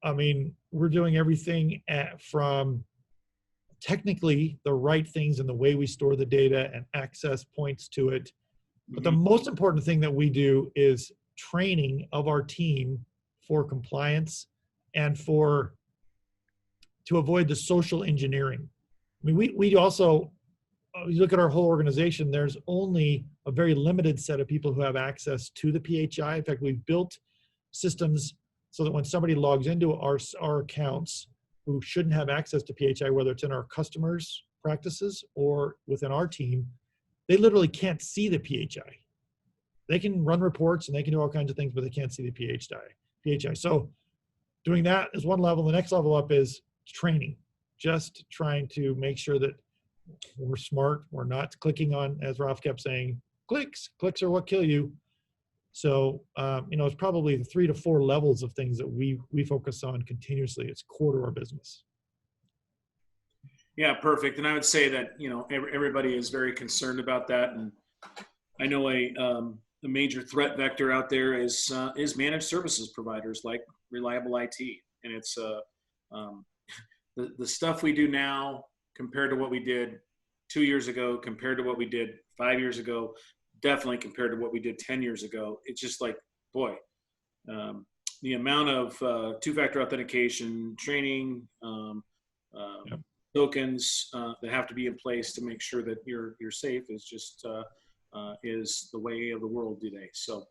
I mean, we're doing everything from technically the right things in the way we store the data and access points to it. But the most important thing that we do is training of our team for compliance and to avoid the social engineering. I mean, we also, you look at our whole organization, there's only a very limited set of people who have access to the PHI. In fact, we've built systems so that when somebody logs into our accounts who shouldn't have access to PHI, whether it's in our customers' practices or within our team, they literally can't see the PHI. They can run reports and they can do all kinds of things, but they can't see the PHI. So doing that is one level. The next level up is training, just trying to make sure that we're smart. We're not clicking on, as Ralph kept saying, clicks are what kill you. So, it's probably the 3 to 4 levels of things that we focus on continuously. It's core to our business. Yeah, perfect. And I would say that, everybody is very concerned about that. And I know a the major threat vector out there is managed services providers like Reliable IT, and it's the stuff we do now compared to what we did 2 years ago, compared to what we did 5 years ago, definitely compared to what we did 10 years ago. It's just like, boy, the amount of two-factor authentication training, Yep. tokens that have to be in place to make sure that you're safe is just is the way of the world today. So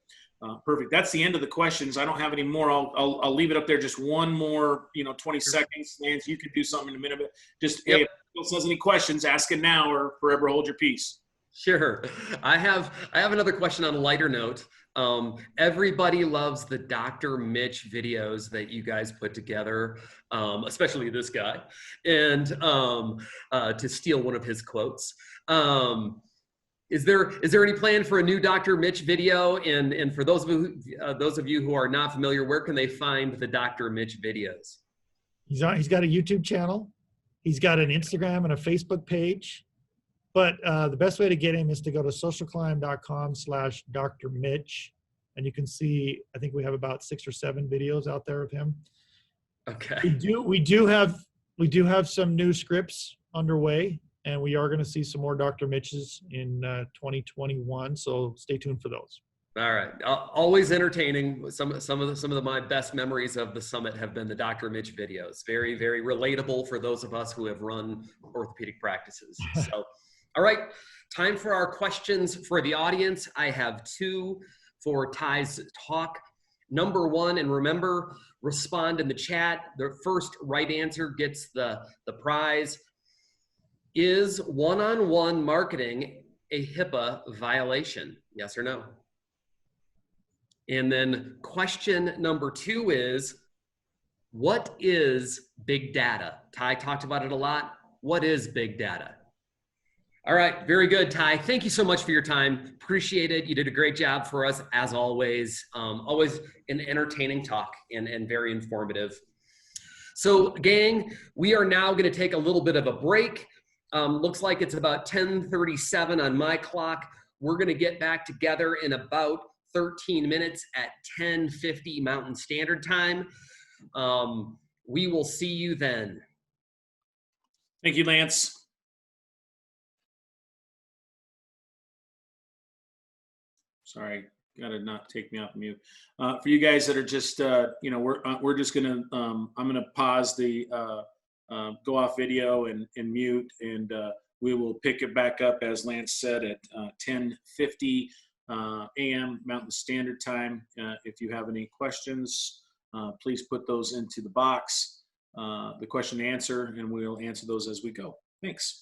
perfect. That's the end of the questions. I don't have any more. I'll leave it up there. Just one more, 20 seconds. Lance, you can do something in a minute. But just Yep. hey, if anyone else has any questions, ask it now or forever hold your peace. Sure. I have another question on a lighter note. Everybody loves the Dr. Mitch videos that you guys put together, especially this guy, and to steal one of his quotes. Is there any plan for a new Dr. Mitch video? And for those of you who are not familiar, where can they find the Dr. Mitch videos? He's got a YouTube channel. He's got an Instagram and a Facebook page. But the best way to get him is to go to socialclimb.com/Dr. Mitch. And you can see, I think we have about 6 or 7 videos out there of him. Okay. We do have some new scripts underway, and we are going to see some more Dr. Mitches in 2021. So stay tuned for those. All right. Always entertaining. Some of my best memories of the summit have been the Dr. Mitch videos. Very, very relatable for those of us who have run orthopedic practices. So, all right. Time for our questions for the audience. I have 2 for Ty's talk. Number 1, and remember, respond in the chat. The first right answer gets the prize. Is one-on-one marketing a HIPAA violation? Yes or no? And then question number 2 is, what is big data? Ty talked about it a lot. What is big data? All right, very good, Ty. Thank you so much for your time. Appreciate it. You did a great job for us, as always. Always an entertaining talk and very informative. So, gang, we are now going to take a little bit of a break. Looks like it's about 10:37 on my clock. We're going to get back together in about 13 minutes at 10:50 Mountain Standard Time. We will see you then. Thank you, Lance. Sorry, gotta not take me off mute. For you guys that are just, we're just gonna, I'm gonna pause the go off video and mute, and we will pick it back up, as Lance said, at 10:50 a.m. Mountain Standard Time. If you have any questions, please put those into the box, the question and answer, and we'll answer those as we go. Thanks.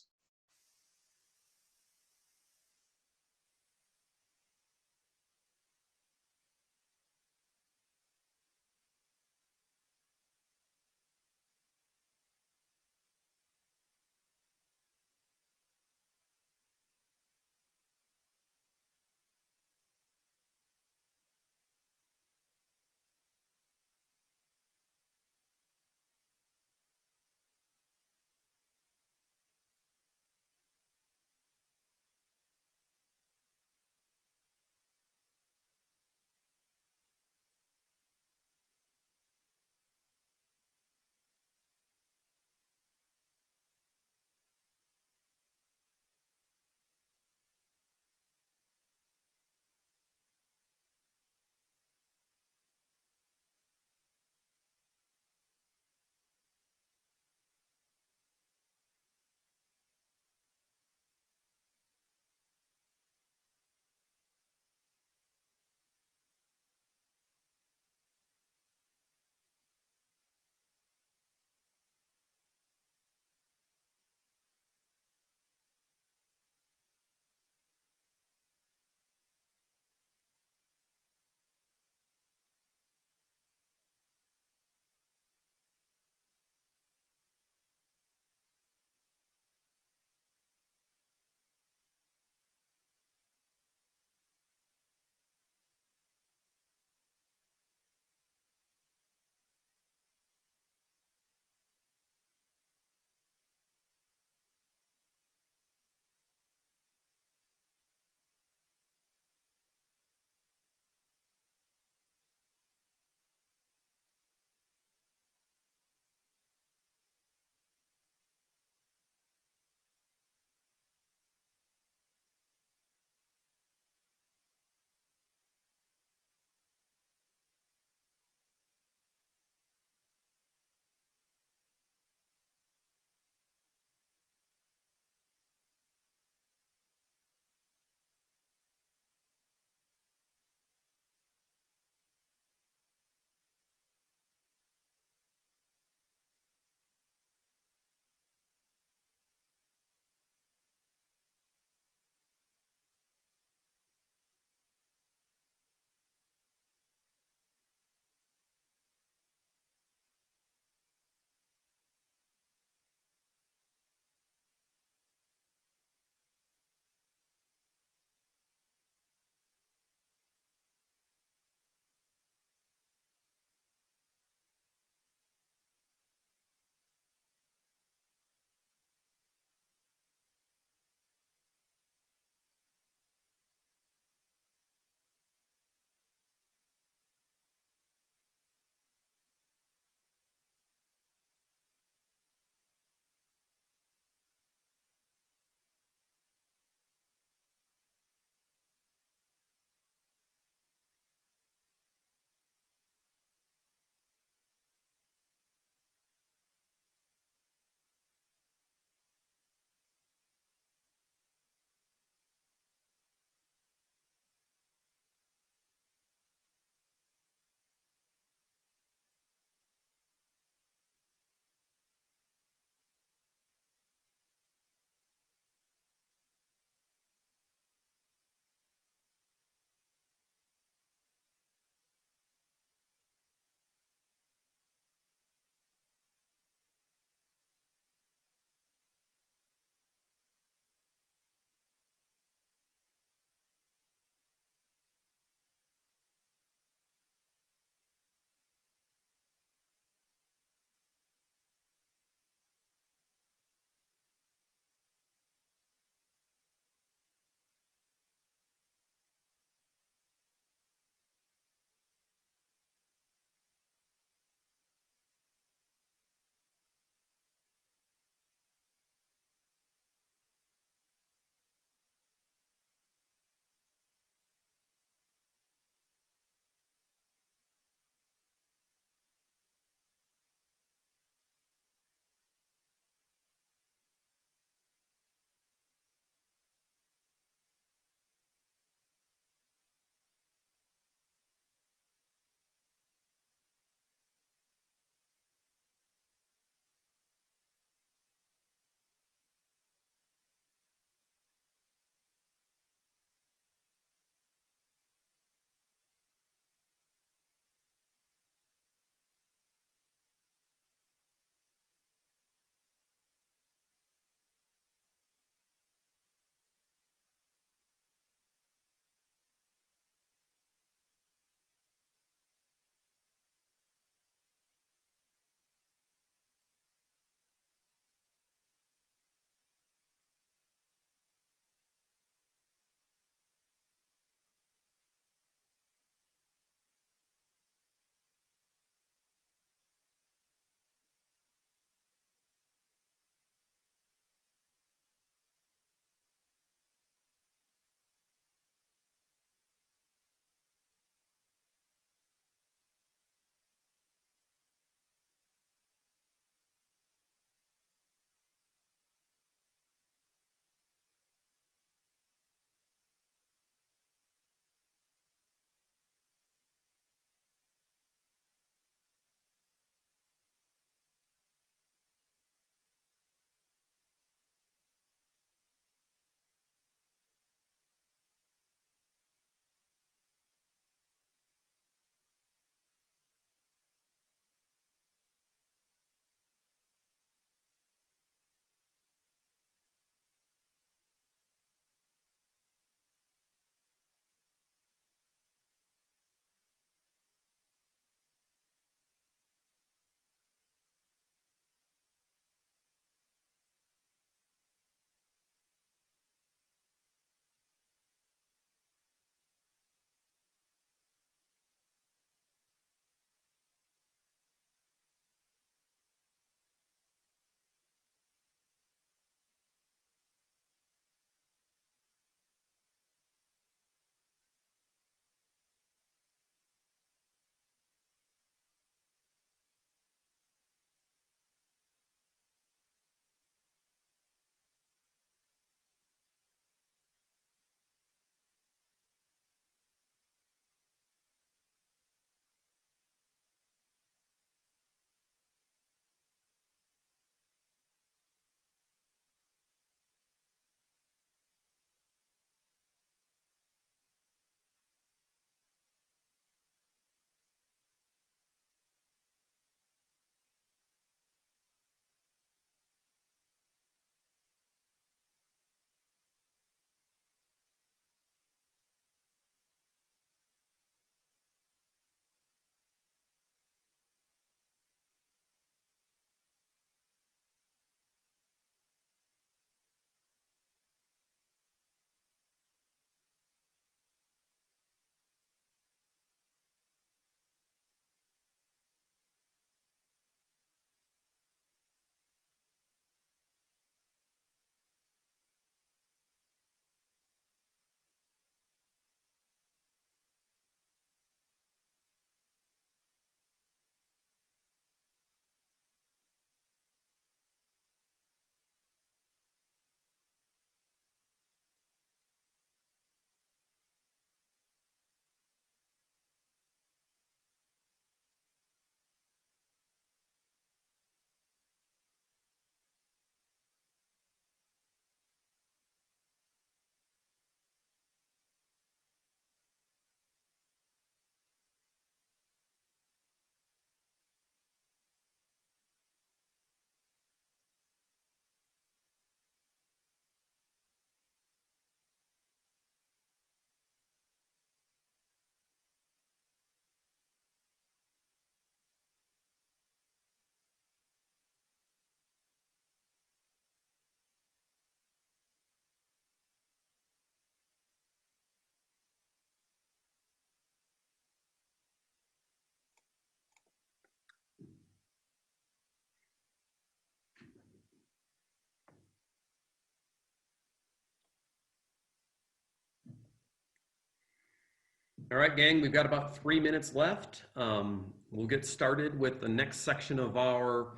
All right, gang, we've got about 3 minutes left. We'll get started with the next section of our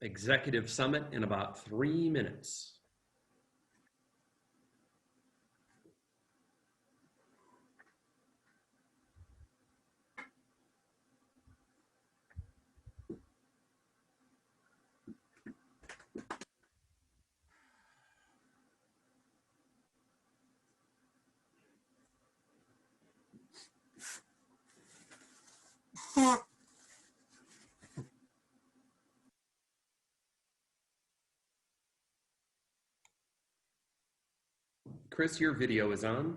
executive summit in about 3 minutes. Chris, your video is on.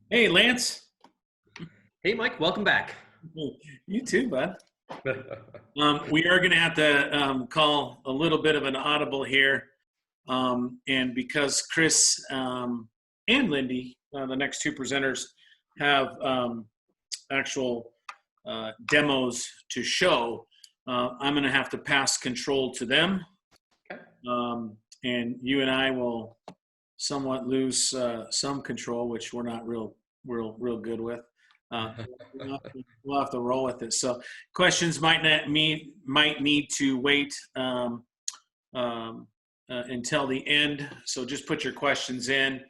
Hey, Lance. Hey, Mike, welcome back. You too, bud. We are going to have to call a little bit of an audible here. And because Chris and Lindy, the next two presenters, have actual demos to show, I'm going to have to pass control to them. Okay. And you and I will somewhat lose some control, which we're not real good with. We'll have to roll with it. So questions might need to wait until the end. So just put your questions in.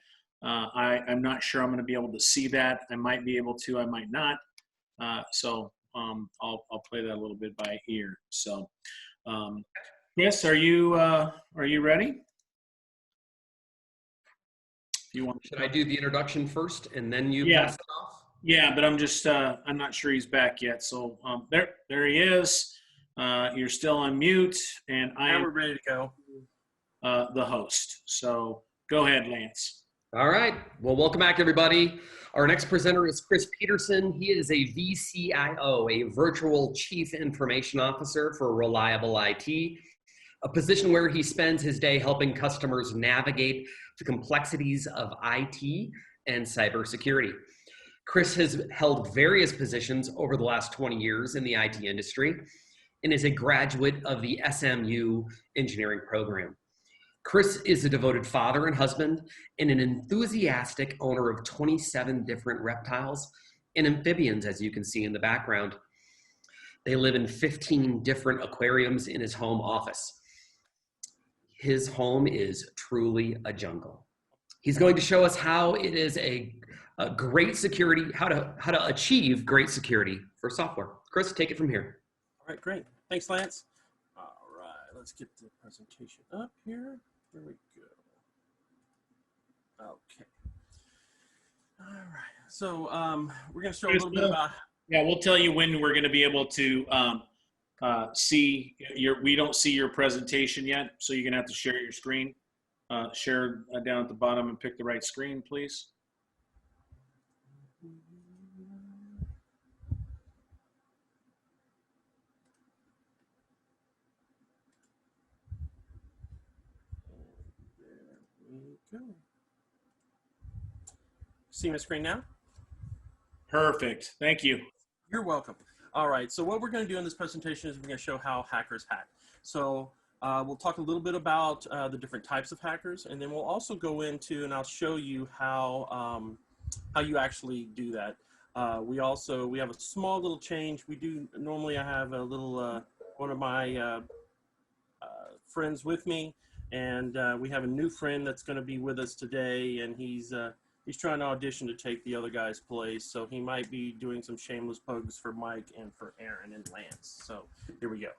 I'm not sure I'm going to be able to see that. I might be able to. I might not. So I'll play that a little bit by ear. So, Chris, are you ready? Should I do the introduction first and then you pass it off? Yeah, but I'm just I'm not sure he's back yet. So there he is. You're still on mute, and We're ready to go. The host. So go ahead, Lance. All right. Well, welcome back, everybody. Our next presenter is Chris Peterson. He is a VCIO, a Virtual Chief Information Officer for Reliable IT, a position where he spends his day helping customers navigate the complexities of IT and cybersecurity. Chris has held various positions over the last 20 years in the IT industry and is a graduate of the SMU engineering program. Chris is a devoted father and husband and an enthusiastic owner of 27 different reptiles and amphibians, as you can see in the background. They live in 15 different aquariums in his home office. His home is truly a jungle. He's going to show us how it is a great security, how to achieve great security for software. Chris, take it from here. All right, great. Thanks, Lance. All right, let's get the presentation up here. There we go. Okay. All right. So we're going to show a little bit about. Yeah, we'll tell you when we're going to be able to see your. We don't see your presentation yet, so you're going to have to share your screen. Share down at the bottom and pick the right screen, please. There we go. See my screen now? Perfect. Thank you. You're welcome. All right. So what we're going to do in this presentation is we're going to show how hackers hack. So we'll talk a little bit about the different types of hackers, and then we'll also go into, and I'll show you how you actually do that. We have a small little change. Normally I have a little, one of my friends with me, and we have a new friend that's going to be with us today, and he's He's trying to audition to take the other guy's place, so he might be doing some shameless pugs for Mike and for Aaron and Lance. So here we go.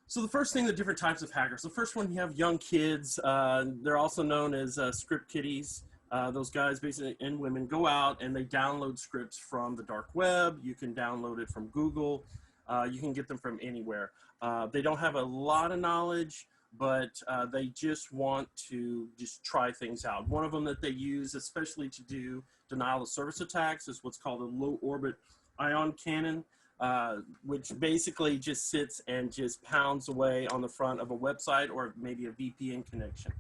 So the first thing, the different types of hackers. The first one, you have young kids. They're also known as script kiddies. Those guys, basically, and women, go out and they download scripts from the dark web. You can download it from Google. You can get them from anywhere. They don't have a lot of knowledge, but they just want to just try things out. One of them that they use, especially to do denial of service attacks, is what's called a low orbit ion cannon, which basically just sits and just pounds away on the front of a website or maybe a VPN connection.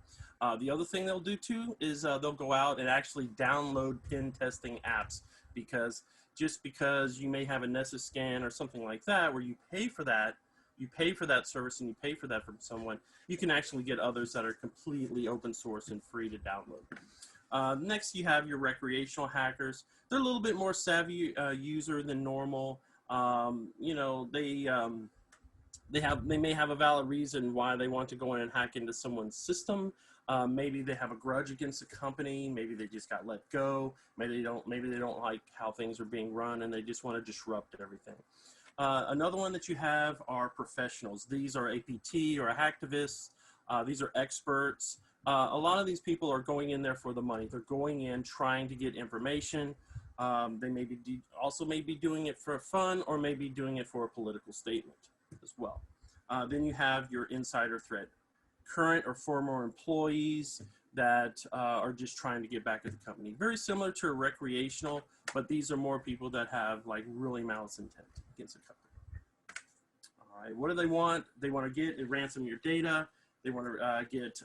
The other thing they'll do too is they'll go out and actually download pen testing apps, because just because you may have a Nessus scan or something like that where you pay for that service and you pay for that from someone, you can actually get others that are completely open source and free to download. Next, you have your recreational hackers. They're a little bit more savvy user than normal. You know, they may have a valid reason why they want to go in and hack into someone's system. Maybe they have a grudge against the company. Maybe they just got let go. Maybe they don't like how things are being run, and they just want to disrupt everything. Another one that you have are professionals. These are APT or hacktivists. These are experts. A lot of these people are going in there for the money. They're going in trying to get information. They may be doing it for fun, or maybe doing it for a political statement as well. Then you have your insider threat. Current or former employees that are just trying to get back at the company. Very similar to a recreational, but these are more people that have like really malice intent against the company. All right, what do they want? They want to ransom your data. They want to get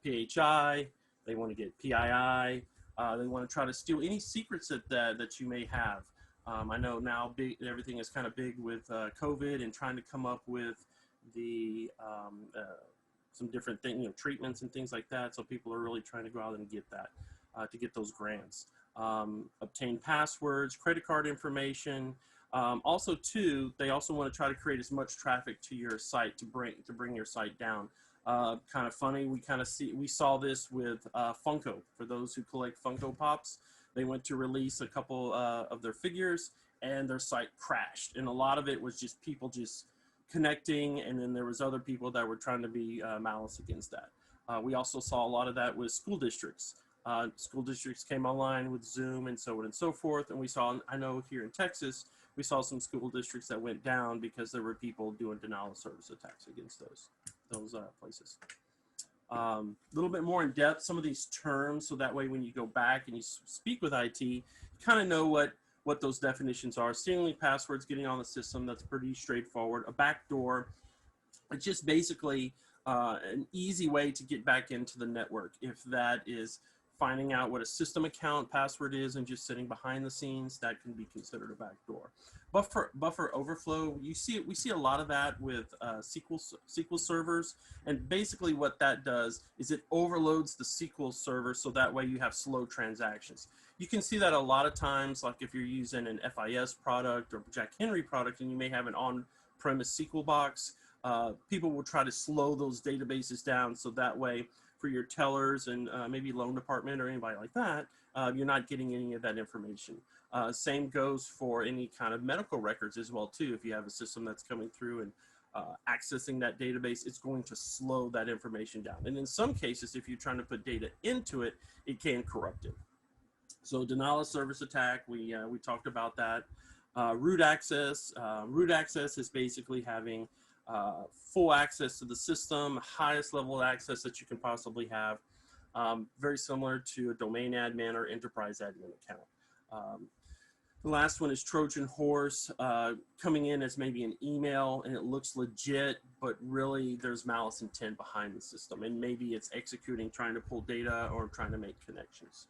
PHI. They want to get PII. They want to try to steal any secrets that you may have. I know now everything is kind of big with COVID and trying to come up with the some different things, treatments and things like that. So people are really trying to go out and get that, to get those grants. Obtain passwords, credit card information. Also, too, they also want to try to create as much traffic to your site to bring your site down. Kind of funny, we saw this with Funko. For those who collect Funko Pops, they went to release a couple of their figures, and their site crashed. And a lot of it was just people just connecting, and then there was other people that were trying to be malice against that. We also saw a lot of that with school districts. School districts came online with Zoom and so on and so forth, and we saw, I know here in Texas, we saw some school districts that went down because there were people doing denial of service attacks against those places. A little bit more in depth, some of these terms, so that way when you go back and you speak with IT, you kind of know what those definitions are. Stealing passwords, getting on the system, that's pretty straightforward. A backdoor, it's just basically an easy way to get back into the network. If that is finding out what a system account password is and just sitting behind the scenes, that can be considered a backdoor. Buffer overflow, we see a lot of that with SQL servers, and basically what that does is it overloads the SQL server, so that way you have slow transactions. You can see that a lot of times, like if you're using an FIS product or Jack Henry product and you may have an on-premise SQL box, people will try to slow those databases down, so that way for your tellers and maybe loan department or anybody like that, you're not getting any of that information. Same goes for any kind of medical records as well too. If you have a system that's coming through and accessing that database, it's going to slow that information down. And in some cases, if you're trying to put data into it, it can corrupt it. So denial of service attack, we talked about that. Root access. Root access is basically having full access to the system, highest level of access that you can possibly have. Very similar to a domain admin or enterprise admin account. The last one is Trojan horse, coming in as maybe an email and it looks legit, but really there's malice intent behind the system, and maybe it's executing, trying to pull data or trying to make connections.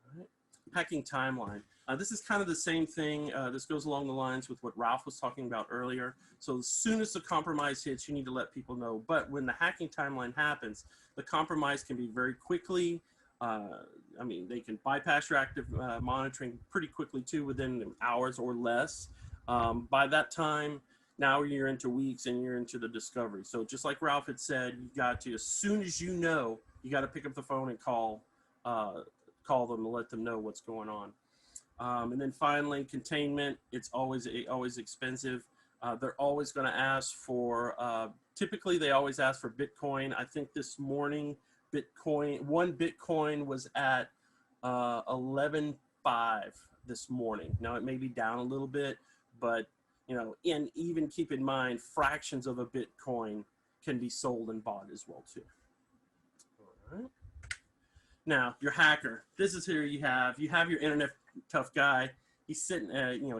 All right. Hacking timeline. This is kind of the same thing. This goes along the lines with what Ralph was talking about earlier. So as soon as the compromise hits, you need to let people know. But when the hacking timeline happens, the compromise can be very quickly. I mean, they can bypass your active monitoring pretty quickly too, within hours or less. By that time, now you're into weeks and you're into the discovery. So just like Ralph had said, you got to, as soon as you know, you got to pick up the phone and call call them and let them know what's going on. And then finally, containment. It's always expensive. They're always going to ask for, typically they always ask for Bitcoin. I think this morning, one Bitcoin was at 11.5 this morning. Now it may be down a little bit, but and even keep in mind, fractions of a Bitcoin can be sold and bought as well too. All right. Now your hacker. This is here you have your internet tough guy. He's sitting,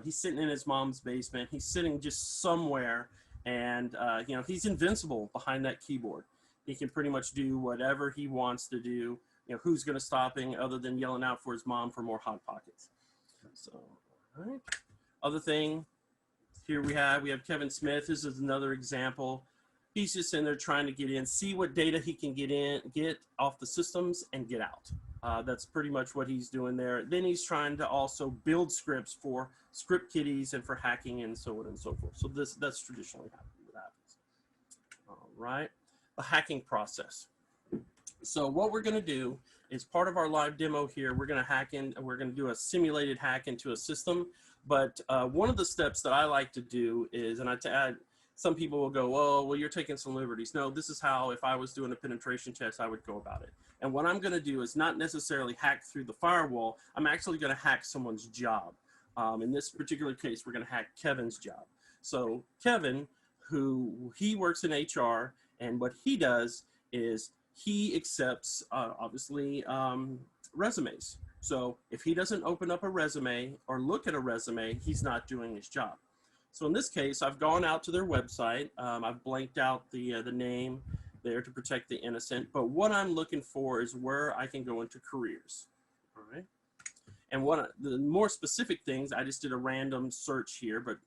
he's sitting in his mom's basement. He's sitting just somewhere, and he's invincible behind that keyboard. He can pretty much do whatever he wants to do. Who's going to stop him other than yelling out for his mom for more Hot Pockets? So, all right. Other thing, here we have Kevin Smith. This is another example. He's just in there trying to get in, see what data he can get off the systems and get out. That's pretty much what he's doing there. Then he's trying to also build scripts for script kiddies and for hacking and so on and so forth. So that's traditionally what happens. All right, the hacking process. So what we're going to do is part of our live demo here, we're going to do a simulated hack into a system. But one of the steps that I like to do is, and some people will go, oh, well, you're taking some liberties. No, this is how, if I was doing a penetration test, I would go about it. And what I'm going to do is not necessarily hack through the firewall. I'm actually going to hack someone's job. In this particular case, we're going to hack Kevin's job. So Kevin, he works in HR, and what he does is he accepts, obviously, resumes. So if he doesn't open up a resume or look at a resume, he's not doing his job. So in this case, I've gone out to their website. I've blanked out the name there to protect the innocent. But what I'm looking for is where I can go into careers. All right. And the more specific things, I just did a random search here, but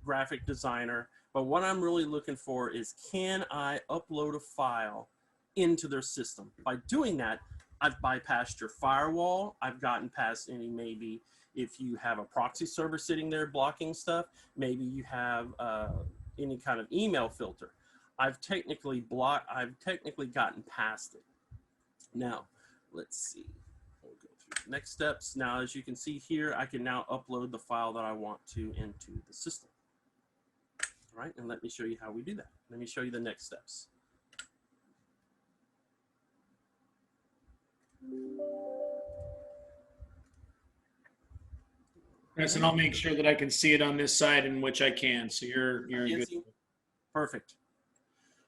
graphic designer. But what I'm really looking for is, can I upload a file into their system? By doing that, I've bypassed your firewall. I've gotten past maybe if you have a proxy server sitting there blocking stuff, maybe you have any kind of email filter. I've technically gotten past it. Now, let's see. We'll go through the next steps. Now, as you can see here, I can now upload the file that I want to into the system. All right, and let me show you how we do that. Let me show you the next steps. Chris, and I'll make sure that I can see it on this side in which I can. So you're good. Perfect.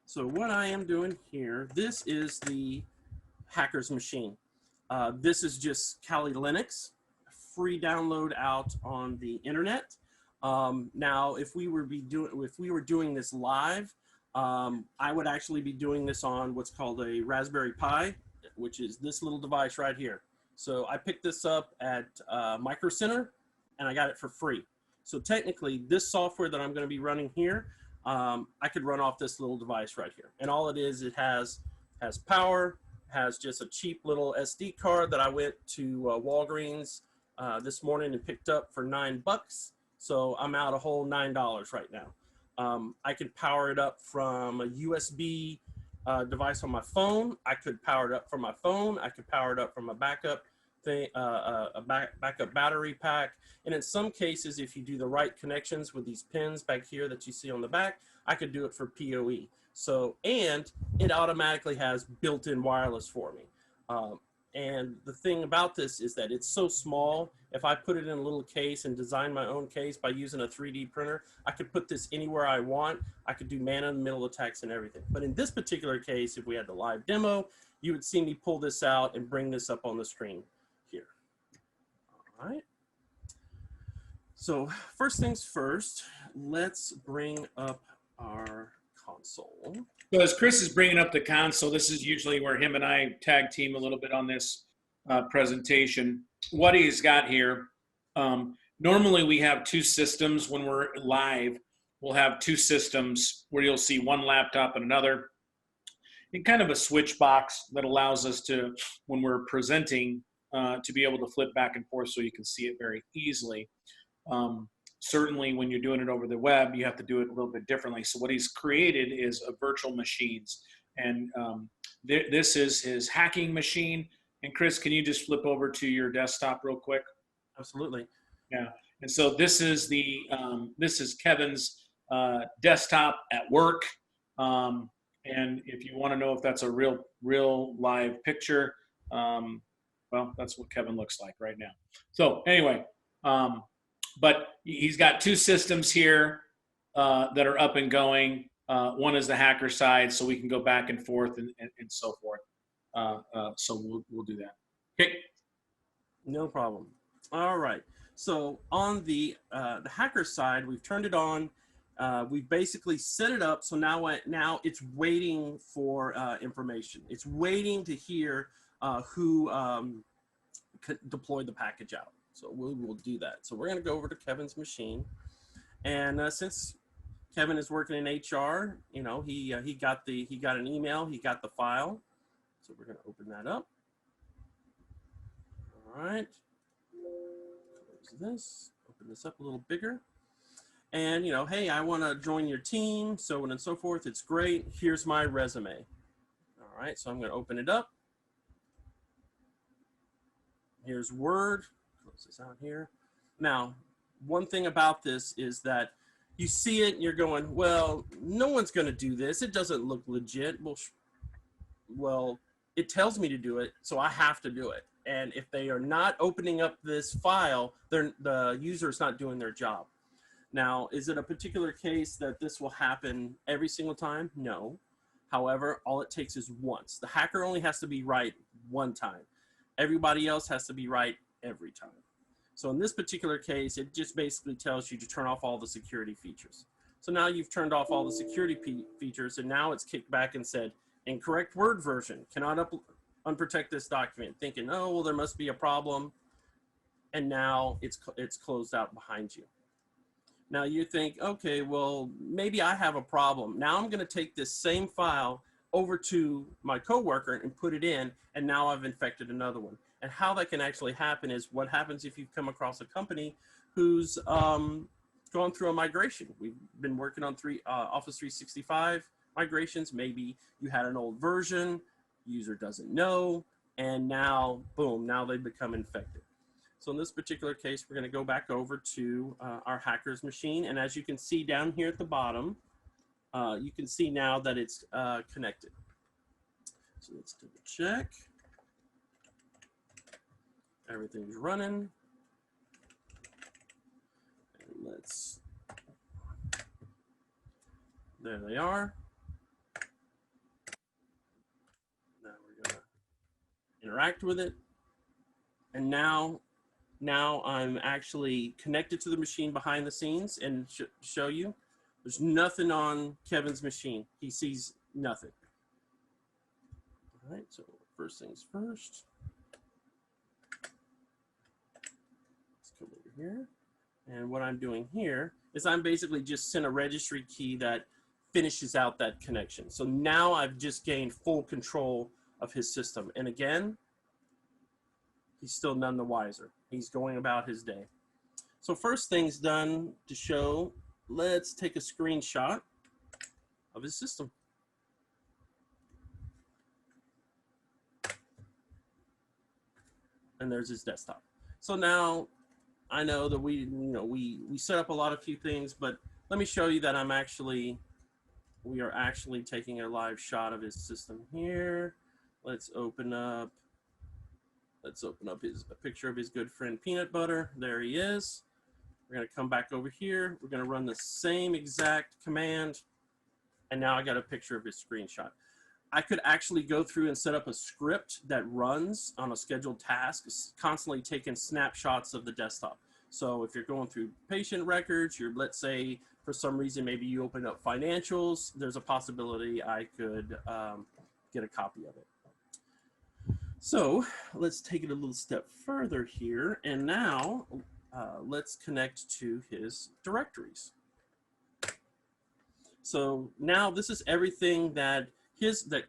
So what I am doing here, this is the hacker's machine. This is just Kali Linux, free download out on the internet. Now, if we were doing this live, I would actually be doing this on what's called a Raspberry Pi, which is this little device right here. So I picked this up at Micro Center, and I got it for free. So technically, this software that I'm going to be running here, I could run off this little device right here. And all it is, it has power, has just a cheap little SD card that I went to Walgreens this morning and picked up for $9. So I'm out a whole $9 right now. I could power it up from a USB device on my phone. I could power it up from my phone. I could power it up from a backup thing, backup battery pack. And in some cases, if you do the right connections with these pins back here that you see on the back, I could do it for PoE. So, and it automatically has built-in wireless for me. And the thing about this is that it's so small. If I put it in a little case and design my own case by using a 3D printer, I could put this anywhere I want. I could do man-in-the-middle attacks and everything. But in this particular case, if we had the live demo, you would see me pull this out and bring this up on the screen here. All right. So first things first, let's bring up our console. So as Chris is bringing up the console, this is usually where him and I tag team a little bit on this presentation. What he's got here, normally we have two systems when we're live. We'll have two systems where you'll see one laptop and another. And kind of a switch box that allows us to, when we're presenting, to be able to flip back and forth so you can see it very easily. Certainly when you're doing it over the web, you have to do it a little bit differently. So what he's created is a virtual machines. And this is his hacking machine. And Chris, can you just flip over to your desktop real quick? Absolutely. Yeah. And so this is Kevin's desktop at work. And if you want to know if that's a real live picture, well, that's what Kevin looks like right now. So anyway, but he's got two systems here that are up and going. One is the hacker side, so we can go back and forth and so forth. So we'll do that. Okay. No problem. All right. So on the hacker side, we've turned it on. We've basically set it up. So now it's waiting for information. It's waiting to hear who deployed the package out. So we'll do that. So we're going to go over to Kevin's machine. And since Kevin is working in HR, you know, he got an email, he got the file. So we're going to open that up. All right. Close this. Open this up a little bigger. And, you know, hey, I want to join your team, so on and so forth. It's great. Here's my resume. All right, so I'm going to open it up. Here's Word. Close this out here. Now, one thing about this is that you see it and you're going, well, no one's going to do this. It doesn't look legit. Well, it tells me to do it, so I have to do it. And if they are not opening up this file, the user is not doing their job. Now, is it a particular case that this will happen every single time? No. However, all it takes is once. The hacker only has to be right one time. Everybody else has to be right every time. So in this particular case, it just basically tells you to turn off all the security features. So now you've turned off all the security features, and now it's kicked back and said, incorrect Word version, cannot unprotect this document, thinking, oh, well, there must be a problem. And now it's closed out behind you. Now you think, okay, well, maybe I have a problem. Now I'm going to take this same file over to my coworker and put it in, and now I've infected another one. And how that can actually happen is what happens if you've come across a company who's gone through a migration. We've been working on Office 365 migrations. Maybe you had an old version, user doesn't know, and now, boom, now they become infected. So in this particular case, we're going to go back over to our hacker's machine. And as you can see down here at the bottom, you can see now that it's connected. So let's double check. Everything's running. And there they are. Now we're going to interact with it. And now I'm actually connected to the machine behind the scenes and show you. There's nothing on Kevin's machine. He sees nothing. All right, so first things first. Let's come over here. And what I'm doing here is I'm basically just sent a registry key that finishes out that connection. So now I've just gained full control of his system. And again, he's still none the wiser. He's going about his day. So first thing's done to show, let's take a screenshot of his system. And there's his desktop. So now I know that we set up a few things, but let me show you that we are actually taking a live shot of his system here. Let's open up a picture of his good friend Peanut Butter. There he is. We're going to come back over here. We're going to run the same exact command. And now I got a picture of his screenshot. I could actually go through and set up a script that runs on a scheduled task, constantly taking snapshots of the desktop. So if you're going through patient records, let's say for some reason, maybe you open up financials, there's a possibility I could get a copy of it. So let's take it a little step further here. And now let's connect to his directories. So now this is everything that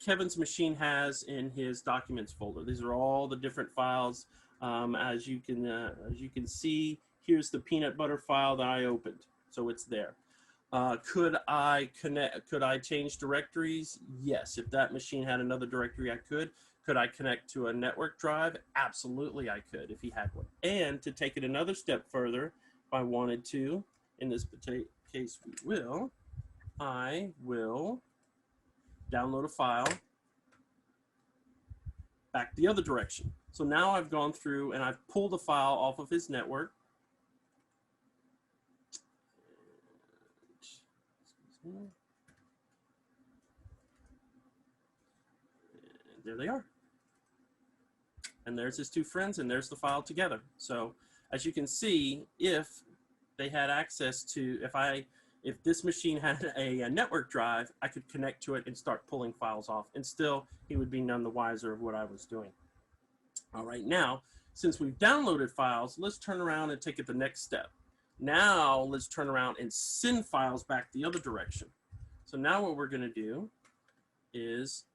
Kevin's machine has in his documents folder. These are all the different files. As you can see, here's the peanut butter file that I opened. So it's there. Could I change directories? Yes. If that machine had another directory, I could. Could I connect to a network drive? Absolutely, I could if he had one. And to take it another step further, if I wanted to, in this case I will download a file back the other direction. So now I've gone through and I've pulled a file off of his network. And there they are. And there's his two friends, and there's the file together. So as you can see, if they had access to, if this machine had a network drive, I could connect to it and start pulling files off, and still he would be none the wiser of what I was doing. All right, now, since we've downloaded files, let's turn around and take it the next step. Now let's turn around and send files back the other direction. So now what we're gonna do is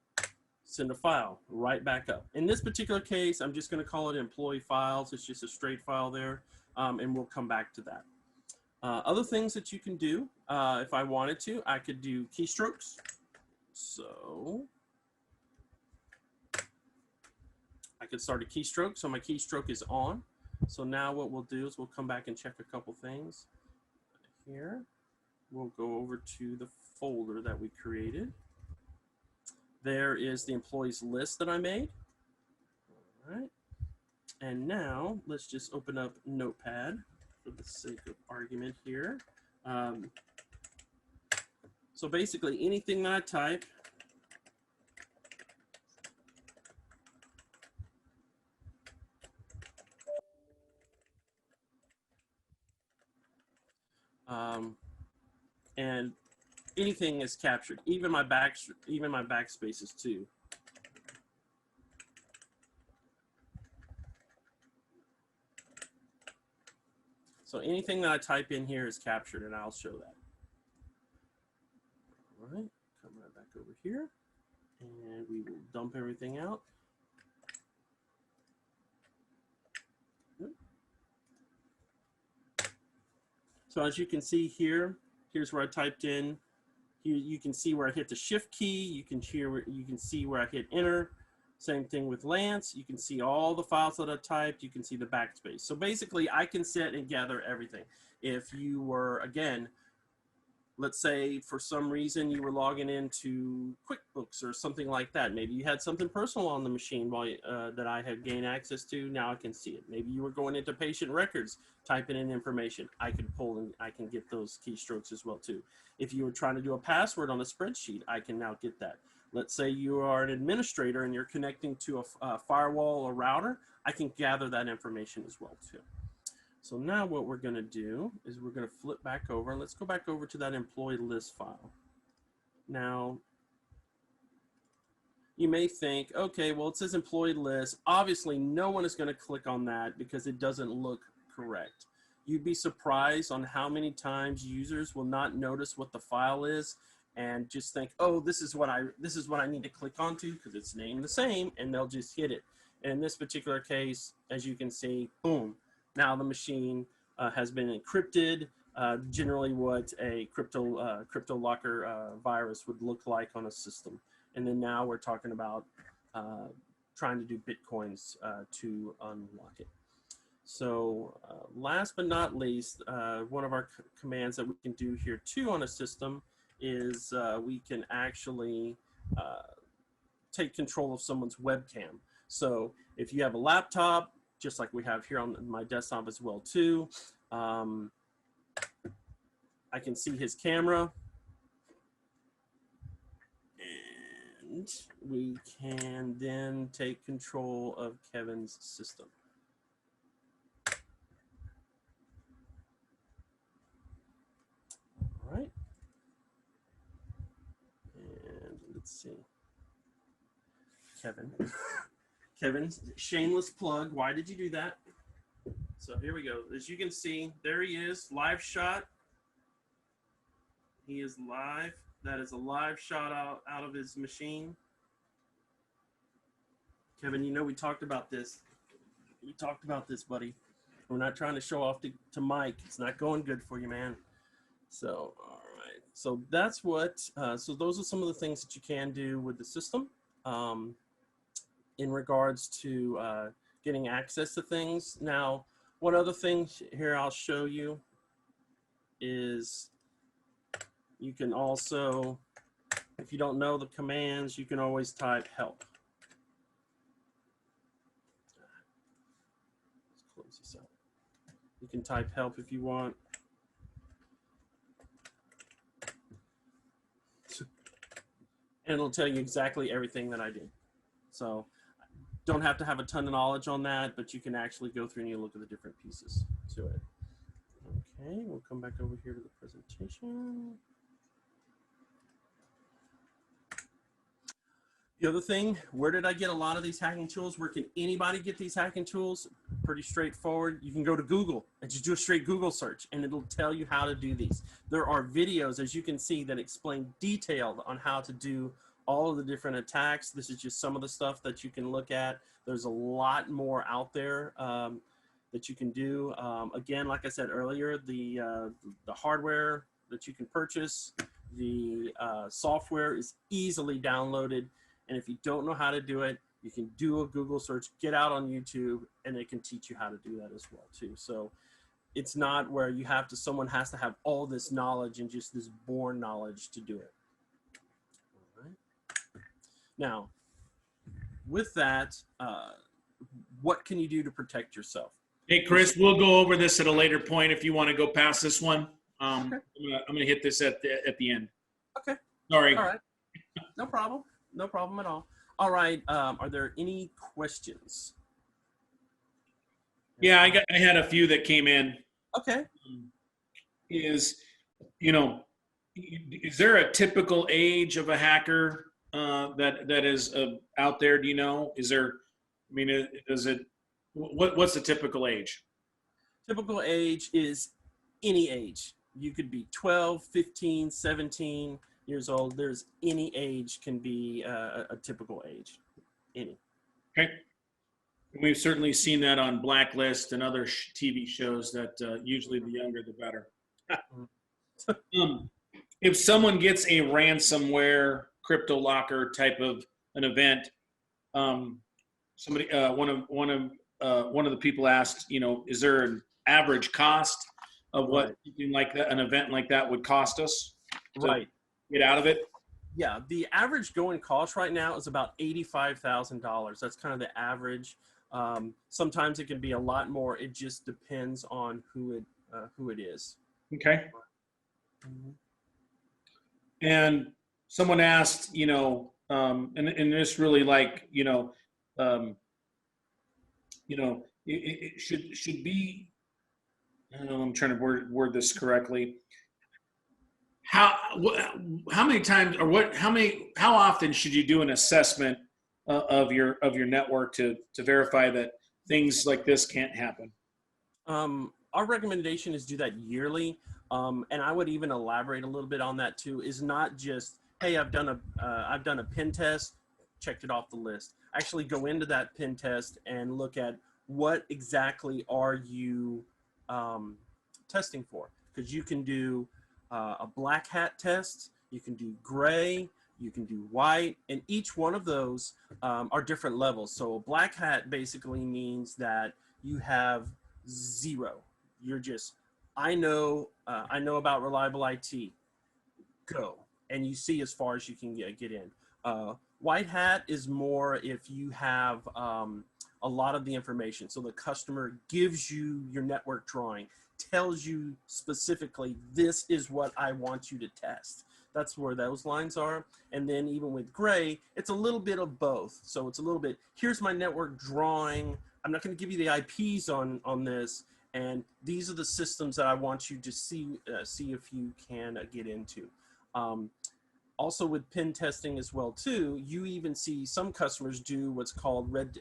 send a file right back up. In this particular case, I'm just gonna call it employee files. It's just a straight file there, and we'll come back to that. Other things that you can do, if I wanted to, I could do keystrokes. So I could start a keystroke. So my keystroke is on. So now what we'll do is we'll come back and check a couple things. Here, we'll go over to the folder that we created. There is the employees list that I made. All right. And now let's just open up Notepad for the sake of argument here. So basically anything that I type, and anything is captured, even my backspaces too. So anything that I type in here is captured, and I'll show that. All right, come right back over here, and we will dump everything out. So as you can see here, here's where I typed in. Here you can see where I hit the shift key. You can see where I hit enter. Same thing with Lance. You can see all the files that I typed. You can see the backspace. So basically, I can set and gather everything. If you were, again, let's say for some reason you were logging into QuickBooks or something like that. Maybe you had something personal on the machine that I had gained access to. Now I can see it. Maybe you were going into patient records, typing in information. I can pull and I can get those keystrokes as well too. If you were trying to do a password on a spreadsheet, I can now get that. Let's say you are an administrator and you're connecting to a firewall or router. I can gather that information as well too. So now what we're going to do is we're going to flip back over. Let's go back over to that employee list file. Now, you may think, okay, well, it says employee list. Obviously, no one is going to click on that because it doesn't look correct. You'd be surprised on how many times users will not notice what the file is and just think, oh, this is what I need to click onto because it's named the same, and they'll just hit it. And in this particular case, as you can see, boom. Now the machine has been encrypted, generally what a crypto locker virus would look like on a system. And then now we're talking about trying to do Bitcoins to unlock it. So last but not least, one of our commands that we can do here too on a system is we can actually take control of someone's webcam. So if you have a laptop, just like we have here on my desktop as well too. I can see his camera. And we can then take control of Kevin's system. All right. And let's see. Kevin's shameless plug. Why did you do that? So here we go. As you can see, there he is, live shot. He is live. That is a live shot out of his machine. Kevin, you know we talked about this. We talked about this, buddy. We're not trying to show off to Mike. It's not going good for you, man. So, all right. So that's what, so those are some of the things that you can do with the system. in regards to getting access to things. Now, one other thing here I'll show you is you can also, if you don't know the commands, you can always type help. Let's close this out. You can type help if you want. And it'll tell you exactly everything that I did. So don't have to have a ton of knowledge on that, but you can actually go through and you look at the different pieces to it. Okay, we'll come back over here to the presentation. The other thing, where did I get a lot of these hacking tools? Where can anybody get these hacking tools? Pretty straightforward. You can go to Google and just do a straight Google search and it'll tell you how to do these. There are videos, as you can see, that explain detailed on how to do all of the different attacks. This is just some of the stuff that you can look at. There's a lot more out there that you can do. Again, like I said earlier, the hardware that you can purchase, the software is easily downloaded. And if you don't know how to do it, you can do a Google search, get out on YouTube, and they can teach you how to do that as well too. So it's not where you have to, someone has to have all this knowledge and just this born knowledge to do it. All right. Now, with that, what can you do to protect yourself? Hey, Chris, we'll go over this at a later point if you want to go past this one. Okay. I'm gonna hit this at the end. Okay. Sorry. All right. No problem. No problem at all. All right. Are there any questions? Yeah, I had a few that came in. Okay. Is there a typical age of a hacker that is out there? Do you know? Is there? I mean, is it? What's the typical age? Typical age is any age. You could be 12, 15, 17 years old. There's any age can be a typical age. Any. Okay. We've certainly seen that on Blacklist and other TV shows that usually the younger the better. If someone gets a ransomware crypto locker type of an event, somebody one of the people asked, is there an average cost of what something like that, an event like that would cost us to get out of it? Yeah, the average going cost right now is about $85,000. That's kind of the average. Sometimes it can be a lot more. It just depends on who it is. Okay. And someone asked, and this really like, it should be. I don't know. I'm trying to word this correctly. How many times or how often should you do an assessment of your network to verify that things like this can't happen? Our recommendation is do that yearly. And I would even elaborate a little bit on that too, is not just, hey, I've done a pen test, checked it off the list. Actually go into that pen test and look at what exactly are you testing for. Because you can do a black hat test, you can do gray, you can do white, and each one of those are different levels. So a black hat basically means that you have 0. You're just, I know about reliable IT, go. And you see as far as you can get in. White hat is more if you have a lot of the information. So the customer gives you your network drawing, tells you specifically, this is what I want you to test. That's where those lines are. And then even with gray, it's a little bit of both. So it's a little bit, here's my network drawing. I'm not going to give you the IPs on this. And these are the systems that I want you to see if you can get into. Also with pen testing as well too, you even see some customers do what's called red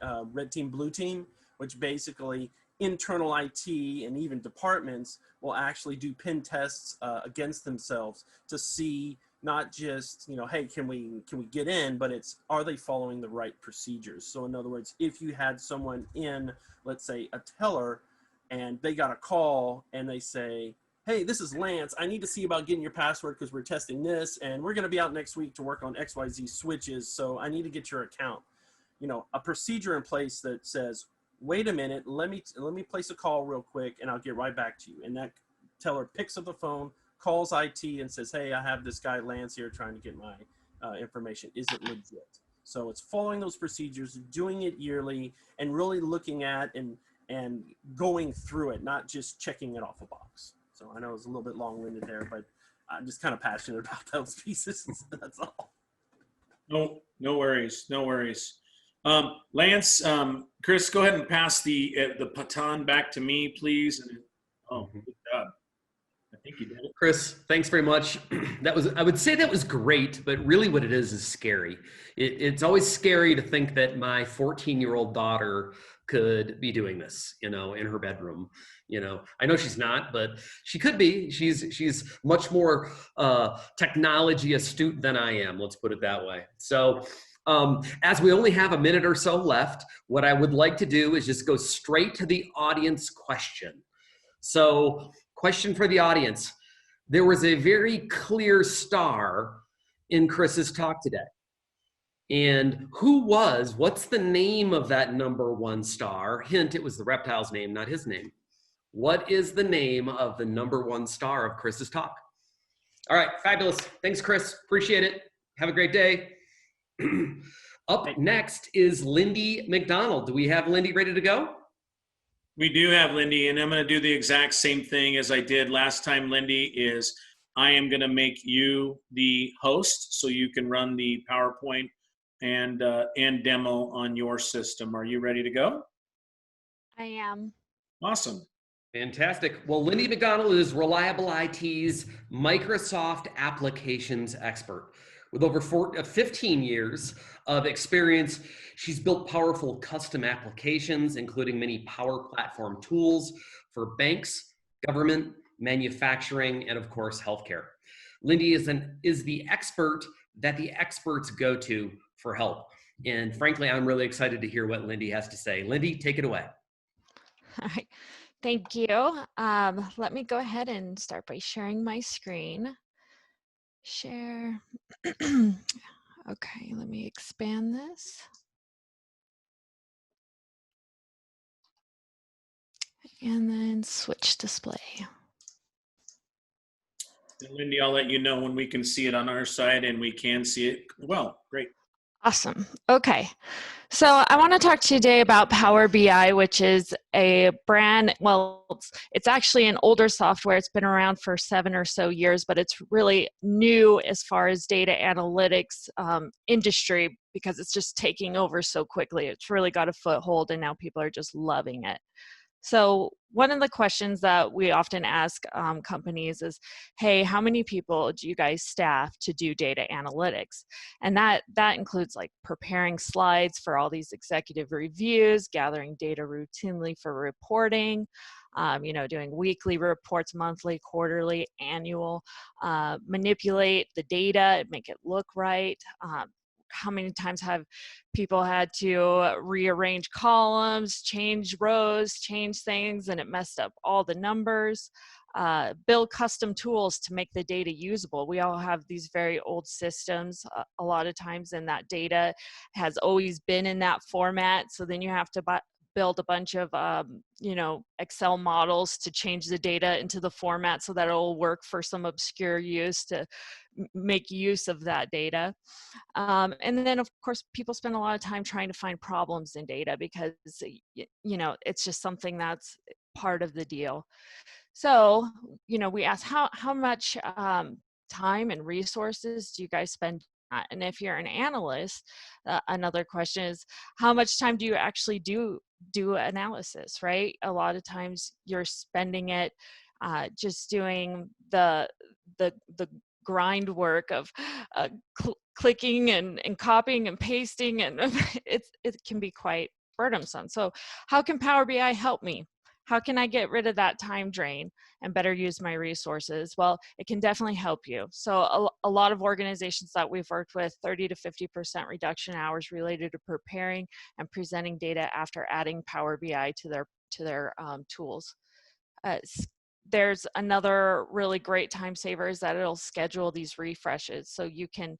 team, blue team, which basically internal IT and even departments will actually do pen tests against themselves to see not just, hey, can we get in, but it's, are they following the right procedures? So in other words, if you had someone in, let's say a teller, and they got a call and they say, hey, this is Lance, I need to see about getting your password because we're testing this and we're going to be out next week to work on XYZ switches, so I need to get your account. you know, a procedure in place that says, wait a minute, let me place a call real quick and I'll get right back to you. And that teller picks up the phone, calls IT and says, hey, I have this guy Lance here trying to get my information. Is it legit? So it's following those procedures, doing it yearly, and really looking at and going through it, not just checking it off a box. So I know it's a little bit long-winded there, but I'm just kind of passionate about those pieces. That's all. No worries. No worries. Lance, Chris, go ahead and pass the baton back to me, please. Oh, good job. I think you did it. Chris, thanks very much. I would say that was great, but really what it is scary. It's always scary to think that my 14-year-old daughter could be doing this, you know, in her bedroom. You know, I know she's not, but she could be. She's much more technology astute than I am. Let's put it that way. So as we only have a minute or so left, what I would like to do is just go straight to the audience question. So, question for the audience. There was a very clear star in Chris's talk today. And what's the name of that #1 star? Hint, it was the reptile's name, not his name. What is the name of the #1 star of Chris's talk? All right, fabulous. Thanks, Chris. Appreciate it. Have a great day. Up next is Lindy McDonald. Do we have Lindy ready to go? We do have Lindy, and I'm going to do the exact same thing as I did last time, Lindy, is I am going to make you the host so you can run the PowerPoint and demo on your system. Are you ready to go? I am. Awesome. Fantastic. Well, Lindy McDonald is Reliable IT's Microsoft applications expert. With over 15 years of experience, she's built powerful custom applications, including many Power Platform tools for banks, government, manufacturing, and of course, healthcare. Lindy is the expert that the experts go to for help. And frankly, I'm really excited to hear what Lindy has to say. Lindy, take it away. All right. Thank you. Let me go ahead and start by sharing my screen. Share. Okay, let me expand this. And then switch display. And Lindy, I'll let you know when we can see it on our side, and we can see it well. Great. Awesome. Okay. So I want to talk to you today about Power BI, which is a brand, well, it's actually an older software. It's been around for 7 or so years, but it's really new as far as data analytics industry because it's just taking over so quickly. It's really got a foothold and now people are just loving it. So one of the questions that we often ask companies is, hey, how many people do you guys staff to do data analytics? And that includes like preparing slides for all these executive reviews, gathering data routinely for reporting, doing weekly reports, monthly, quarterly, annual, manipulate the data, make it look right. How many times have people had to rearrange columns, change rows, change things, and it messed up all the numbers? Build custom tools to make the data usable. We all have these very old systems a lot of times, and that data has always been in that format. So then you have to build a bunch of Excel models to change the data into the format so that it'll work for some obscure use to make use of that data. And then of course people spend a lot of time trying to find problems in data because it's just something that's part of the deal. So we ask how much time and resources do you guys spend? And if you're an analyst, another question is how much time do you actually do analysis, right? A lot of times you're spending it just doing the grind work of clicking and copying and pasting, and it can be quite burdensome. So how can Power BI help me? How can I get rid of that time drain and better use my resources? Well, it can definitely help you. So a lot of organizations that we've worked with, 30 to 50% reduction hours related to preparing and presenting data after adding Power BI to their tools. There's another really great time saver is that it'll schedule these refreshes. So you can,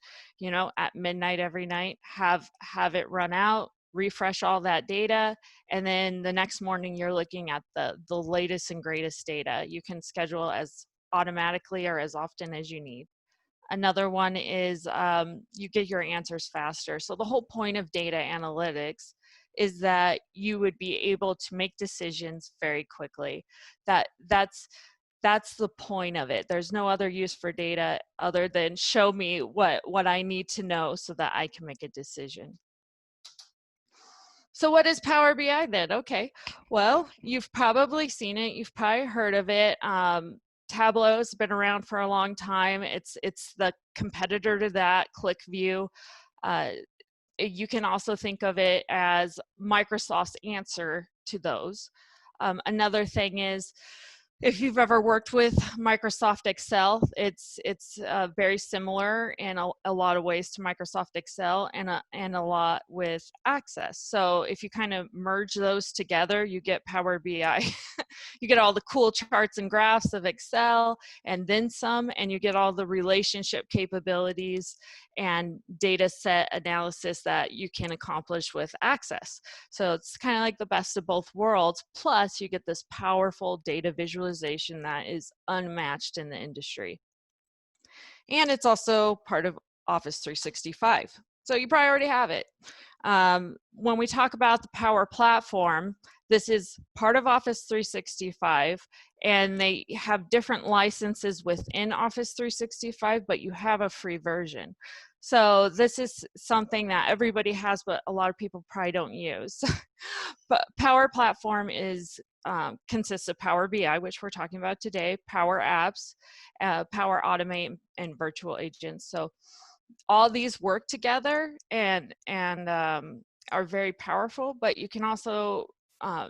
at midnight every night, have it run out, refresh all that data, and then the next morning you're looking at the latest and greatest data. You can schedule as automatically or as often as you need. Another one is you get your answers faster. So the whole point of data analytics is that you would be able to make decisions very quickly. That's the point of it. There's no other use for data other than show me what I need to know so that I can make a decision. So what is Power BI then? Okay, well, you've probably seen it. You've probably heard of it. Tableau's been around for a long time. It's the competitor to that, ClickView. You can also think of it as Microsoft's answer to those. Another thing is, if you've ever worked with Microsoft Excel, it's very similar in a lot of ways to Microsoft Excel, and a lot with Access. So if you kind of merge those together, you get Power BI. You get all the cool charts and graphs of Excel and then some, and you get all the relationship capabilities and data set analysis that you can accomplish with Access. So it's kind of like the best of both worlds, plus you get this powerful data visualization that is unmatched in the industry. And it's also part of Office 365. So you probably already have it. When we talk about the Power Platform, this is part of Office 365, and they have different licenses within Office 365, but you have a free version. So this is something that everybody has, but a lot of people probably don't use. But Power Platform consists of Power BI, which we're talking about today, Power Apps, Power Automate, and Virtual Agents. So all these work together and are very powerful, but you can also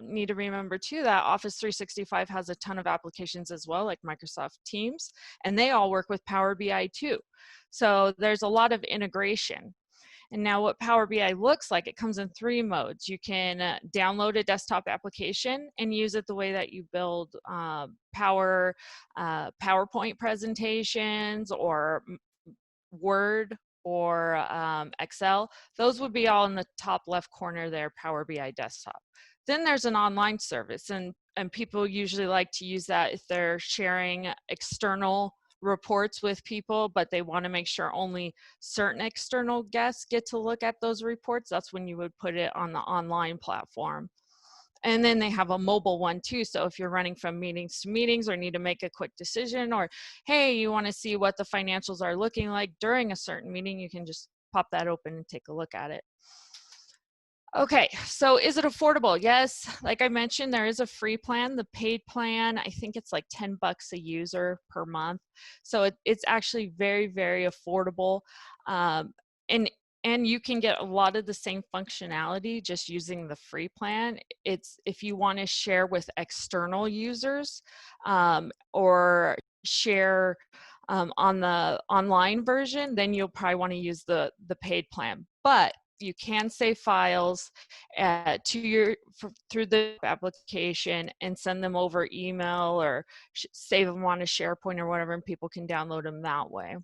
need to remember too that Office 365 has a ton of applications as well, like Microsoft Teams, and they all work with Power BI too. So there's a lot of integration. And now what Power BI looks like, it comes in 3 modes. You can download a desktop application and use it the way that you build PowerPoint presentations or Word or Excel. Those would be all in the top left corner there, Power BI desktop. Then there's an online service, and people usually like to use that if they're sharing external reports with people, but they want to make sure only certain external guests get to look at those reports. That's when you would put it on the online platform. And then they have a mobile one too. So if you're running from meetings to meetings or need to make a quick decision, or hey, you want to see what the financials are looking like during a certain meeting, you can just pop that open and take a look at it. Okay, so is it affordable? Yes, like I mentioned, there is a free plan. The paid plan, I think it's like $10 a user per month. So it's actually very, very affordable. And you can get a lot of the same functionality just using the free plan. It's if you want to share with external users or share on the online version, then you'll probably want to use the paid plan. But you can save files through the application and send them over email or save them on a SharePoint or whatever, and people can download them that way.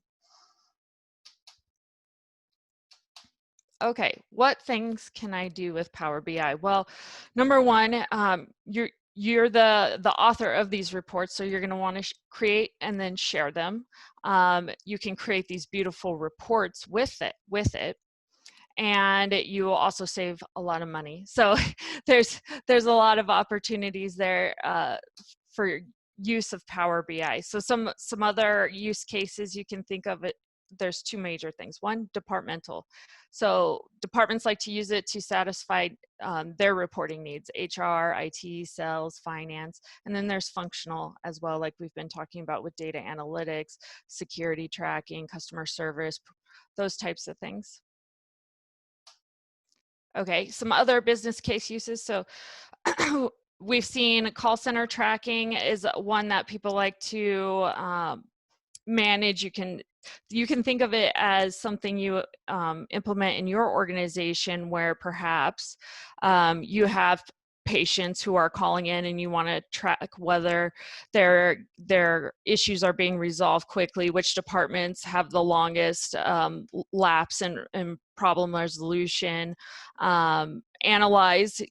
Okay, what things can I do with Power BI? Well, number one, you're the author of these reports, so you're going to want to create and then share them. You can create these beautiful reports with it. And you will also save a lot of money. So there's a lot of opportunities there for use of Power BI. So some other use cases you can think of it. There's 2 major things. One, departmental. So departments like to use it to satisfy their reporting needs, HR, IT, sales, finance. And then there's functional as well, like we've been talking about with data analytics, security tracking, customer service, those types of things. Okay, some other business case uses. So we've seen call center tracking is one that people like to manage. You can think of it as something you implement in your organization where perhaps you have patients who are calling in and you want to track whether their issues are being resolved quickly, which departments have the longest lapse in problem resolution, analyze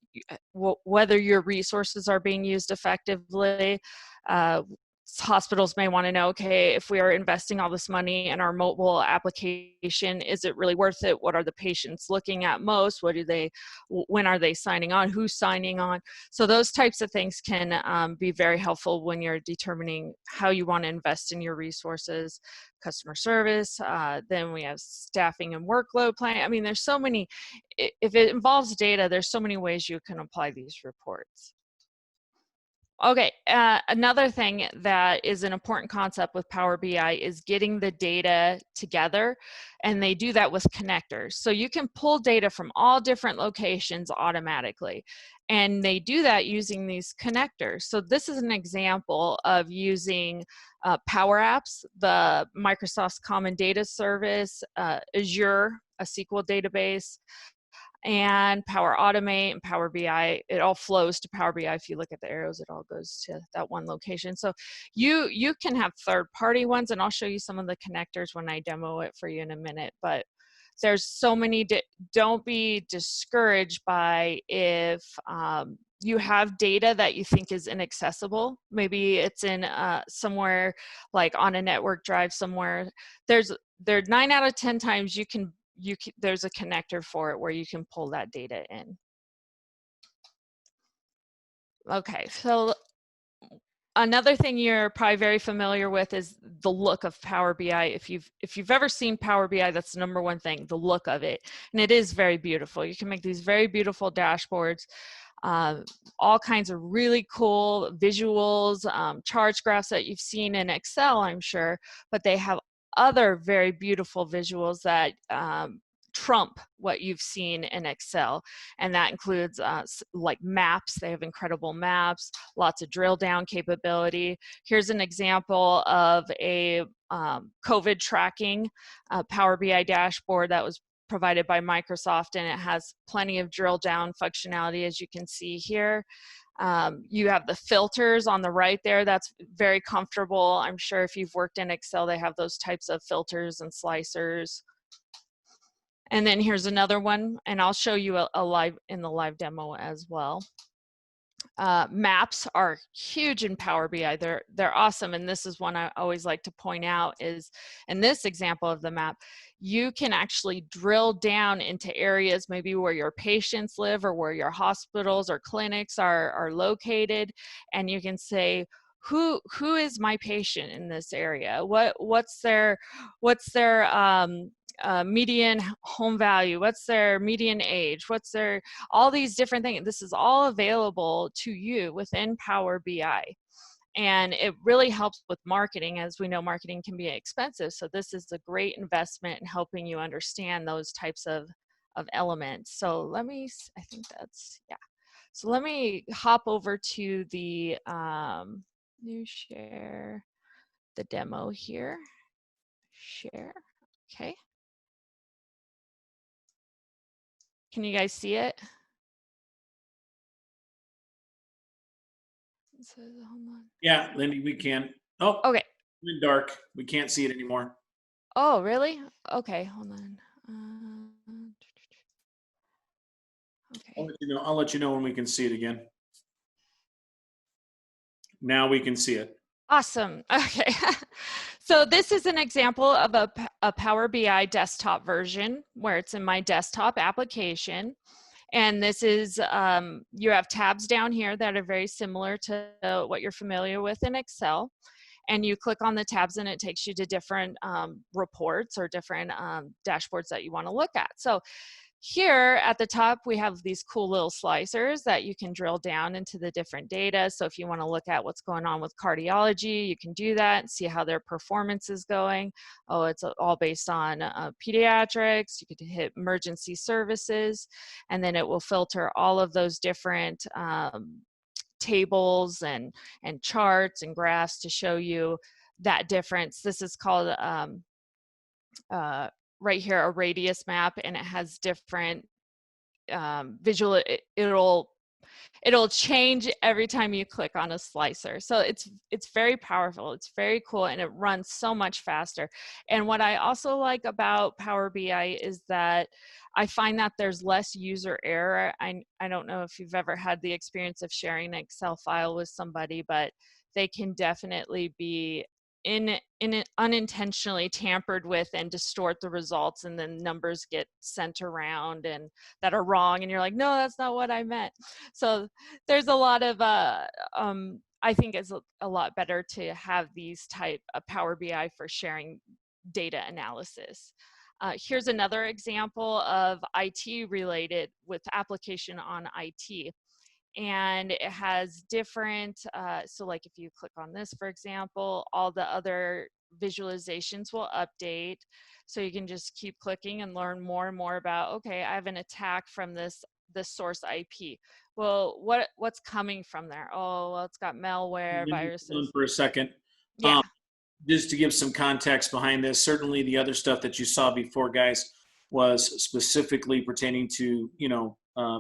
whether your resources are being used effectively. Hospitals may want to know, okay, if we are investing all this money in our mobile application, is it really worth it? What are the patients looking at most? When are they signing on? Who's signing on? So those types of things can be very helpful when you're determining how you want to invest in your resources. Customer service, then we have staffing and workload plan. I mean, there's so many, if it involves data, there's so many ways you can apply these reports. Okay, another thing that is an important concept with Power BI is getting the data together, and they do that with connectors. So you can pull data from all different locations automatically, and they do that using these connectors. So this is an example of using Power Apps, the Microsoft's Common Data Service, Azure, a SQL database, and Power Automate and Power BI. It all flows to Power BI. If you look at the arrows, it all goes to that one location. So you can have third-party ones, and I'll show you some of the connectors when I demo it for you in a minute. But there's so many. Don't be discouraged by if you have data that you think is inaccessible. Maybe it's in somewhere like on a network drive somewhere. There 9 out of 10 times there's a connector for it where you can pull that data in. Okay, so another thing you're probably very familiar with is the look of Power BI. If you've ever seen Power BI, that's the number one thing, the look of it. And it is very beautiful. You can make these very beautiful dashboards, all kinds of really cool visuals, charts, graphs that you've seen in Excel, I'm sure, but they have other very beautiful visuals that trump what you've seen in Excel, and that includes like maps. They have incredible maps, lots of drill down capability. Here's an example of a COVID tracking Power BI dashboard that was provided by Microsoft, and it has plenty of drill down functionality, as you can see here. You have the filters on the right there. That's very comfortable. I'm sure if you've worked in Excel, they have those types of filters and slicers. And then here's another one, and I'll show you in the live demo as well. Maps are huge in Power BI. They're awesome, and this is one I always like to point out is, in this example of the map, you can actually drill down into areas maybe where your patients live or where your hospitals or clinics are located, and you can say, who is my patient in this area? What's their median home value, what's their median age, what's their, all these different things. This is all available to you within Power BI. And it really helps with marketing. As we know, marketing can be expensive. So this is a great investment in helping you understand those types of elements. So let me, I think that's, yeah. So let me hop over to the new share the demo here. Share, okay. Can you guys see it? It says, hold on. Yeah, Lindy, we can. Oh, Okay. it's in dark. We can't see it anymore. Oh, really? Okay, hold on. Okay. I'll let you know when we can see it again. Now we can see it. Awesome. Okay. So this is an example of a Power BI desktop version where it's in my desktop application. And this is, you have tabs down here that are very similar to what you're familiar with in Excel. And you click on the tabs and it takes you to different reports or different dashboards that you want to look at. So here at the top, we have these cool little slicers that you can drill down into the different data. So if you want to look at what's going on with cardiology, you can do that and see how their performance is going. Oh, it's all based on pediatrics. You could hit emergency services, and then it will filter all of those different tables and charts and graphs to show you that difference. This is called right here, a radius map, and it has different visual, it'll it'll change every time you click on a slicer. So it's very powerful. It's very cool, and it runs so much faster. And what I also like about Power BI is that I find that there's less user error. I don't know if you've ever had the experience of sharing an Excel file with somebody, but they can definitely be unintentionally tampered with and distort the results, and then numbers get sent around and that are wrong, and you're like, no, that's not what I meant. So there's a lot of I think it's a lot better to have these type of Power BI for sharing data analysis. Here's another example of IT related with application on IT. And it has different, so like if you click on this, for example, all the other visualizations will update. So you can just keep clicking and learn more and more about, okay, I have an attack from this source IP. Well, what's coming from there? Oh, well, it's got malware, viruses. For a second. Yeah. Just to give some context behind this, certainly the other stuff that you saw before, guys, was specifically pertaining to,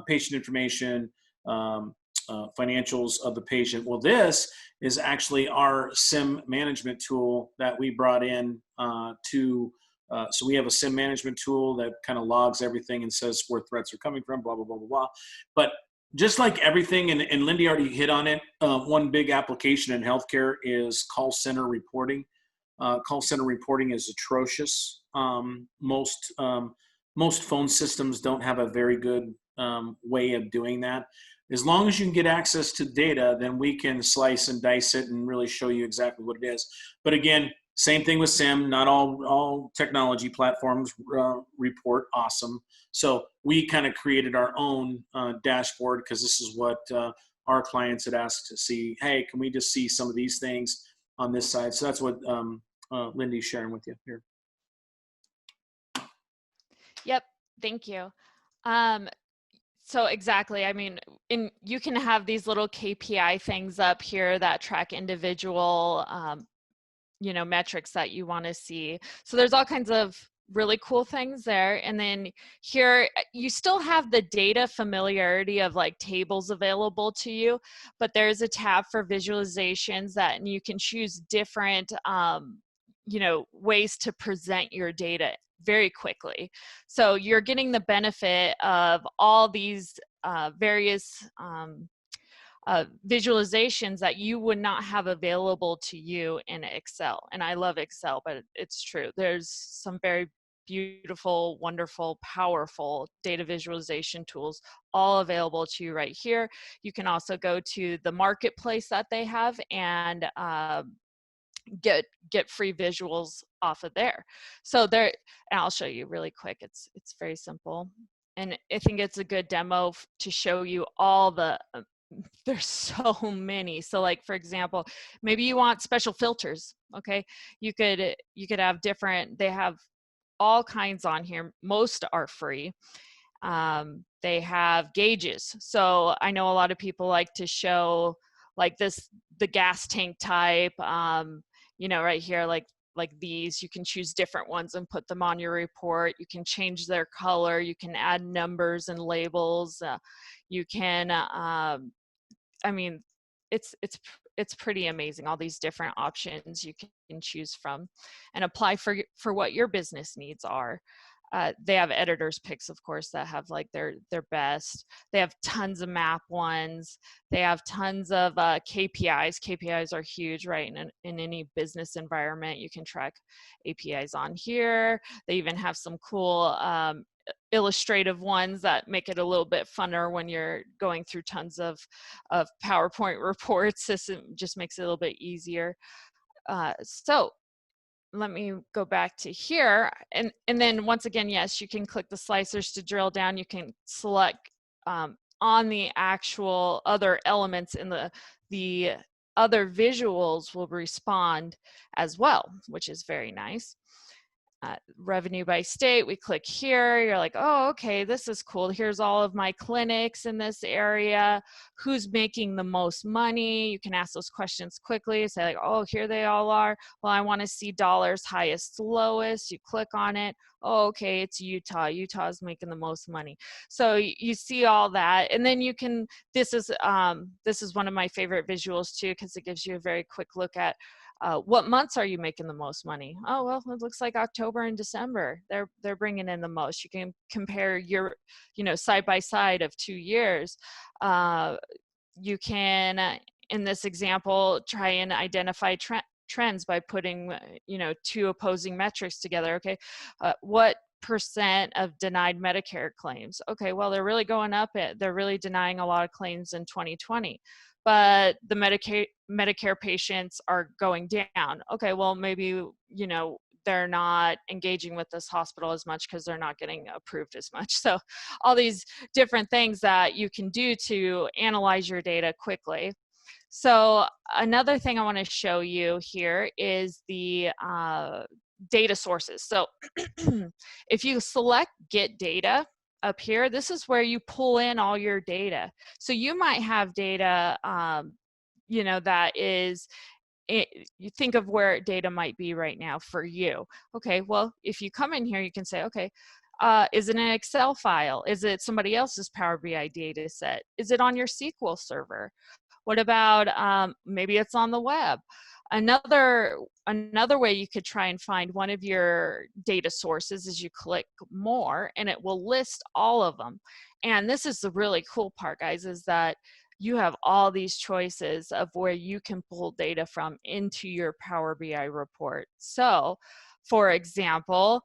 patient information, financials of the patient. Well, this is actually our SIM management tool that we brought in so we have a SIM management tool that kind of logs everything and says where threats are coming from, blah, blah, blah, blah, blah. But just like everything, and Lindy already hit on it, one big application in healthcare is call center reporting. Call center reporting is atrocious. Most phone systems don't have a very good way of doing that. As long as you can get access to data, then we can slice and dice it and really show you exactly what it is. But again, same thing with SIM. Not all technology platforms report awesome. So we kind of created our own dashboard because this is what our clients had asked to see. Hey, can we just see some of these things on this side? So that's what Lindy's sharing with you here. Yep. Thank you. So exactly, I mean, you can have these little KPI things up here that track individual, metrics that you want to see. So there's all kinds of really cool things there. And then here, you still have the data familiarity of like tables available to you, but there's a tab for visualizations and you can choose different, ways to present your data very quickly. So you're getting the benefit of all these various visualizations that you would not have available to you in Excel. And I love Excel, but it's true. There's some very beautiful, wonderful, powerful data visualization tools all available to you right here. You can also go to the marketplace that they have and get free visuals off of there. So there, and I'll show you really quick. It's very simple, and I think it's a good demo to show you all the. There's so many. So like for example, maybe you want special filters. Okay, you could have different. They have all kinds on here. Most are free. They have gauges. So I know a lot of people like to show like the gas tank type. Right here, like these, you can choose different ones and put them on your report. You can change their color. You can add numbers and labels. You can, it's pretty amazing. All these different options you can choose from and apply for what your business needs are. They have editors picks, of course, that have like their best. They have tons of map ones. They have tons of KPIs. KPIs are huge, right? In any business environment, you can track APIs on here. They even have some cool illustrative ones that make it a little bit funner when you're going through tons of PowerPoint reports. This just makes it a little bit easier. So let me go back to here. And then once again, yes, you can click the slicers to drill down. You can select on the actual other elements in the other visuals will respond as well, which is very nice. Revenue by state, we click here, you're like, oh, okay, this is cool. Here's all of my clinics in this area. Who's making the most money? You can ask those questions quickly. Say like, oh, here they all are. Well, I want to see dollars highest to lowest. You click on it. oh, okay, it's Utah. Utah's making the most money. So you see all that, and then you can, this is one of my favorite visuals too, because it gives you a very quick look at what months are you making the most money? Oh, well, it looks like October and December. They're bringing in the most. You can compare your, side by side of 2 years. You can, in this example, try and identify trends by putting, 2 opposing metrics together. Okay, what percent of denied Medicare claims? Okay, well, they're really going up. They're really denying a lot of claims in 2020. But the Medicare patients are going down. Okay, well, maybe, they're not engaging with this hospital as much because they're not getting approved as much. So all these different things that you can do to analyze your data quickly. So another thing I want to show you here is the data sources. So if you select Get Data up here, this is where you pull in all your data. So you might have data, that is, you think of where data might be right now for you. Okay, well, if you come in here, you can say, okay, is it an Excel file? Is it somebody else's Power BI data set? Is it on your SQL server? What about maybe it's on the web? Another way you could try and find one of your data sources is you click more and it will list all of them. And this is the really cool part, guys, is that you have all these choices of where you can pull data from into your Power BI report. So, for example,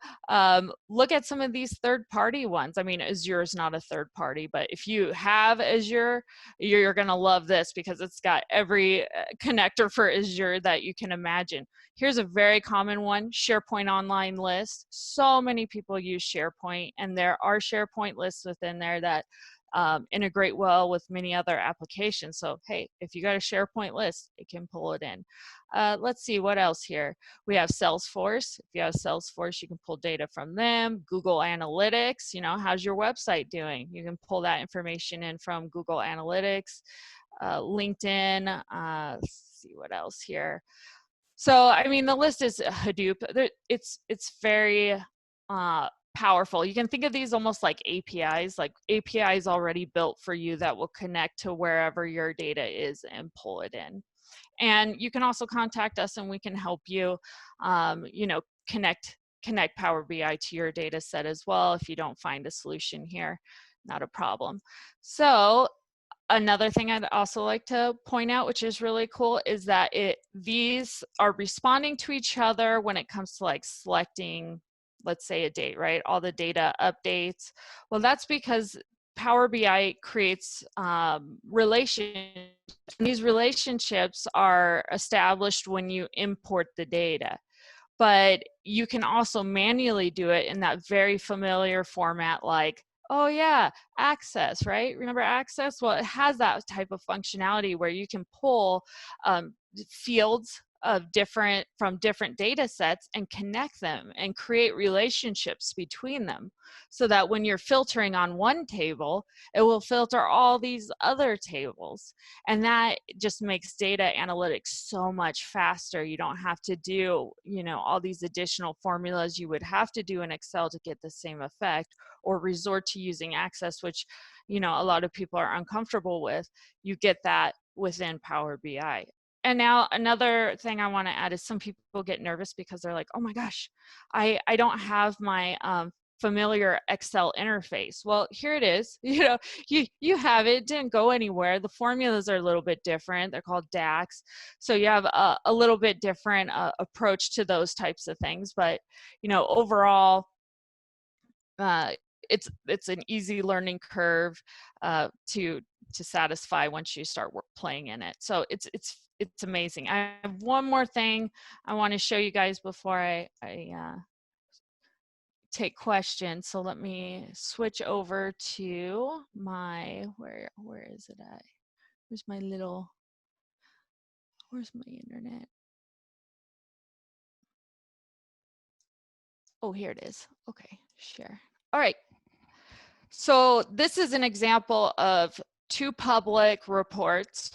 look at some of these third-party ones. I mean, Azure is not a third party, but if you have Azure, you're going to love this because it's got every connector for Azure that you can imagine. Here's a very common one, SharePoint Online List. So many people use SharePoint, and there are SharePoint lists within there that integrate well with many other applications. So, hey, if you got a SharePoint list, it can pull it in. Let's see what else here. We have Salesforce. If you have Salesforce, you can pull data from them. Google Analytics, how's your website doing? You can pull that information in from Google Analytics. LinkedIn, let's see what else here. So, I mean, the list is Hadoop. It's very powerful. You can think of these almost like APIs already built for you that will connect to wherever your data is and pull it in. And you can also contact us and we can help you, connect Power BI to your data set as well. If you don't find a solution here, not a problem. So another thing I'd also like to point out, which is really cool, is that these are responding to each other when it comes to like selecting, let's say, a date, right? All the data updates. Well, that's because Power BI creates relationships. And these relationships are established when you import the data. But you can also manually do it in that very familiar format like, oh yeah, Access, right? Remember Access? Well, it has that type of functionality where you can pull fields from different data sets and connect them and create relationships between them so that when you're filtering on one table, it will filter all these other tables. And that just makes data analytics so much faster. You don't have to do, all these additional formulas you would have to do in Excel to get the same effect, or resort to using Access, which, a lot of people are uncomfortable with. You get that within Power BI. And now another thing I want to add is some people get nervous because they're like, oh my gosh, I don't have my familiar Excel interface. Well, here it is. You have it. It didn't go anywhere. The formulas are a little bit different. They're called DAX. So you have a little bit different approach to those types of things. But, overall, it's an easy learning curve to satisfy once you start playing in it. So it's amazing. I have one more thing I want to show you guys before I take questions. So let me switch over to my, where is it at? Where's my internet? Oh, here it is. Okay, share. All right. So this is an example of 2 public reports.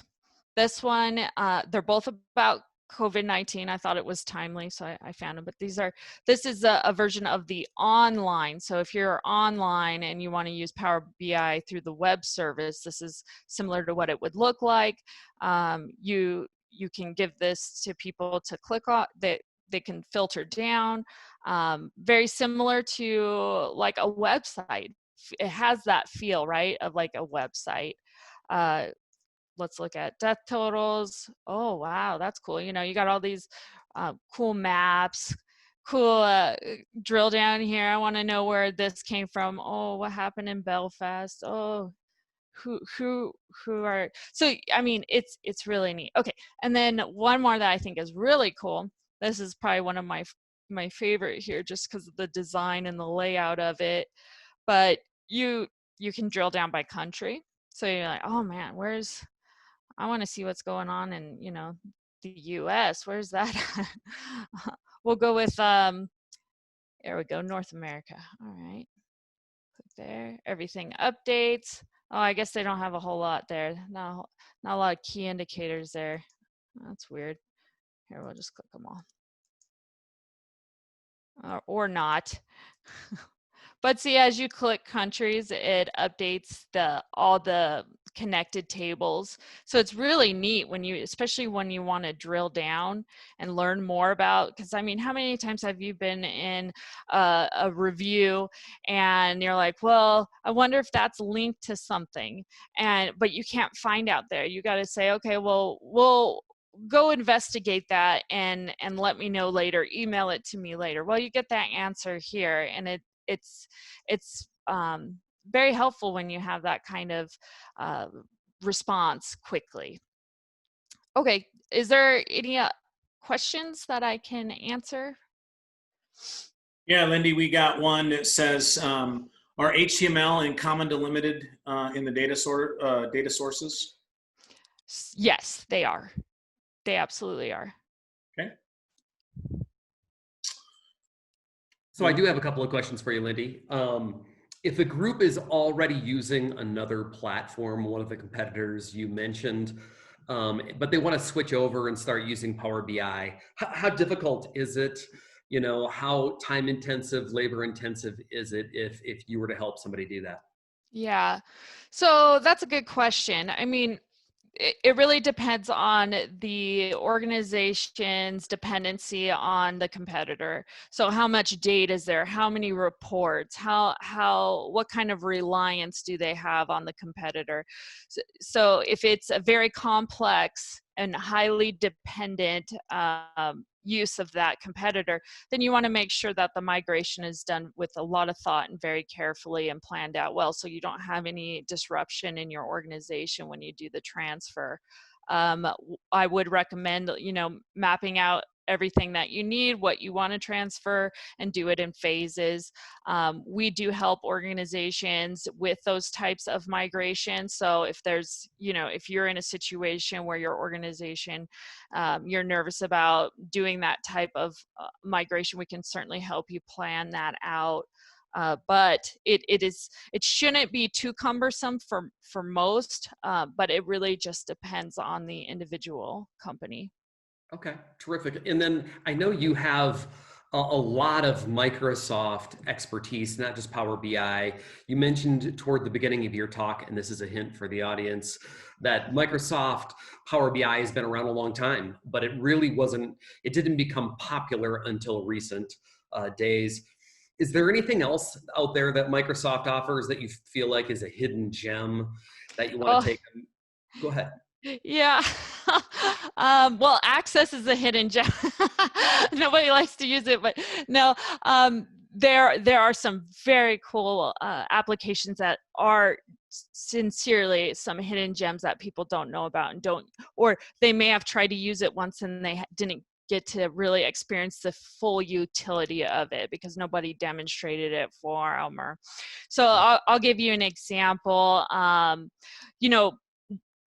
This one, they're both about COVID-19. I thought it was timely, so I found them. But this is a version of the online. So if you're online and you want to use Power BI through the web service, this is similar to what it would look like. You can give this to people to click on, that they can filter down. Very similar to like a website. It has that feel, right, of like a website. Let's look at death totals. Oh, wow, that's cool. You know, you got all these cool maps, cool drill down here. I want to know where this came from. Oh, what happened in Belfast? Oh, who are, so I mean, it's really neat. Okay, and then one more that I think is really cool. This is probably one of my favorite here, just because of the design and the layout of it. But you can drill down by country. So you're like, oh man, I want to see what's going on in, you know, the US. Where's that? We'll go with, there we go, North America. All right, click there. Everything updates. Oh, I guess they don't have a whole lot there. Not a lot of key indicators there. That's weird. Here, we'll just click them all. Or not. But see, as you click countries, it updates all the connected tables. So it's really neat when especially when you want to drill down and learn more about, because I mean, how many times have you been in a review and you're like, well, I wonder if that's linked to something, but you can't find out there. You got to say, okay, well, we'll go investigate that and let me know later, email it to me later. Well, you get that answer here, and it's very helpful when you have that kind of response quickly. Okay, is there any questions that I can answer? Yeah, Lindy, we got one that says, are HTML and comma delimited in the data sources? Yes, they are. They absolutely are. Okay. So I do have a couple of questions for you, Lindy. If a group is already using another platform, one of the competitors you mentioned, but they want to switch over and start using Power BI, how difficult is it? You know, how time intensive, labor intensive is it if you were to help somebody do that? Yeah, so that's a good question. I mean, it really depends on the organization's dependency on the competitor. So how much data is there? How many reports? What kind of reliance do they have on the competitor? So if it's a very complex and highly dependent use of that competitor, then you want to make sure that the migration is done with a lot of thought and very carefully and planned out well, so you don't have any disruption in your organization when you do the transfer. I would recommend, you know, mapping out everything that you need, what you want to transfer, and do it in phases. We do help organizations with those types of migration. So if there's, you know, if you're in a situation where your organization, you're nervous about doing that type of migration, we can certainly help you plan that out. But it shouldn't be too cumbersome for most, but it really just depends on the individual company. Okay, terrific. And then I know you have a lot of Microsoft expertise, not just Power BI. You mentioned toward the beginning of your talk, and this is a hint for the audience, that Microsoft Power BI has been around a long time, but it didn't become popular until recent days. Is there anything else out there that Microsoft offers that you feel like is a hidden gem that you want to take? Go ahead. Yeah. Well, Access is a hidden gem. Nobody likes to use it, but no, there are some very cool applications that are sincerely some hidden gems that people don't know about or they may have tried to use it once and they didn't get to really experience the full utility of it because nobody demonstrated it for them. So I'll give you an example. You know,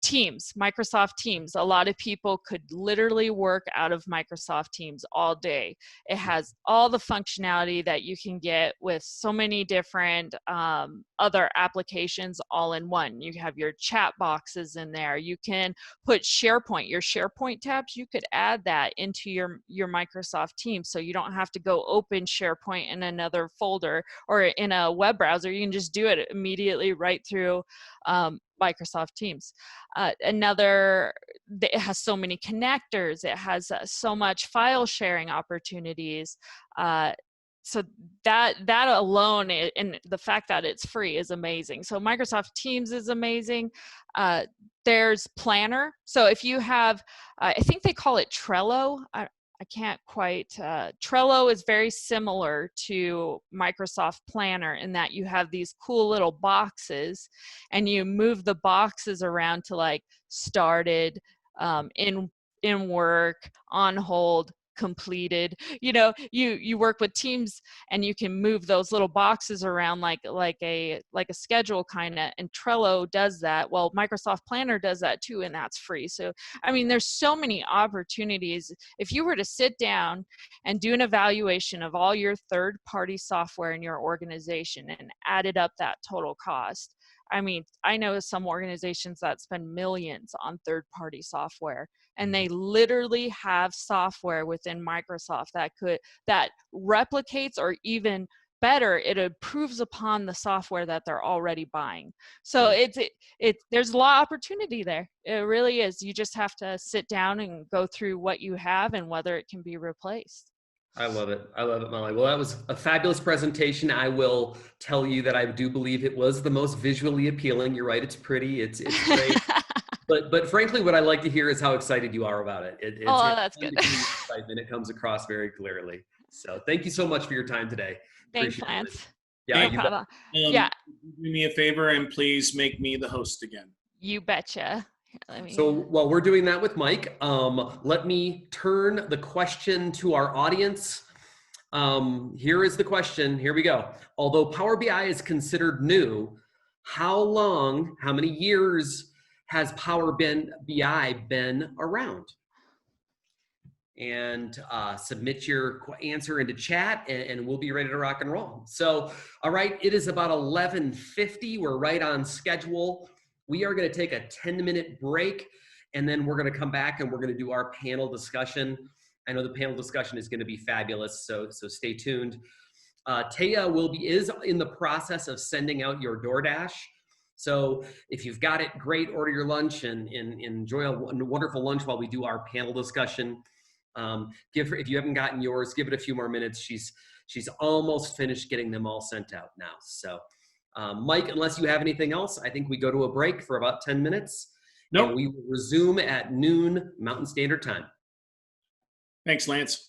Teams, Microsoft Teams. A lot of people could literally work out of Microsoft Teams all day. It has all the functionality that you can get with so many different other applications all in one. You have your chat boxes in there. You can put SharePoint, your SharePoint tabs, you could add that into your Microsoft Teams, so you don't have to go open SharePoint in another folder or in a web browser. You can just do it immediately right through Microsoft Teams. It has so many connectors. It has so much file sharing opportunities. So that alone, and the fact that it's free is amazing. So Microsoft Teams is amazing. There's Planner. So if you have, I think they call it Trello. I can't quite, Trello is very similar to Microsoft Planner in that you have these cool little boxes and you move the boxes around to like started, in work, on hold, completed. You know, you work with teams and you can move those little boxes around like a schedule kind of, and Trello does that. Well, Microsoft Planner does that too, and that's free. So I mean, there's so many opportunities. If you were to sit down and do an evaluation of all your third-party software in your organization and added up that total cost, I mean, I know some organizations that spend millions on third-party software, and they literally have software within Microsoft that replicates, or even better, it improves upon the software that they're already buying. So there's a lot of opportunity there. It really is. You just have to sit down and go through what you have and whether it can be replaced. I love it. I love it, Molly. Well, that was a fabulous presentation. I will tell you that I do believe it was the most visually appealing. You're right. It's pretty. It's great. But frankly, what I like to hear is how excited you are about it. It's that's good. Excitement. It comes across very clearly. So thank you so much for your time today. Thanks, Appreciate Lance. it. Yeah, No problem. Do me a favor and please make me the host again. You betcha. Here, So while we're doing that with Mike, let me turn the question to our audience. Here is the question. Here we go. Although Power BI is considered new, how many years has Power BI been around? And submit your answer into chat and we'll be ready to rock and roll. So, all right, it is about 11:50. We're right on schedule. We are going to take a 10-minute break, and then we're going to come back and we're going to do our panel discussion. I know the panel discussion is going to be fabulous, so stay tuned. Taya is in the process of sending out your DoorDash. So if you've got it, great, order your lunch and enjoy a wonderful lunch while we do our panel discussion. If you haven't gotten yours, give it a few more minutes. She's almost finished getting them all sent out now. So Mike, unless you have anything else, I think we go to a break for about 10 minutes. Nope. And we will resume at noon Mountain Standard Time. Thanks, Lance.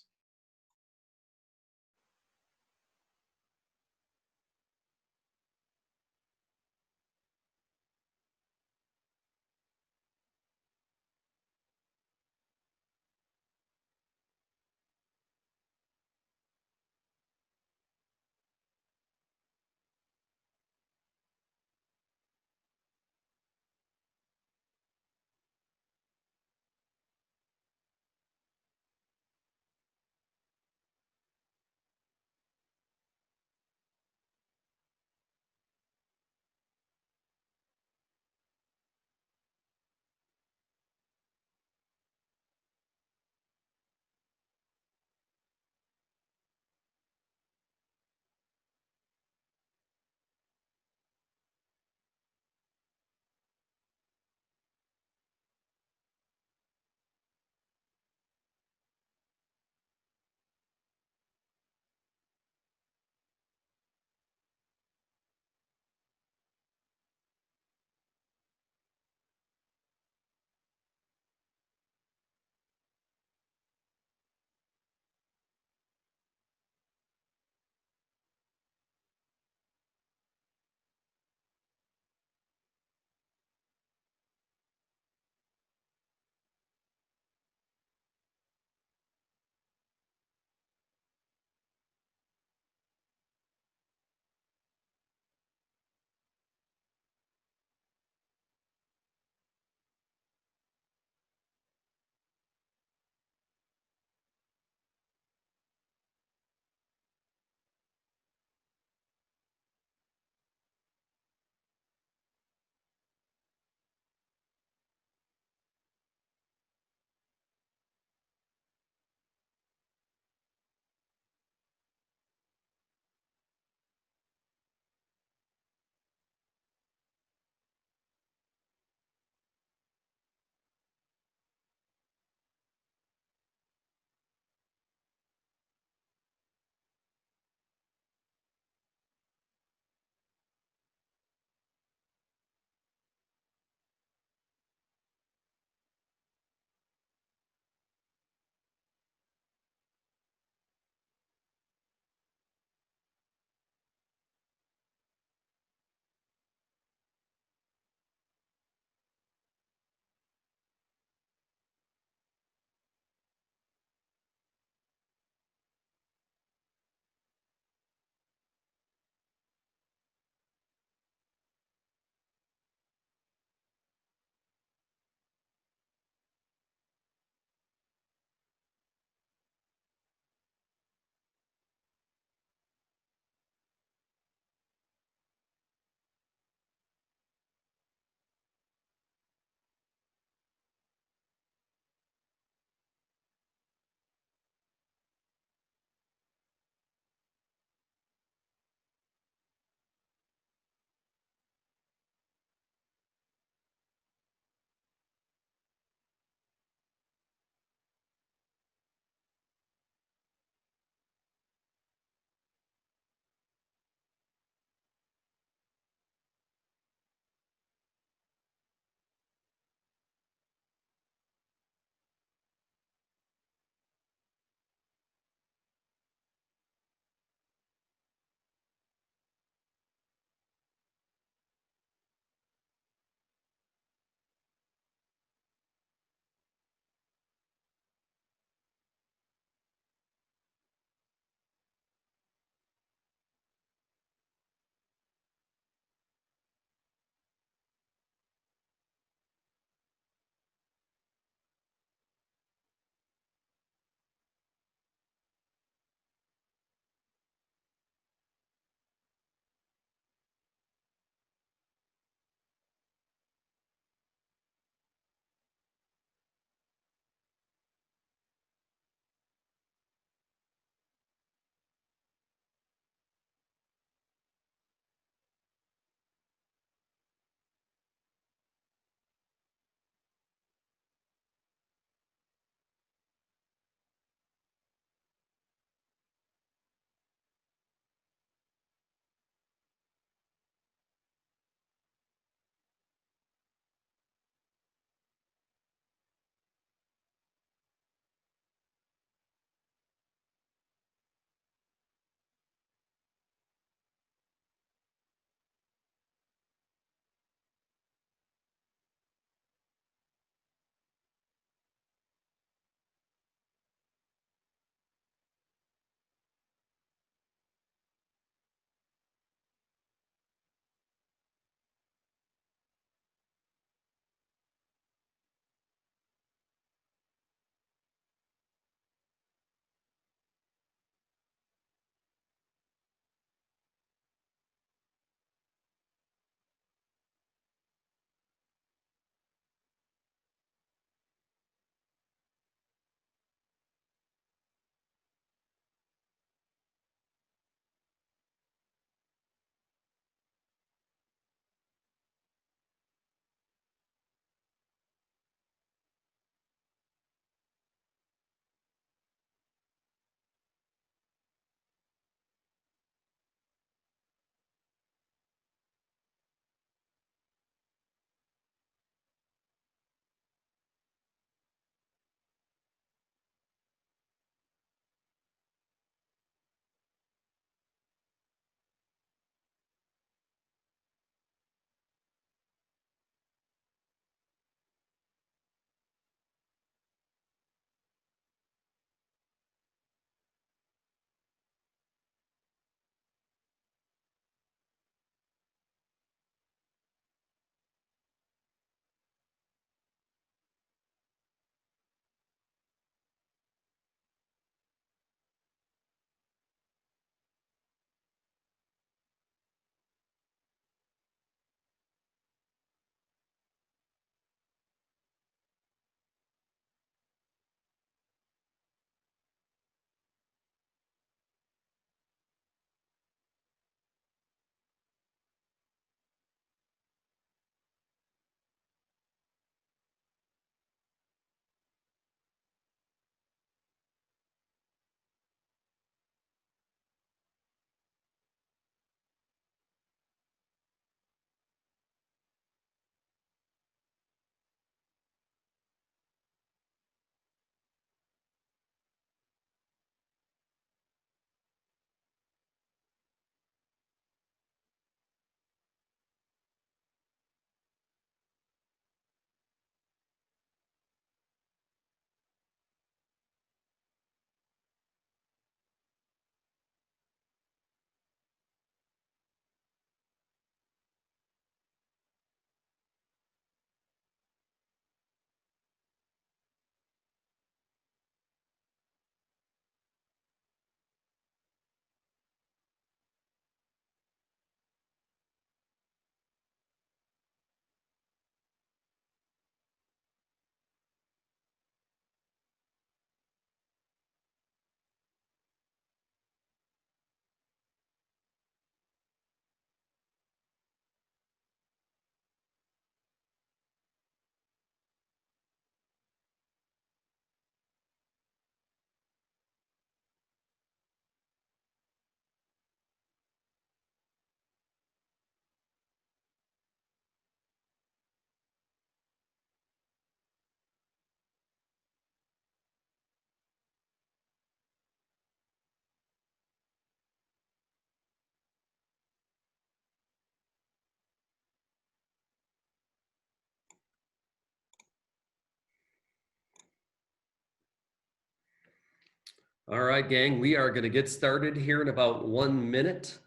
All right, gang, we are going to get started here in about 1 minute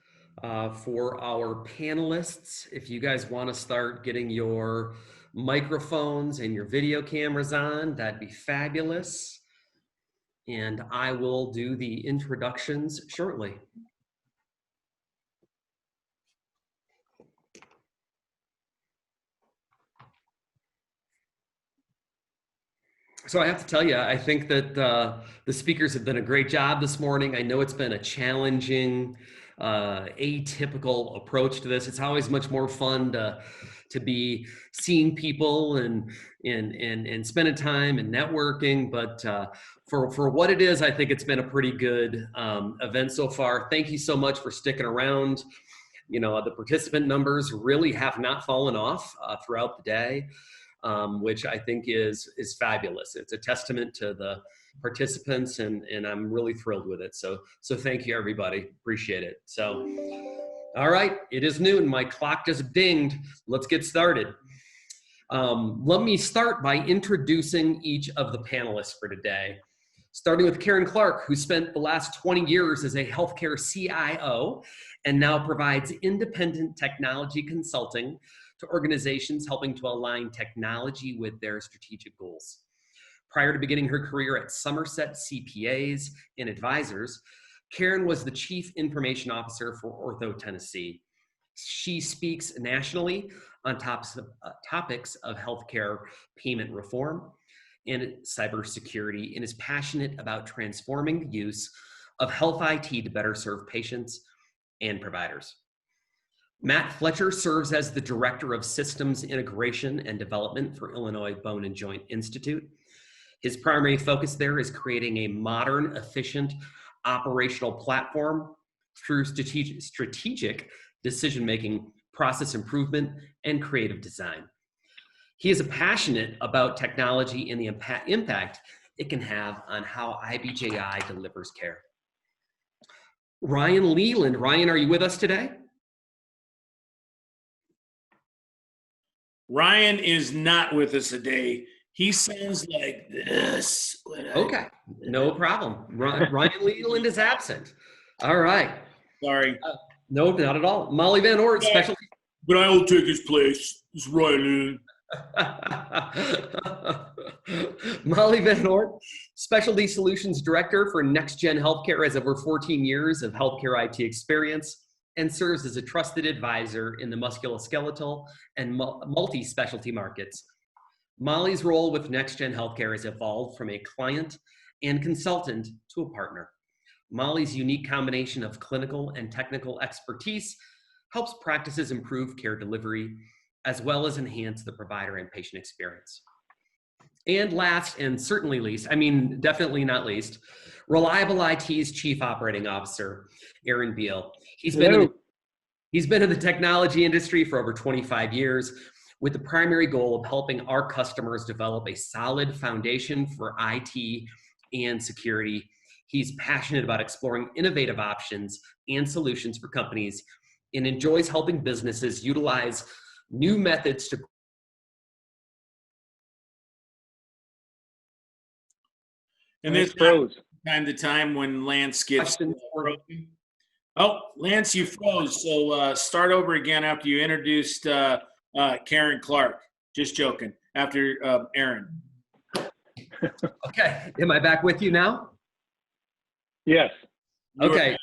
for our panelists. If you guys want to start getting your microphones and your video cameras on, that'd be fabulous. And I will do the introductions shortly. So I have to tell you, I think that the speakers have done a great job this morning. I know it's been a challenging, atypical approach to this. It's always much more fun to be seeing people and spending time and networking. But for what it is, I think it's been a pretty good event so far. Thank you so much for sticking around. You know, the participant numbers really have not fallen off throughout the day. Which I think is fabulous. It's a testament to the participants, and I'm really thrilled with it. So thank you, everybody. Appreciate it. So, all right, it is noon. My clock just dinged. Let's get started. Let me start by introducing each of the panelists for today. Starting with Karen Clark, who spent the last 20 years as a healthcare CIO and now provides independent technology consulting to organizations helping to align technology with their strategic goals. Prior to beginning her career at Somerset CPAs and Advisors, Karen was the Chief Information Officer for Ortho Tennessee. She speaks nationally on topics of healthcare payment reform and cybersecurity, and is passionate about transforming the use of health IT to better serve patients and providers. Matt Fletcher serves as the Director of Systems Integration and Development for Illinois Bone and Joint Institute. His primary focus there is creating a modern, efficient operational platform through strategic decision-making, process improvement, and creative design. He is passionate about technology and the impact it can have on how IBJI delivers care. Ryan Leland. Ryan, are you with us today? Ryan is not with us today. He sounds like this. Okay, no problem. Ryan Leland is absent. All right. Sorry. No, not at all. Molly Van Ort, specialty. But I will take his place. It's Ryan. Molly Van Ort, Specialty Solutions Director for Next Gen Healthcare, has over 14 years of healthcare IT experience and serves as a trusted advisor in the musculoskeletal and multi-specialty markets. Molly's role with Next Gen Healthcare has evolved from a client and consultant to a partner. Molly's unique combination of clinical and technical expertise helps practices improve care delivery, as well as enhance the provider and patient experience. And last, and certainly least, I mean, definitely not least, Reliable IT's Chief Operating Officer, Aaron Beal. He's been in the technology industry for over 25 years, with the primary goal of helping our customers develop a solid foundation for IT and security. He's passionate about exploring innovative options and solutions for companies, and enjoys helping businesses utilize new methods to. And this time to time when Lance gets broken. Oh, Lance, you froze. So start over again after you introduced Karen Clark. Just joking. After Aaron. Okay. Am I back with you now? Yes. Okay.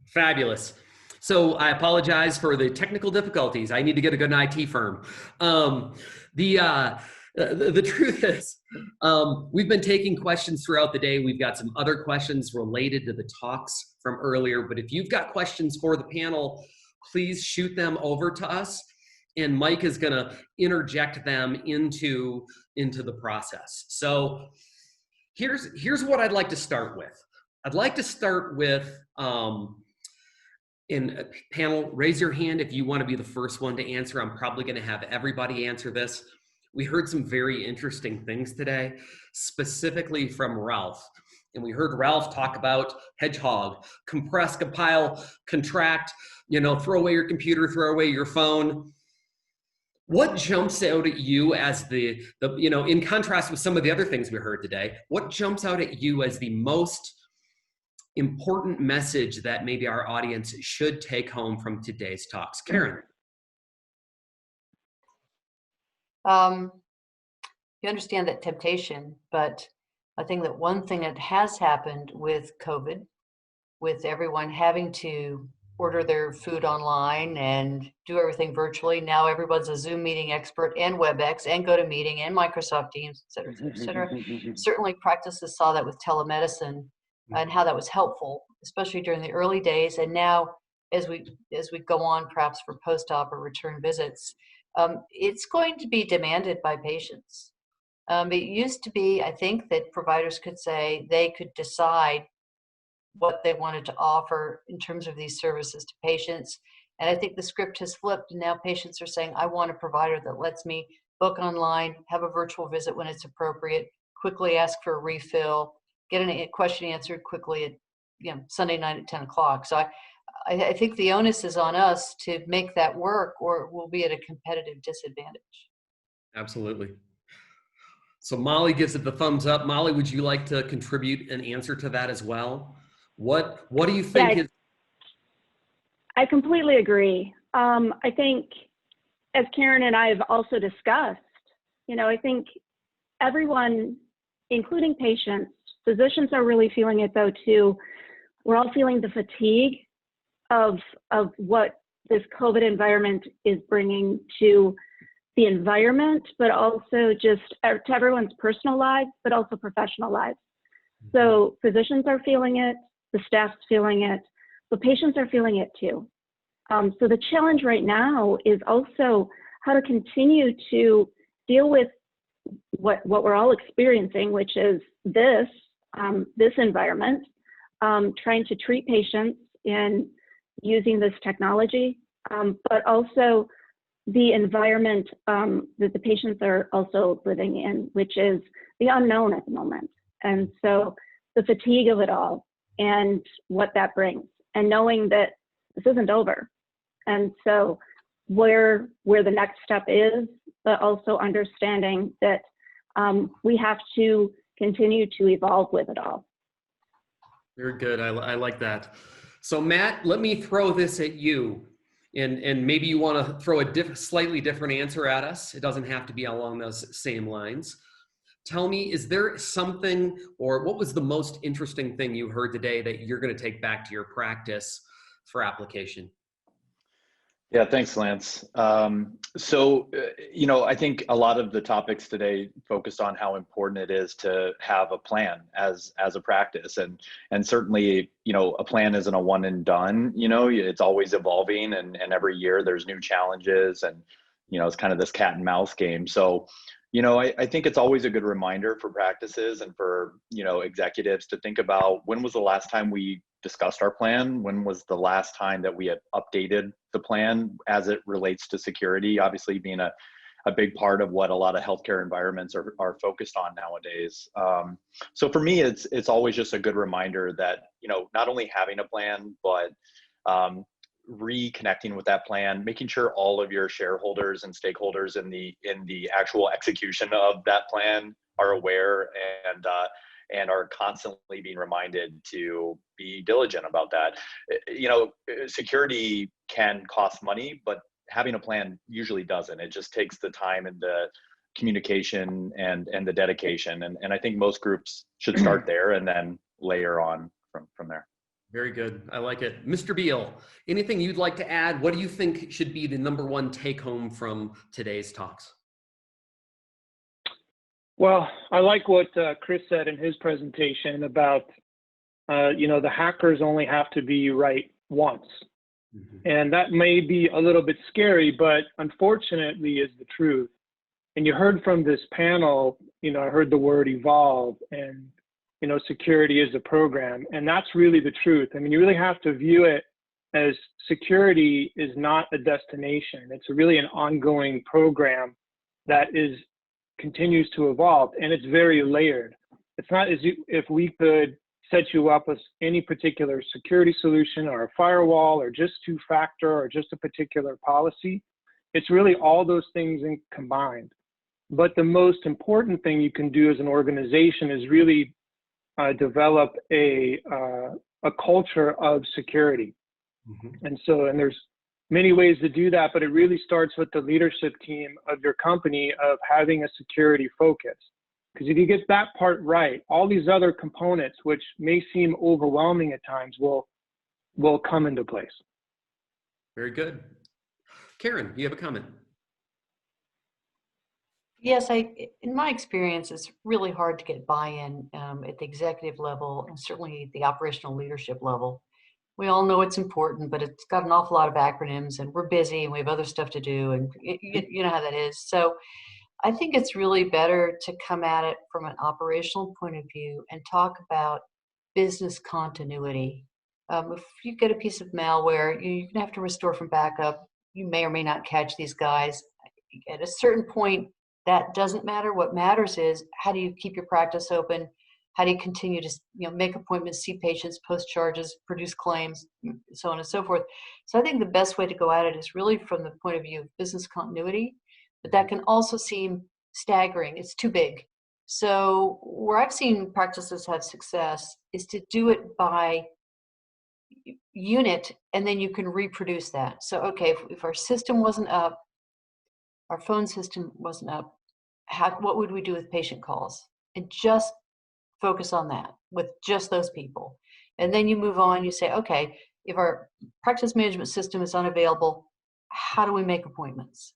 Fabulous. So I apologize for the technical difficulties. I need to get a good IT firm. The truth is, we've been taking questions throughout the day. We've got some other questions related to the talks from earlier, but if you've got questions for the panel, please shoot them over to us, and Mike is gonna interject them into the process. So here's what I'd like to start with. I'd like to start with, in a panel, raise your hand if you want to be the first one to answer. I'm probably going to have everybody answer this. We heard some very interesting things today, specifically from Ralph. And we heard Ralph talk about hedgehog, compress, compile, contract, throw away your computer, throw away your phone. What jumps out at you as the in contrast with some of the other things we heard today, what jumps out at you as the most important message that maybe our audience should take home from today's talks? Karen. You understand that temptation, but I think that one thing that has happened with COVID, with everyone having to order their food online and do everything virtually, now everyone's a Zoom meeting expert and WebEx and GoToMeeting and Microsoft Teams, et cetera, et cetera, et cetera. Certainly practices saw that with telemedicine and how that was helpful, especially during the early days. And now as we go on, perhaps for post-op or return visits, it's going to be demanded by patients. It used to be, I think, that providers could say they could decide what they wanted to offer in terms of these services to patients. And I think the script has flipped, and now patients are saying, I want a provider that lets me book online, have a virtual visit when it's appropriate, quickly ask for a refill, get a question answered quickly at Sunday night at 10 o'clock. So I think the onus is on us to make that work, or we'll be at a competitive disadvantage. Absolutely. So Molly gives it the thumbs up. Molly, would you like to contribute an answer to that as well? What do you think is? I completely agree. I think, as Karen and I have also discussed, I think everyone, including patients, physicians are really feeling it though too. We're all feeling the fatigue of what this COVID environment is bringing to the environment, but also just to everyone's personal lives, but also professional lives. So physicians are feeling it, the staff's feeling it, but patients are feeling it too. So the challenge right now is also how to continue to deal with what we're all experiencing, which is this environment, trying to treat patients in using this technology, but also the environment that the patients are also living in, which is the unknown at the moment. And so the fatigue of it all and what that brings, and knowing that this isn't over. And so where the next step is, but also understanding that we have to continue to evolve with it all. Very good. I like that. So Matt, let me throw this at you. And maybe you want to throw a slightly different answer at us. It doesn't have to be along those same lines. Tell me, is there something, or what was the most interesting thing you heard today that you're going to take back to your practice for application? Yeah, thanks, Lance. I think a lot of the topics today focused on how important it is to have a plan as a practice, and certainly, a plan isn't a one and done. It's always evolving, and every year there's new challenges, and it's kind of this cat and mouse game. So, I think it's always a good reminder for practices and for executives to think about, when was the last time we discussed our plan? When was the last time that we had updated the plan as it relates to security, obviously being a big part of what a lot of healthcare environments are focused on nowadays. So for me, it's always just a good reminder that, not only having a plan, but reconnecting with that plan, making sure all of your shareholders and stakeholders in the actual execution of that plan are aware and are constantly being reminded to be diligent about that. Security can cost money, but having a plan usually doesn't. It just takes the time and the communication and the dedication. And I think most groups should start there and then layer on from there. Very good. I like it. Mr. Beal, anything you'd like to add? What do you think should be the #1 take home from today's talks? Well, I like what Chris said in his presentation about, the hackers only have to be right once. Mm-hmm. And that may be a little bit scary, but unfortunately is the truth. And you heard from this panel, I heard the word evolve, and, security is a program. And that's really the truth. I mean, you really have to view it as security is not a destination. It's really an ongoing program that continues to evolve, and it's very layered. It's not as if we could set you up with any particular security solution or a firewall or just two-factor or just a particular policy. It's really all those things combined. But the most important thing you can do as an organization is really develop a a culture of security. And there's many ways to do that, but it really starts with the leadership team of your company of having a security focus. Because if you get that part right, all these other components, which may seem overwhelming at times, will come into place. Very good. Karen, you have a comment? Yes, in my experience, it's really hard to get buy-in at the executive level and certainly at the operational leadership level. We all know it's important, but it's got an awful lot of acronyms, and we're busy and we have other stuff to do, and you know how that is. So I think it's really better to come at it from an operational point of view and talk about business continuity. If you get a piece of malware, you're going to have to restore from backup. You may or may not catch these guys. At a certain point, that doesn't matter. What matters is, how do you keep your practice open? How do you continue to make appointments, see patients, post charges, produce claims, so on and so forth? So I think the best way to go at it is really from the point of view of business continuity, but that can also seem staggering. It's too big. So where I've seen practices have success is to do it by unit, and then you can reproduce that. So, okay, if our system wasn't up, our phone system wasn't up, what would we do with patient calls? And just focus on that with just those people. And then you move on, you say, okay, if our practice management system is unavailable, how do we make appointments?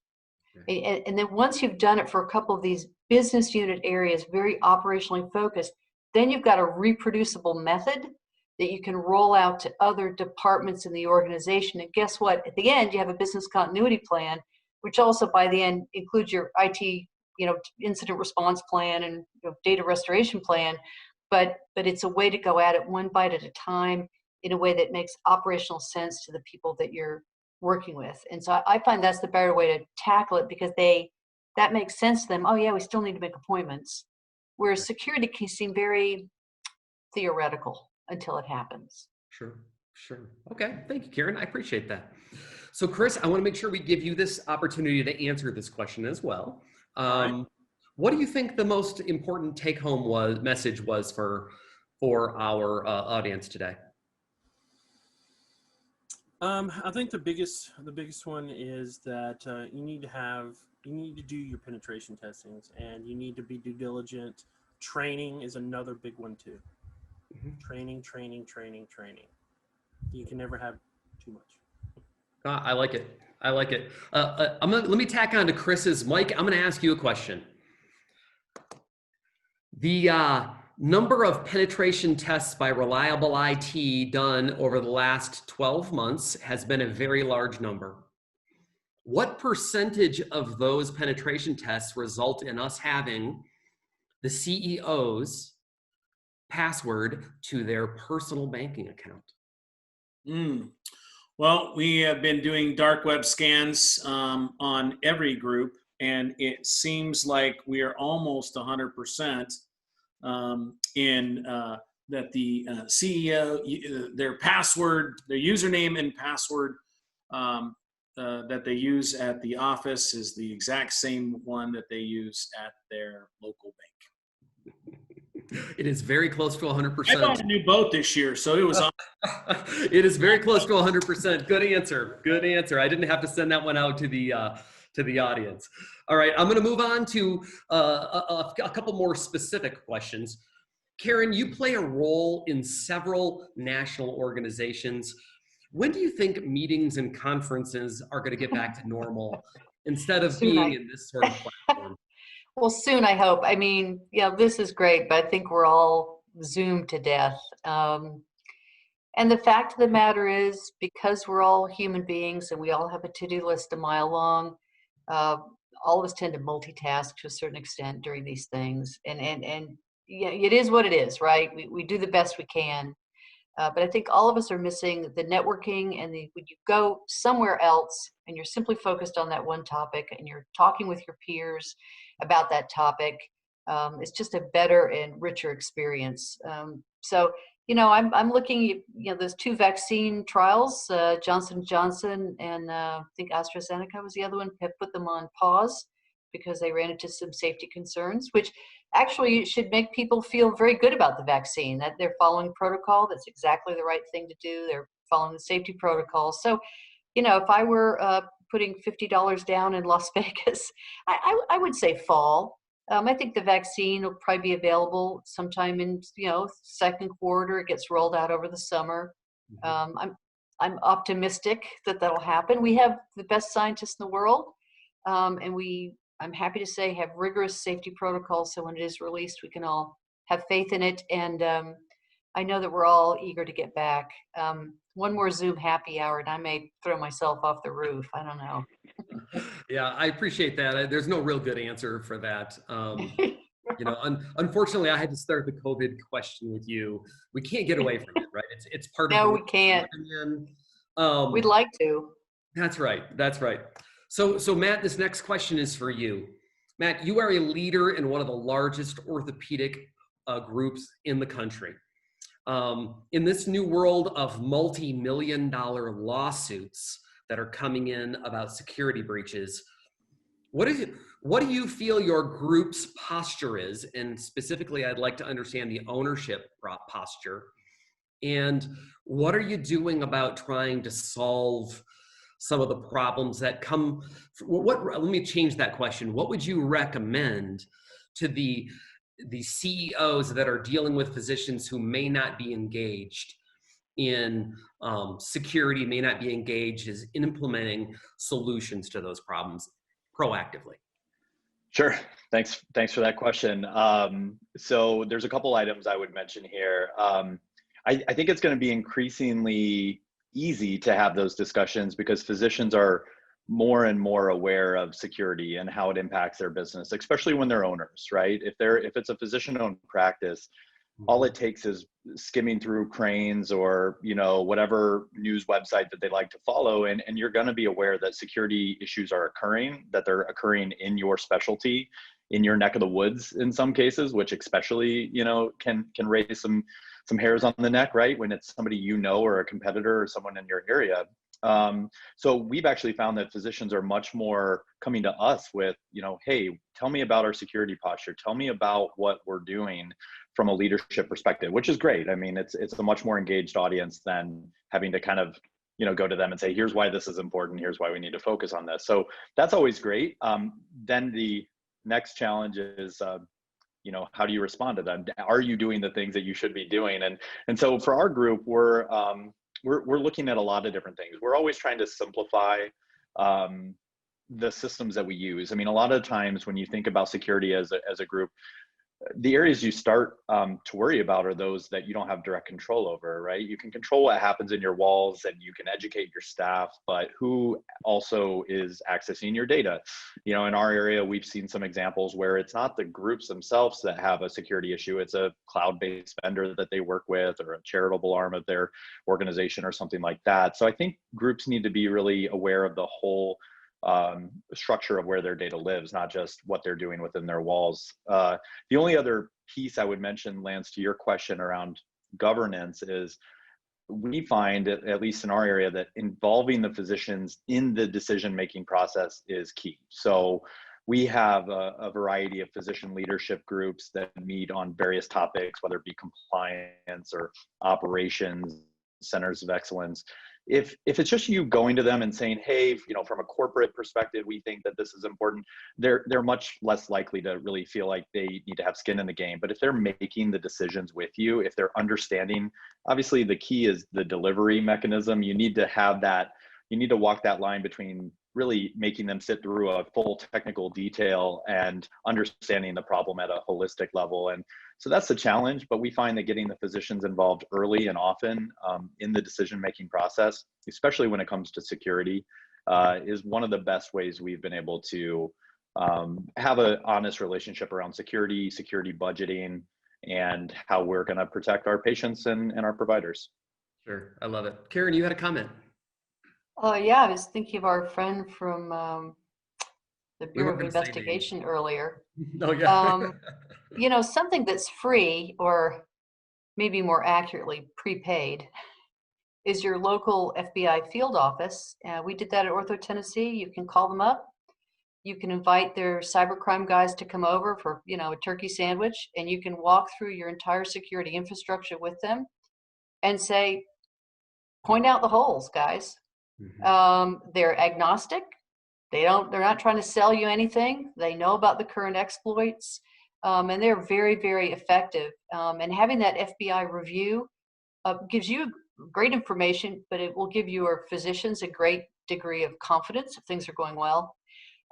Okay. And then once you've done it for a couple of these business unit areas, very operationally focused, then you've got a reproducible method that you can roll out to other departments in the organization. And guess what? At the end, you have a business continuity plan, which also by the end includes your IT, incident response plan and data restoration plan. But it's a way to go at it one bite at a time in a way that makes operational sense to the people that you're working with. And so I find that's the better way to tackle it, because that makes sense to them. Oh yeah, we still need to make appointments. Whereas security can seem very theoretical until it happens. Sure. Okay, thank you, Karen. I appreciate that. So Chris, I want to make sure we give you this opportunity to answer this question as well. Right. What do you think the most important take-home message was for our audience today? I think the biggest one is that you need to do your penetration testings, and you need to be due diligent. Training is another big one too. Training. You can never have too much. I like it. Let me tack on to Chris's. Mike, I'm going to ask you a question. The number of penetration tests by Reliable IT done over the last 12 months has been a very large number. What percentage of those penetration tests result in us having the CEO's password to their personal banking account? Well, we have been doing dark web scans on every group, and it seems like we are almost 100% in that the CEO, their password, their username and password that they use at the office is the exact same one that they use at their local bank. It is very close to 100%. I bought a new boat this year, so it was on. It is very close to 100%. Good answer. I didn't have to send that one out to the audience. All right, I'm going to move on to a couple more specific questions. Karen, you play a role in several national organizations. When do you think meetings and conferences are going to get back to normal instead of being in this sort of platform? Well, soon, I hope. I mean, this is great, but I think we're all Zoomed to death. And the fact of the matter is, because we're all human beings and we all have a to-do list a mile long, all of us tend to multitask to a certain extent during these things. And it is what it is, right? We do the best we can. But I think all of us are missing the networking, and when you go somewhere else and you're simply focused on that one topic and you're talking with your peers about that topic, it's just a better and richer experience. So, I'm looking at, those 2 vaccine trials, Johnson & Johnson and I think AstraZeneca was the other one, have put them on pause because they ran into some safety concerns, which actually it should make people feel very good about the vaccine, that they're following protocol. That's exactly the right thing to do. They're following the safety protocol. So, if I were putting $50 down in Las Vegas, I would say fall. I think the vaccine will probably be available sometime in, second quarter. It gets rolled out over the summer. I'm optimistic that that'll happen. We have the best scientists in the world, and I'm happy to say, have rigorous safety protocols. So when it is released, we can all have faith in it. And I know that we're all eager to get back. One more Zoom happy hour, and I may throw myself off the roof. I don't know. Yeah, I appreciate that. There's no real good answer for that. Unfortunately, I had to start the COVID question with you. We can't get away from it, right? It's part of. No, we can't. We'd like to. That's right. That's right. So Matt, this next question is for you. Matt, you are a leader in one of the largest orthopedic groups in the country. In this new world of multi-million-dollar lawsuits that are coming in about security breaches, what do you feel your group's posture is? And specifically, I'd like to understand the ownership posture. And what are you doing about trying to solve some of the problems that come? Let me change that question. What would you recommend to the CEOs that are dealing with physicians who may not be engaged in security, may not be engaged in implementing solutions to those problems proactively? Sure. Thanks for that question. So there's a couple items I would mention here. I think it's going to be increasingly easy to have those discussions because physicians are more and more aware of security and how it impacts their business, especially when they're owners, right? If it's a physician-owned practice, all it takes is skimming through Cranes or whatever news website that they like to follow, and you're going to be aware that security issues are occurring, that they're occurring in your specialty, in your neck of the woods in some cases, which especially can raise some hairs on the neck, right? When it's somebody or a competitor or someone in your area. So we've actually found that physicians are much more coming to us with, hey, tell me about our security posture. Tell me about what we're doing from a leadership perspective, which is great. I mean, it's a much more engaged audience than having to kind of, go to them and say, here's why this is important. Here's why we need to focus on this. So that's always great. Then the next challenge is, how do you respond to them? Are you doing the things that you should be doing? And so for our group, we're looking at a lot of different things. We're always trying to simplify the systems that we use. I mean, a lot of times when you think about security as a group, the areas you start to worry about are those that you don't have direct control over, right? You can control what happens in your walls and you can educate your staff, but who also is accessing your data? In our area, we've seen some examples where it's not the groups themselves that have a security issue. It's a cloud-based vendor that they work with or a charitable arm of their organization or something like that. So I think groups need to be really aware of the whole structure of where their data lives, not just what they're doing within their walls. The only other piece I would mention, Lance, to your question around governance is we find, at least in our area, that involving the physicians in the decision-making process is key. So we have a variety of physician leadership groups that meet on various topics, whether it be compliance or operations, centers of excellence. If it's just you going to them and saying, hey, from a corporate perspective, we think that this is important, they're much less likely to really feel like they need to have skin in the game. But if they're making the decisions with you, if they're understanding, obviously the key is the delivery mechanism. You need to have that, you need to walk that line between really making them sit through a full technical detail and understanding the problem at a holistic level. And so that's the challenge, but we find that getting the physicians involved early and often in the decision-making process, especially when it comes to security, is one of the best ways we've been able to have an honest relationship around security budgeting, and how we're gonna protect our patients and our providers. Sure, I love it. Karen, you had a comment. Yeah, I was thinking of our friend from the Bureau of Investigation earlier. Oh, yeah. Something that's free, or maybe more accurately, prepaid, is your local FBI field office. We did that at Ortho Tennessee. You can call them up. You can invite their cybercrime guys to come over for, you know, a turkey sandwich, and you can walk through your entire security infrastructure with them and say, point out the holes, guys. They're agnostic. They're not trying to sell you anything. They know about the current exploits, and they're very, very effective. And having that FBI review gives you great information, but it will give your physicians a great degree of confidence if things are going well.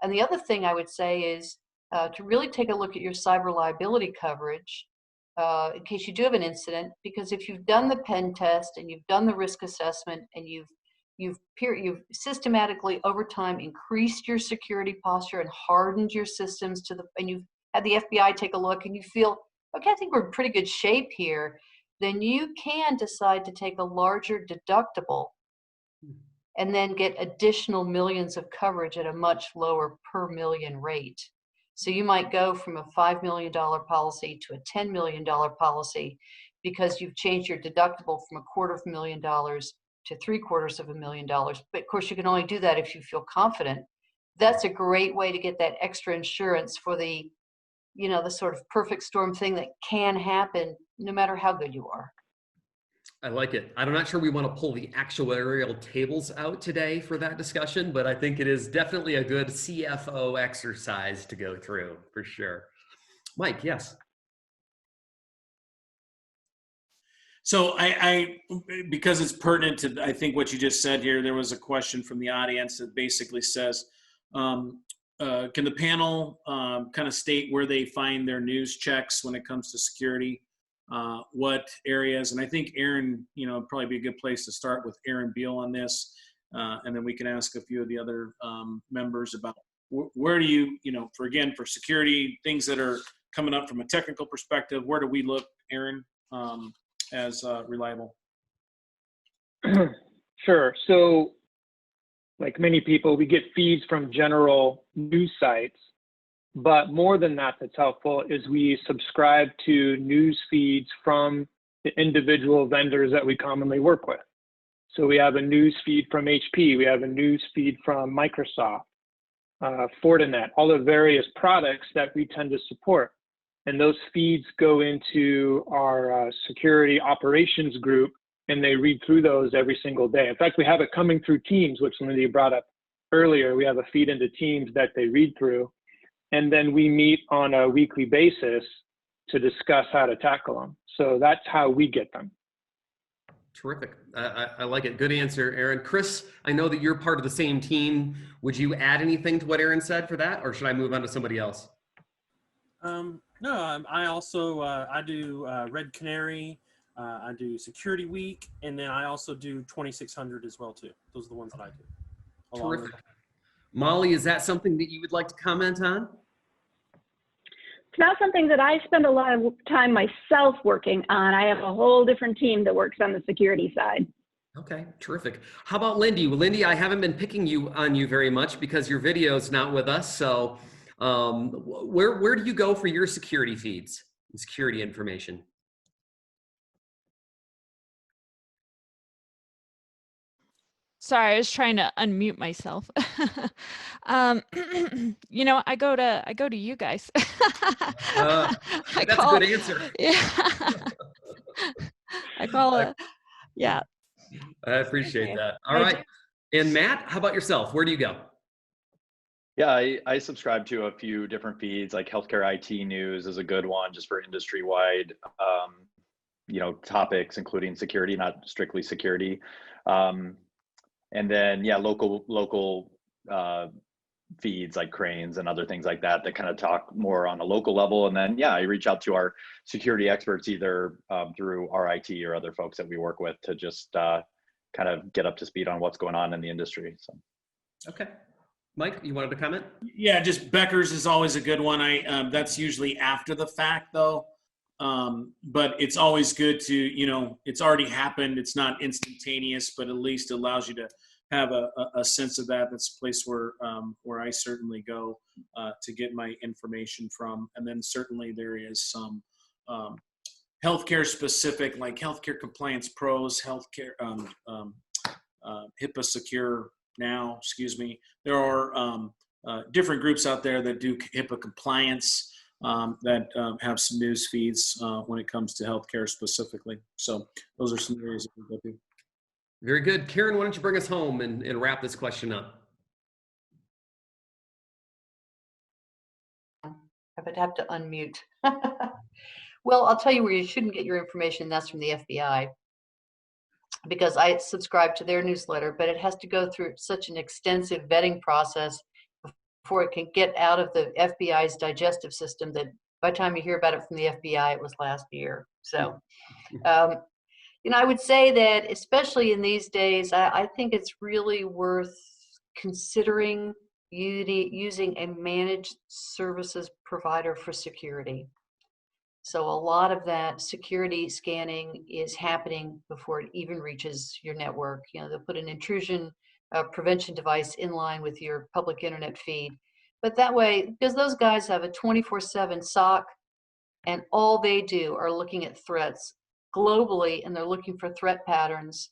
And the other thing I would say is to really take a look at your cyber liability coverage in case you do have an incident, because if you've done the pen test and you've done the risk assessment and you've systematically over time increased your security posture and hardened your systems and you've had the FBI take a look and you feel, okay, I think we're in pretty good shape here, then you can decide to take a larger deductible and then get additional millions of coverage at a much lower per million rate. So you might go from a $5 million policy to a $10 million policy because you've changed your deductible from $250,000 to $750,000. But of course, you can only do that if you feel confident. That's a great way to get that extra insurance for the, you know, the sort of perfect storm thing that can happen no matter how good you are. I like it. I'm not sure we want to pull the actuarial tables out today for that discussion, but I think it is definitely a good CFO exercise to go through for sure. Mike, yes. So I because it's pertinent to, I think, what you just said here, there was a question from the audience that basically says, can the panel kind of state where they find their news checks when it comes to security? What areas? And I think Aaron, you know, probably be a good place to start with Aaron Beal on this. And then we can ask a few of the other members about where do you, you know, for security, things that are coming up from a technical perspective, where do we look, Aaron, as reliable? Sure. So like many people, we get feeds from general news sites, but more than that, that's helpful is we subscribe to news feeds from the individual vendors that we commonly work with. So we have a news feed from HP, we have a news feed from Microsoft, Fortinet, all the various products that we tend to support. And those feeds go into our security operations group, and they read through those every single day. In fact, we have it coming through Teams, which Lindy brought up earlier. We have a feed into Teams that they read through. And then we meet on a weekly basis to discuss how to tackle them. So that's how we get them. Terrific. I like it. Good answer, Aaron. Chris, I know that you're part of the same team. Would you add anything to what Aaron said for that, or should I move on to somebody else? No, I also, I do Red Canary, I do Security Week, and then I also do 2600 as well too. Those are the ones that I do. Terrific. Molly, is that something that you would like to comment on? It's not something that I spend a lot of time myself working on. I have a whole different team that works on the security side. Okay, terrific. How about Lindy? Well, Lindy, I haven't been picking on you very much because your video is not with us. So where do you go for your security feeds and security information? Sorry, I was trying to unmute myself. You know, I go to you guys. That's a good answer. Yeah. I call it. Yeah. I appreciate that. All right. And Matt, how about yourself? Where do you go? Yeah, I subscribe to a few different feeds, like Healthcare IT News is a good one just for industry-wide, you know, topics, including security, not strictly security. And then, yeah, local feeds like Cranes and other things like that kind of talk more on a local level. And then, yeah, I reach out to our security experts either through RIT or other folks that we work with to just kind of get up to speed on what's going on in the industry. So, okay. Mike, you wanted to comment? Yeah, just Becker's is always a good one. That's usually after the fact though. But it's always good to, you know, it's already happened. It's not instantaneous, but at least allows you to have a sense of that. That's a place where I certainly go to get my information from. And then certainly there is some healthcare specific, like Healthcare Compliance Pros, healthcare HIPAA Secure Now, excuse me. There are different groups out there that do HIPAA compliance, that have some news feeds when it comes to healthcare specifically. So those are some areas that we go to. Very good. Karen, why don't you bring us home and wrap this question up? I would have to unmute. Well, I'll tell you where you shouldn't get your information. That's from the FBI, because I subscribe to their newsletter, but it has to go through such an extensive vetting process before it can get out of the FBI's digestive system that by the time you hear about it from the FBI, it was last year. So, I would say that especially in these days, I think it's really worth considering using a managed services provider for security. So a lot of that security scanning is happening before it even reaches your network. They'll put an intrusion prevention device in line with your public internet feed. But that way, because those guys have a 24/7 SOC, and all they do are looking at threats globally, and they're looking for threat patterns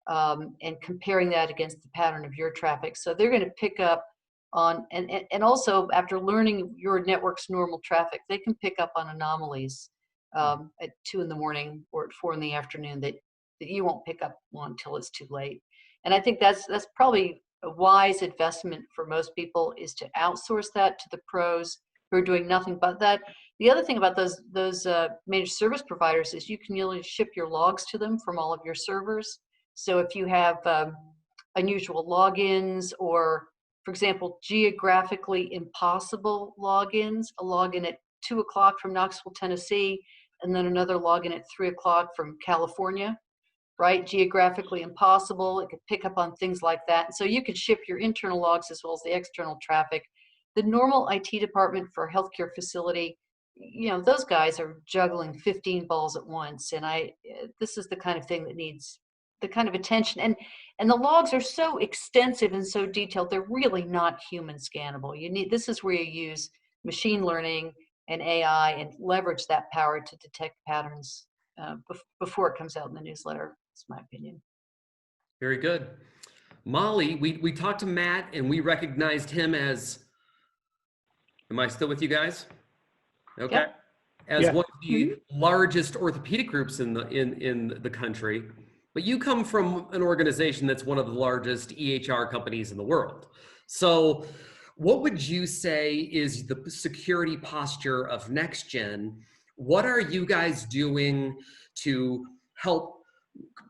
and comparing that against the pattern of your traffic. So they're going to pick up on, and also after learning your network's normal traffic, they can pick up on anomalies at 2 in the morning or at 4 in the afternoon that you won't pick up on until it's too late. And I think that's probably a wise investment for most people, is to outsource that to the pros who are doing nothing but that. The other thing about those managed service providers is you can usually ship your logs to them from all of your servers. So if you have unusual logins, or for example, geographically impossible logins, a login at 2 o'clock from Knoxville, Tennessee, and then another login at 3 o'clock from California, right? Geographically impossible. It could pick up on things like that. And so you could ship your internal logs as well as the external traffic. The normal IT department for a healthcare facility, those guys are juggling 15 balls at once. And this is the kind of thing that needs the kind of attention. And the logs are so extensive and so detailed, they're really not human scannable. This is where you use machine learning and AI and leverage that power to detect patterns before it comes out in the newsletter. That's my opinion. Very good. Molly, we talked to Matt and we recognized him as, am I still with you guys? Okay. Yep. As one of the largest orthopedic groups in the country. But you come from an organization that's one of the largest EHR companies in the world. So what would you say is the security posture of NextGen? What are you guys doing to help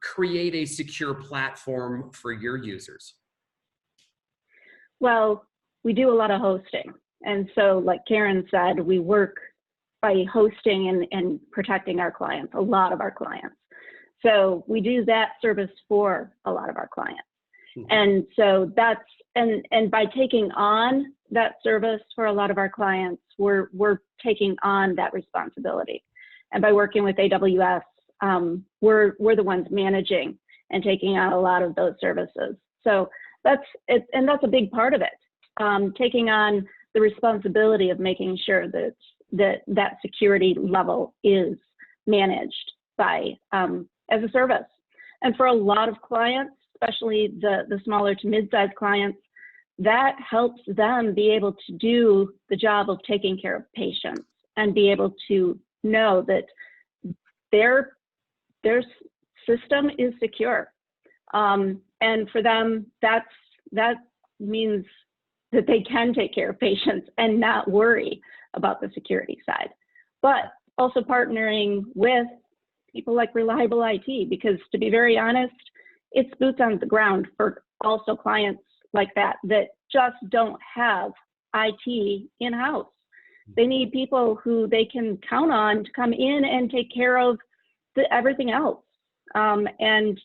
create a secure platform for your users? Well, we do a lot of hosting. And so like Karen said, we work by hosting and protecting our clients, a lot of our clients. So we do that service for a lot of our clients. Mm-hmm. And so and by taking on that service for a lot of our clients, we're taking on that responsibility. And by working with AWS, we're the ones managing and taking on a lot of those services. So that's a big part of it. Taking on the responsibility of making sure that security level is managed by as a service. And for a lot of clients, especially the smaller to mid-sized clients, that helps them be able to do the job of taking care of patients and be able to know that their system is secure. And for them, that means that they can take care of patients and not worry about the security side. But also partnering with people like Reliable IT, because to be very honest, it's boots on the ground for also clients like that just don't have IT in-house. They need people who they can count on to come in and take care of everything else. And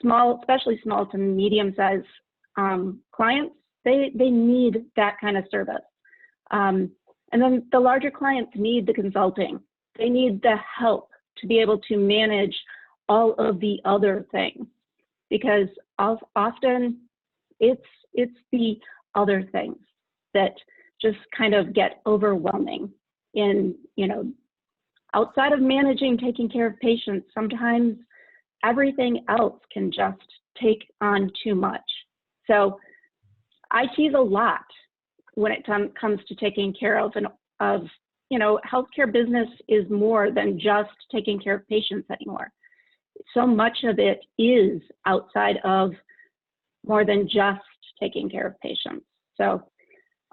especially small to medium-sized clients, they need that kind of service. And then the larger clients need the consulting. They need the help to be able to manage all of the other things, because often it's the other things that just kind of get overwhelming. Outside of managing, taking care of patients, sometimes everything else can just take on too much. So IT is a lot. when it comes to taking care of healthcare business is more than just taking care of patients anymore. So much of it is outside of more than just taking care of patients. So,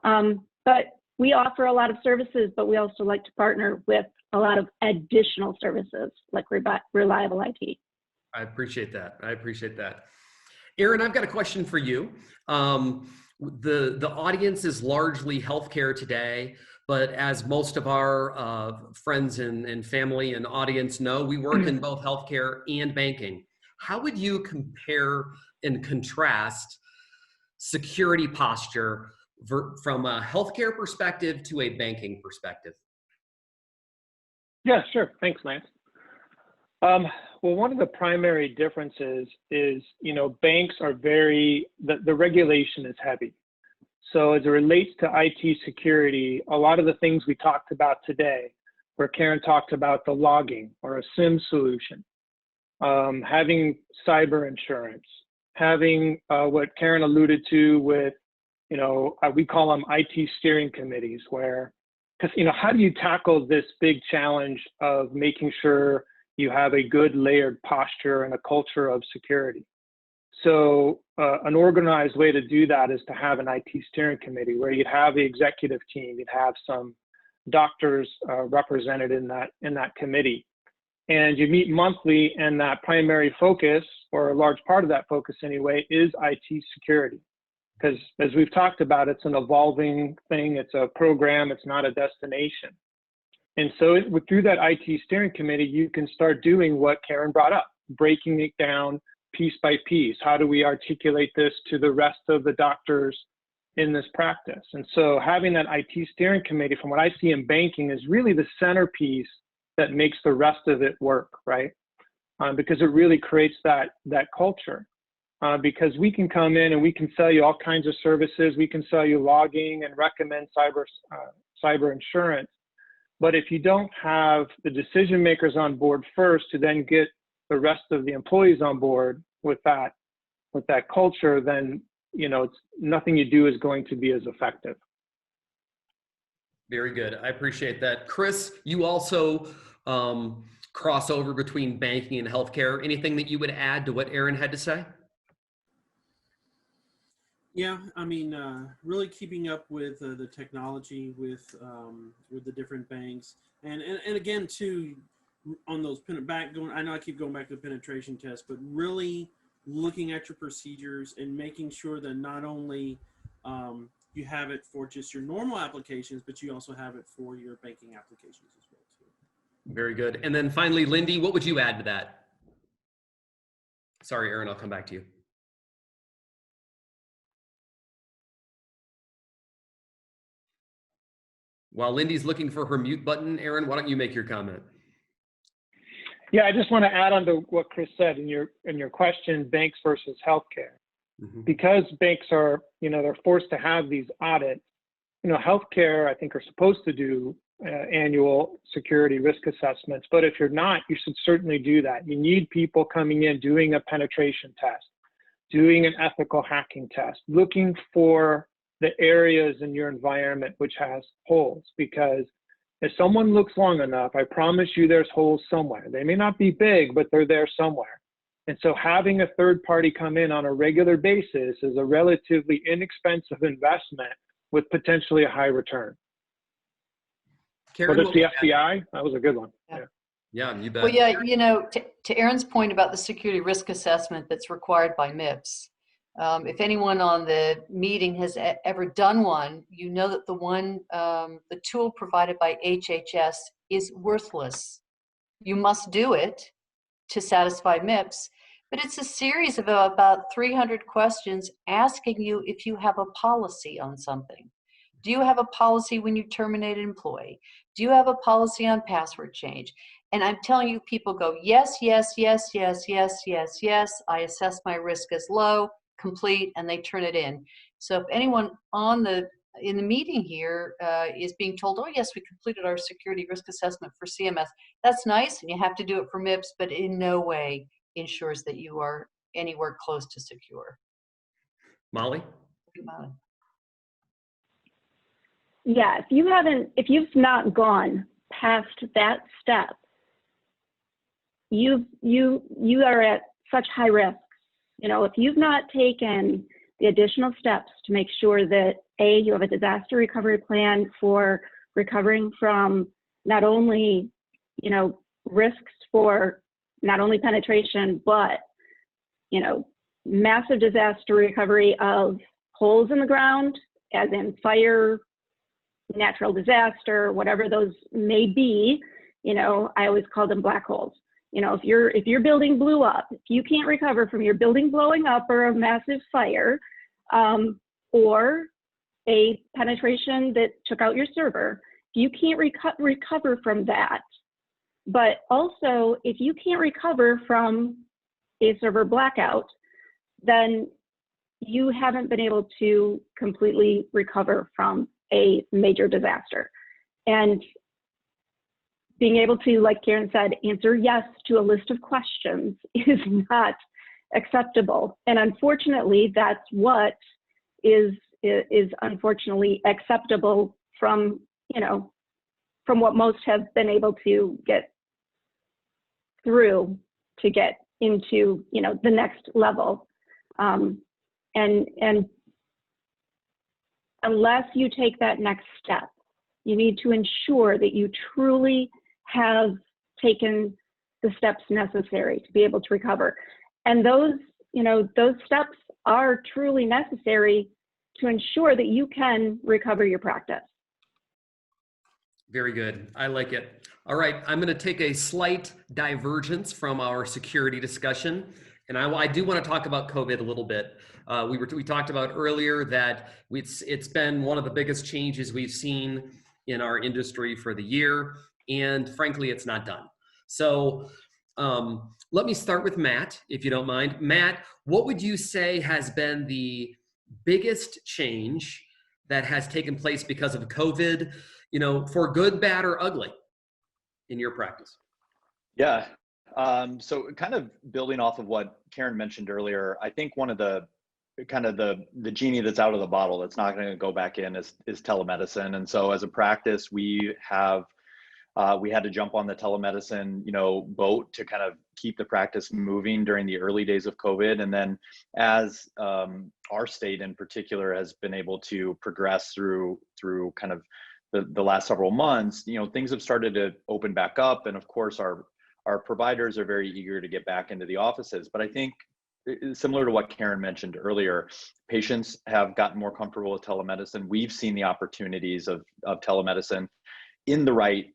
but we offer a lot of services, but we also like to partner with a lot of additional services like Reliable IT. I appreciate that. I appreciate that. Aaron, I've got a question for you. The audience is largely healthcare today, but as most of our friends and family and audience know, we work in both healthcare and banking. How would you compare and contrast security posture from a healthcare perspective to a banking perspective? Yeah, sure. Thanks, Lance. Well, one of the primary differences is, banks are the regulation is heavy. So as it relates to IT security, a lot of the things we talked about today, where Karen talked about the logging or a SIM solution, having cyber insurance, having what Karen alluded to with, we call them IT steering committees, because how do you tackle this big challenge of making sure you have a good layered posture and a culture of security? So an organized way to do that is to have an IT steering committee where you'd have the executive team, you'd have some doctors represented in that committee, and you meet monthly, and that primary focus, or a large part of that focus anyway, is IT security. Because as we've talked about, it's an evolving thing, it's a program, it's not a destination. And so through that IT steering committee, you can start doing what Karen brought up, breaking it down piece by piece. How do we articulate this to the rest of the doctors in this practice? And so having that IT steering committee, from what I see in banking, is really the centerpiece that makes the rest of it work, right? Because it really creates that culture. Because we can come in and we can sell you all kinds of services. We can sell you logging and recommend cyber insurance. But if you don't have the decision makers on board first to then get the rest of the employees on board with that culture, then it's nothing you do is going to be as effective. Very good. I appreciate that. Chris, you also cross over between banking and healthcare. Anything that you would add to what Aaron had to say? Yeah, I mean, really keeping up with the technology with the different banks, and again too, on those I know I keep going back to the penetration test, but really looking at your procedures and making sure that not only you have it for just your normal applications, but you also have it for your banking applications as well too. Very good. And then finally, Lindy, what would you add to that? Sorry, Aaron, I'll come back to you. While Lindy's looking for her mute button, Aaron, why don't you make your comment? Yeah, I just want to add on to what Chris said in your question, banks versus healthcare. Mm-hmm. Because banks are, they're forced to have these audits, healthcare, I think, are supposed to do annual security risk assessments. But if you're not, you should certainly do that. You need people coming in, doing a penetration test, doing an ethical hacking test, looking for the areas in your environment which has holes, because if someone looks long enough, I promise you there's holes somewhere. They may not be big, but they're there somewhere. And so having a third party come in on a regular basis is a relatively inexpensive investment with potentially a high return. Karen, whether it's the FBI, that was a good one. Yeah, you bet. Well, yeah, to Aaron's point about the security risk assessment that's required by MIPS, if anyone on the meeting has ever done one, you know that the tool provided by HHS is worthless. You must do it to satisfy MIPS, but it's a series of about 300 questions asking you if you have a policy on something. Do you have a policy when you terminate an employee? Do you have a policy on password change? And I'm telling you, people go, yes, yes, yes, yes, yes, yes, yes. I assess my risk as low, complete, and they turn it in. So if anyone in the meeting here is being told, oh yes, we completed our security risk assessment for CMS, that's nice, and you have to do it for MIPS, but in no way ensures that you are anywhere close to secure. Molly? Molly. yeah, if you've not gone past that step, you are at such high risk. You know, if you've not taken the additional steps to make sure that you have a disaster recovery plan for recovering from not only, you know, risks for not only penetration, but, you know, massive disaster recovery of holes in the ground, as in fire, natural disaster, whatever those may be. You know, I always call them black holes. You know, if your building blew up, if you can't recover from your building blowing up or a massive fire, or a penetration that took out your server, you can't recover from that. But also, if you can't recover from a server blackout, then you haven't been able to completely recover from a major disaster. And being able to, like Karen said, answer yes to a list of questions is not acceptable. And unfortunately, that's what is unfortunately acceptable from, you know, from what most have been able to get through to get into, you know, the next level. And unless you take that next step, you need to ensure that you truly have taken the steps necessary to be able to recover. And those, you know, those steps are truly necessary to ensure that you can recover your practice. Very good. I like it. All right, I'm going to take a slight divergence from our security discussion, and I do want to talk about COVID a little bit. We talked about earlier that it's been one of the biggest changes we've seen in our industry for the year, and frankly, it's not done. So let me start with Matt, if you don't mind. Matt, what would you say has been the biggest change that has taken place because of COVID, you know, for good, bad, or ugly in your practice? Yeah. So kind of building off of what Karen mentioned earlier, I think one of the kind of the genie that's out of the bottle that's not going to go back in is telemedicine. And so as a practice, we had to jump on the telemedicine, you know, boat to kind of keep the practice moving during the early days of COVID. And then as our state in particular has been able to progress through kind of the last several months, you know, things have started to open back up. And of course, our providers are very eager to get back into the offices. But I think similar to what Karen mentioned earlier, patients have gotten more comfortable with telemedicine. We've seen the opportunities of telemedicine in the right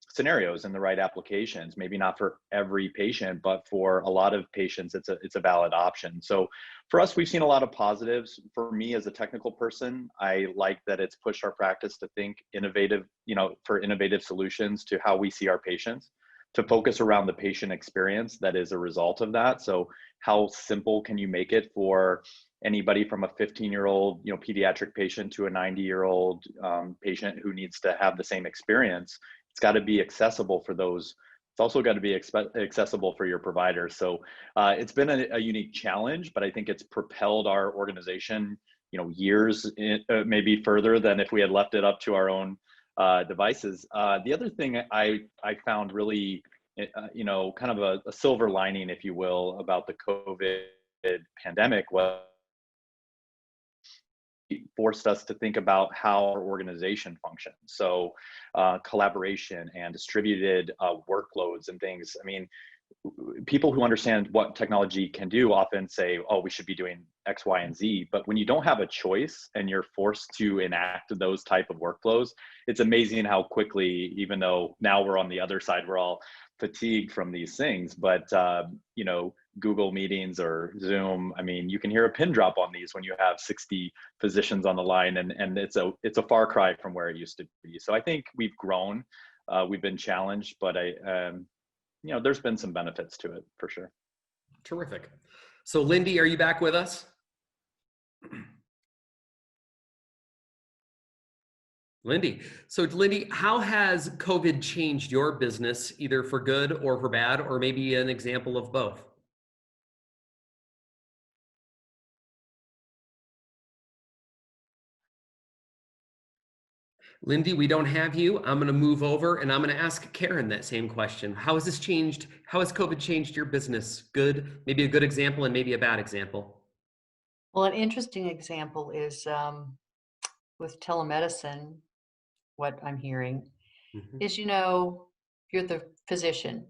scenarios, in the right applications. Maybe not for every patient, but for a lot of patients, it's a valid option. So for us, we've seen a lot of positives. For me as a technical person, I like that it's pushed our practice to think innovative, you know, for innovative solutions to how we see our patients, to focus around the patient experience that is a result of that. So how simple can you make it for anybody from a 15-year-old, you know, pediatric patient to a 90-year-old patient who needs to have the same experience? It's got to be accessible for those. It's also got to be accessible for your providers. So it's been a unique challenge, but I think it's propelled our organization, you know, years maybe further than if we had left it up to our own devices. The other thing I found really, you know, kind of a silver lining, if you will, about the COVID pandemic was forced us to think about how our organization functions. So collaboration and distributed workloads and things. I mean, people who understand what technology can do often say, oh, we should be doing X, Y, and Z. But when you don't have a choice and you're forced to enact those type of workflows, it's amazing how quickly, even though now we're on the other side, we're all fatigued from these things. But, you know, Google Meetings or Zoom, I mean, you can hear a pin drop on these when you have 60 physicians on the line, and it's a far cry from where it used to be. So I think we've grown, we've been challenged, but you know, there's been some benefits to it for sure. Terrific. So Lindy, are you back with us? Lindy. So Lindy, how has COVID changed your business, either for good or for bad, or maybe an example of both? Lindy, we don't have you. I'm going to move over and I'm going to ask Karen that same question. How has this changed? How has COVID changed your business? Good, maybe a good example and maybe a bad example. Well, an interesting example is with telemedicine, what I'm hearing is, you know, you're the physician.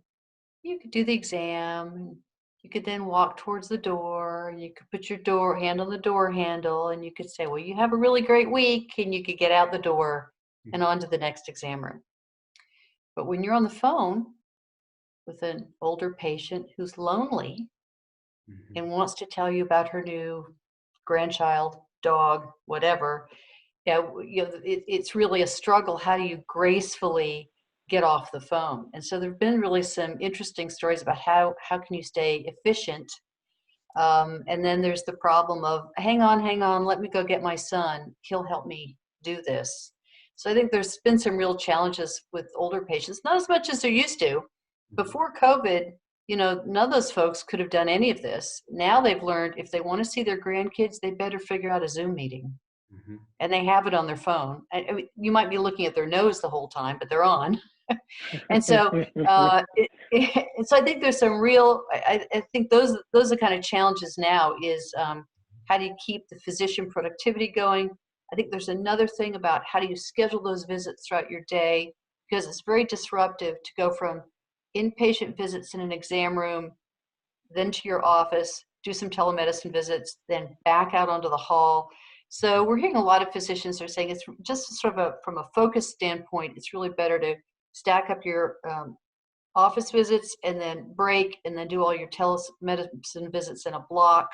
You could do the exam, and you could then walk towards the door, you could put your hand on the door handle, and you could say, well, you have a really great week, and you could get out the door and on to the next exam room. But when you're on the phone with an older patient who's lonely and wants to tell you about her new grandchild, dog, whatever, yeah, you know, it's really a struggle. How do you gracefully get off the phone? And so there've been really some interesting stories about how can you stay efficient. And then there's the problem of, hang on, let me go get my son. He'll help me do this. So I think there's been some real challenges with older patients, not as much as there used to. Before COVID, you know, none of those folks could have done any of this. Now they've learned if they want to see their grandkids, they better figure out a Zoom meeting. And they have it on their phone. I mean, you might be looking at their nose the whole time, but they're on. And so, so I think there's some real. I think those are the kind of challenges now. Is how do you keep the physician productivity going? I think there's another thing about how do you schedule those visits throughout your day, because it's very disruptive to go from inpatient visits in an exam room, then to your office, do some telemedicine visits, then back out onto the hall. So we're hearing a lot of physicians are saying it's just sort of from a focus standpoint, it's really better to stack up your office visits and then break and then do all your telemedicine visits in a block,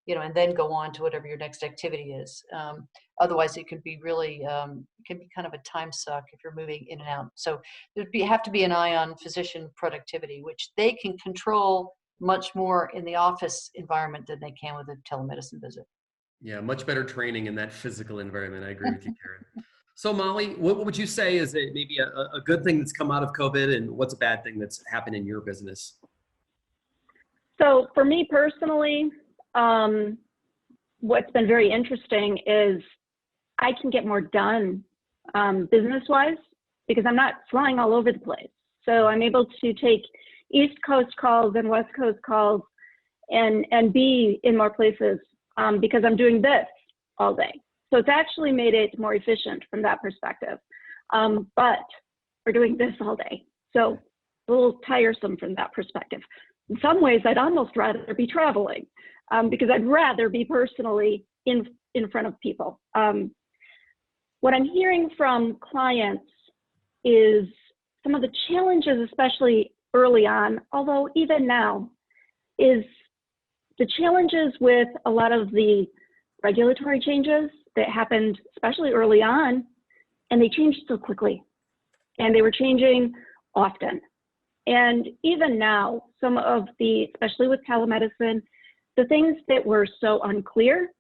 you know, and then go on to whatever your next activity is. Otherwise, it could be really, it can be kind of a time suck if you're moving in and out. So there'd have to be an eye on physician productivity, which they can control much more in the office environment than they can with a telemedicine visit. Yeah, much better training in that physical environment. I agree with you, Karen. So Molly, what would you say is maybe a good thing that's come out of COVID, and what's a bad thing that's happened in your business? So for me personally, what's been very interesting is I can get more done business-wise because I'm not flying all over the place. So I'm able to take East Coast calls and West Coast calls and be in more places because I'm doing this all day. So it's actually made it more efficient from that perspective. But we're doing this all day. So a little tiresome from that perspective. In some ways, I'd almost rather be traveling because I'd rather be personally in front of people. What I'm hearing from clients is some of the challenges, especially early on, although even now, is the challenges with a lot of the regulatory changes that happened, especially early on, and they changed so quickly, and they were changing often. And even now, some of the, especially with telemedicine, the things that were so unclear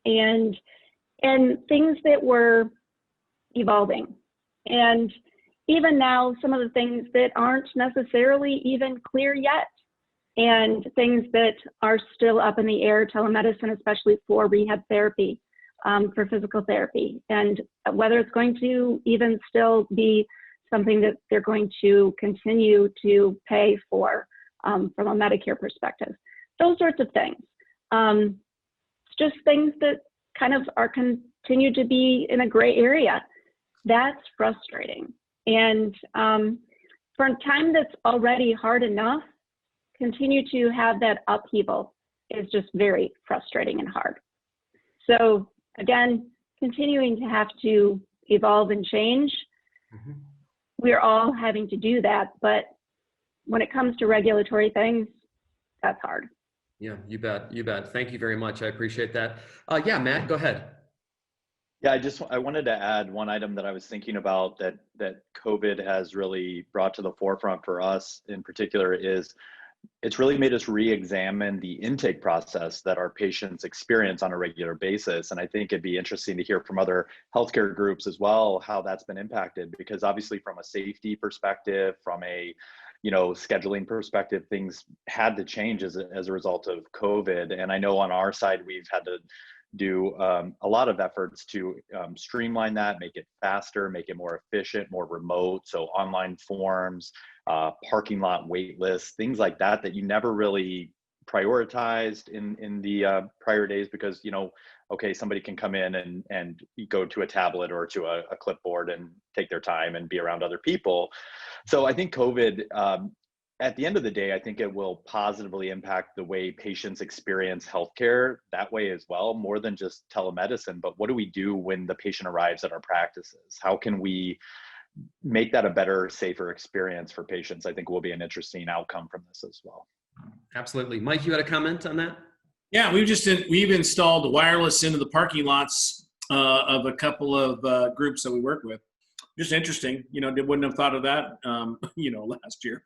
and things that were evolving. And even now, some of the things that aren't necessarily even clear yet, and things that are still up in the air, telemedicine, especially for rehab therapy, for physical therapy, and whether it's going to even still be something that they're going to continue to pay for from a Medicare perspective. Those sorts of things. It's just things that kind of are continue to be in a gray area. That's frustrating. And for a time that's already hard enough, continue to have that upheaval is just very frustrating and hard. So again, continuing to have to evolve and change. We're all having to do that, but when it comes to regulatory things, that's hard. Yeah, you bet, you bet. Thank you very much. I appreciate that. Yeah, Matt, go ahead. Yeah, I wanted to add one item that I was thinking about that COVID has really brought to the forefront for us in particular is it's really made us re-examine the intake process that our patients experience on a regular basis. And I think it'd be interesting to hear from other healthcare groups as well, how that's been impacted, because obviously from a safety perspective, from a scheduling perspective, things had to change as a result of COVID. And I know on our side, we've had to do a lot of efforts to streamline that, make it faster, make it more efficient, more remote. So online forms, parking lot wait lists, things like that, that you never really prioritized in the prior days, because, you know, okay, somebody can come in and go to a tablet or to a clipboard and take their time and be around other people. So I think COVID, at the end of the day, I think it will positively impact the way patients experience healthcare that way as well, more than just telemedicine. But what do we do when the patient arrives at our practices? How can we make that a better, safer experience for patients? I think will be an interesting outcome from this as well. Absolutely. Mike, you had a comment on that? Yeah, we've installed wireless into the parking lots of a couple of groups that we work with. Just interesting, you know, wouldn't have thought of that, you know, last year.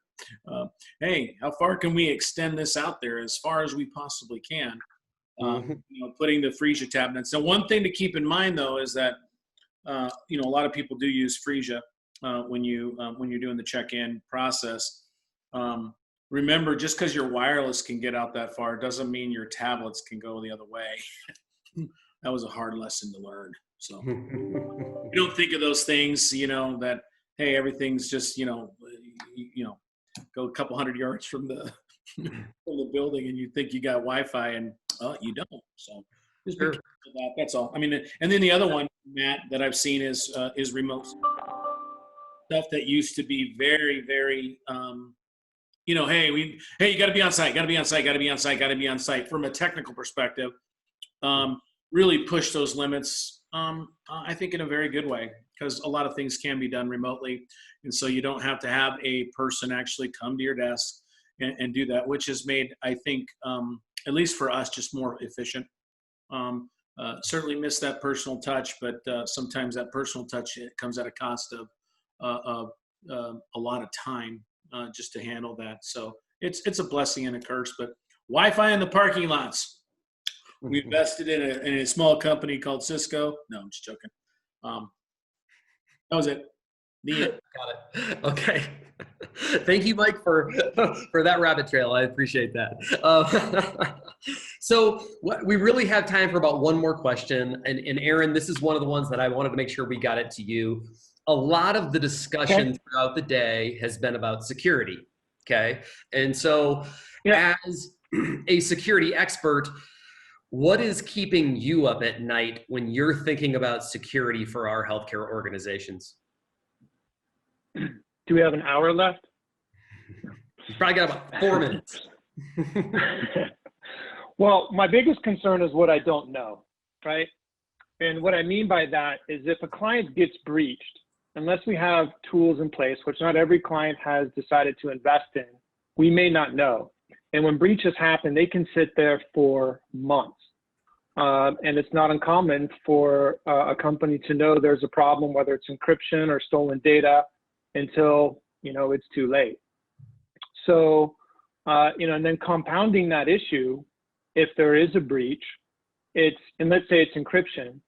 Hey, how far can we extend this out there? As far as we possibly can. You know, putting the Freesia tablet. So one thing to keep in mind though is that you know, a lot of people do use Freesia when you're doing the check-in process. Remember, just because your wireless can get out that far doesn't mean your tablets can go the other way. That was a hard lesson to learn. So you don't think of those things, you know, that, hey, everything's just, you know, go a couple hundred yards from the from the building and you think you got Wi-Fi and you don't. So just be careful of that. That's all. I mean, and then the other one, Matt, that I've seen is remote stuff that used to be very, very you know, hey, you got to be on site, got to be on site, got to be on site, got to be on site. From a technical perspective, really push those limits, I think, in a very good way, because a lot of things can be done remotely. And so you don't have to have a person actually come to your desk and do that, which has made, I think, at least for us, just more efficient. Certainly miss that personal touch, but sometimes that personal touch, it comes at a cost of a lot of time. Just to handle that. So it's a blessing and a curse, but Wi-Fi in the parking lots. We invested in a small company called Cisco. No, I'm just joking. That was it. The end. Got it. Okay. Thank you, Mike, for that rabbit trail. I appreciate that. So we really have time for about one more question. And Aaron, this is one of the ones that I wanted to make sure we got it to you. A lot of the discussion throughout the day has been about security, okay? And so as a security expert, what is keeping you up at night when you're thinking about security for our healthcare organizations? Do we have an hour left? You've probably got about 4 minutes. Well, my biggest concern is what I don't know, right? And what I mean by that is if a client gets breached, unless we have tools in place, which not every client has decided to invest in, we may not know. And when breaches happen, they can sit there for months. And it's not uncommon for a company to know there's a problem, whether it's encryption or stolen data, until, you know, it's too late. So, you know, and then compounding that issue, if there is a breach, and let's say it's encryption,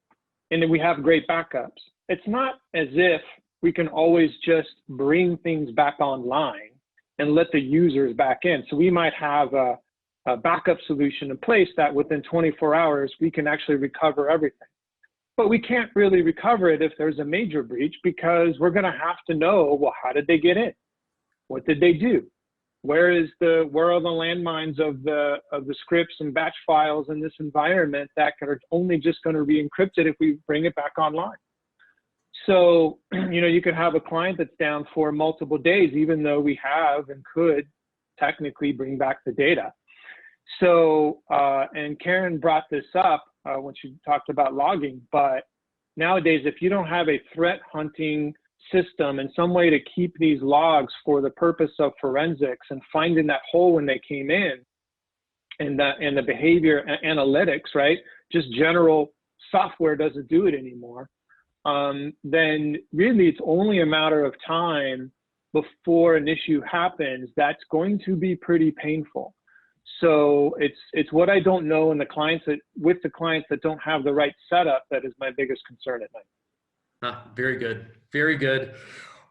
and then we have great backups. It's not as if we can always just bring things back online and let the users back in. So we might have a backup solution in place that within 24 hours, we can actually recover everything. But we can't really recover it if there's a major breach, because we're going to have to know, well, how did they get in? What did they do? Where are the landmines of the scripts and batch files in this environment that are only just going to be encrypted if we bring it back online? So, you know, you could have a client that's down for multiple days, even though we have and could technically bring back the data. So, and Karen brought this up when she talked about logging, but nowadays, if you don't have a threat hunting system and some way to keep these logs for the purpose of forensics and finding that hole when they came in, and the behavior analytics, right? Just general software doesn't do it anymore. Then really it's only a matter of time before an issue happens that's going to be pretty painful. So it's what I don't know, and with the clients that don't have the right setup, that is my biggest concern at night. Very good. Very good.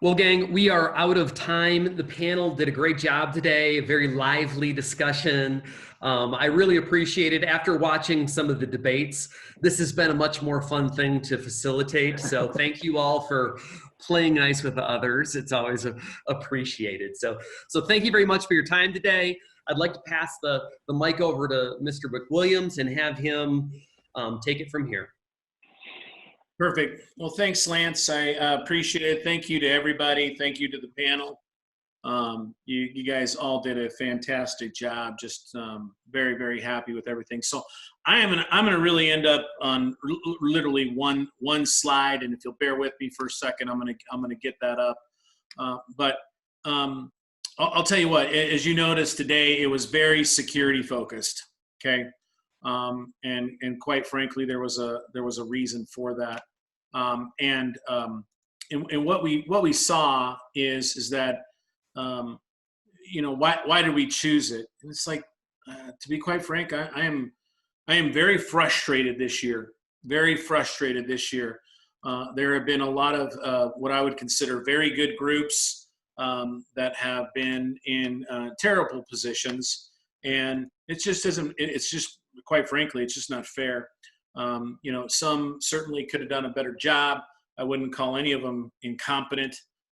Well, gang, we are out of time. The panel did a great job today, a very lively discussion. I really appreciate it. After watching some of the debates, this has been a much more fun thing to facilitate. So thank you all for playing nice with others. It's always appreciated. So thank you very much for your time today. I'd like to pass the mic over to Mr. McWilliams and have him take it from here. Perfect. Well, thanks, Lance. I appreciate it. Thank you to everybody. Thank you to the panel. You guys all did a fantastic job. Just very, very happy with everything. So I'm gonna really end up on literally one slide, and if you'll bear with me for a second, I'm gonna get that up. But I'll tell you what. As you noticed today, it was very security focused. Okay. And quite frankly, there was a reason for that. And what we saw is that, you know, why did we choose it? And it's like, to be quite frank, I am very frustrated this year, very frustrated this year. There have been a lot of what I would consider very good groups that have been in terrible positions, and it just isn't. It's just, quite frankly, it's just not fair. You know, some certainly could have done a better job. I wouldn't call any of them incompetent.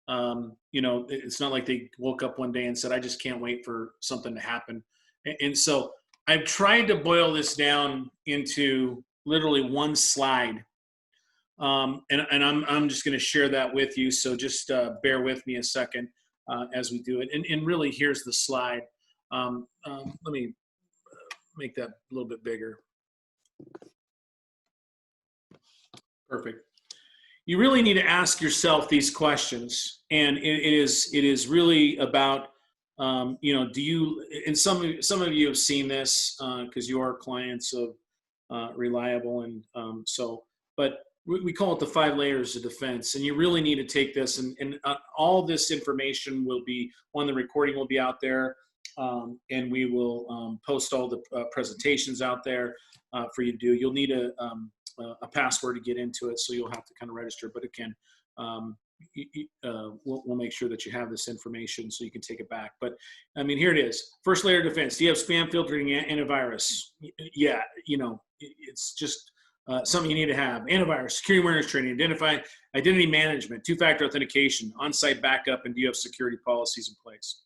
You know, it's not like they woke up one day and said, I just can't wait for something to happen. And so I've tried to boil this down into literally one slide. And I'm just going to share that with you. So just bear with me a second as we do it. And really, here's the slide. Let me make that a little bit bigger. Perfect. You really need to ask yourself these questions, and it is really about, you know, do you, and some of you have seen this because you are clients of Reliable, and but we call it the 5 layers of defense, and you really need to take this, and all this information will be on the recording, will be out there, and we will post all the presentations out there for you to do. You'll need a password to get into it, so you'll have to kind of register. But again, we'll make sure that you have this information so you can take it back. But I mean, here it is. First layer of defense. Do you have spam filtering antivirus? Yeah, you know, it's just something you need to have. Antivirus, security awareness training, identity management, 2-factor authentication, on-site backup, and do you have security policies in place?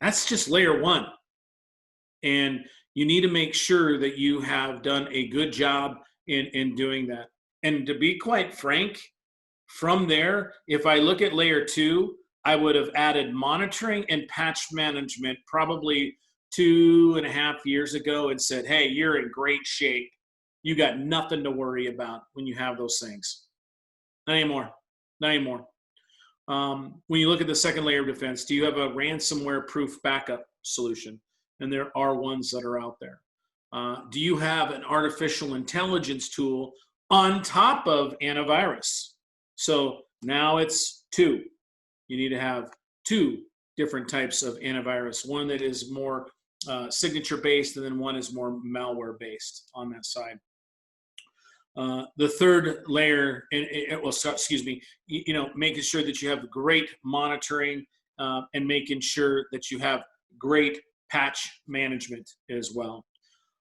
That's just layer 1. And you need to make sure that you have done a good job in doing that. And to be quite frank, from there, if I look at layer 2, I would have added monitoring and patch management probably 2.5 years ago and said, hey, you're in great shape. You got nothing to worry about when you have those things. Not anymore. Not anymore. When you look at the second layer of defense, do you have a ransomware proof backup solution? And there are ones that are out there. Do you have an artificial intelligence tool on top of antivirus? So now it's 2. You need to have 2 different types of antivirus. One that is more signature based, and then one is more malware based on that side. The third layer, you know, making sure that you have great monitoring and making sure that you have great patch management as well.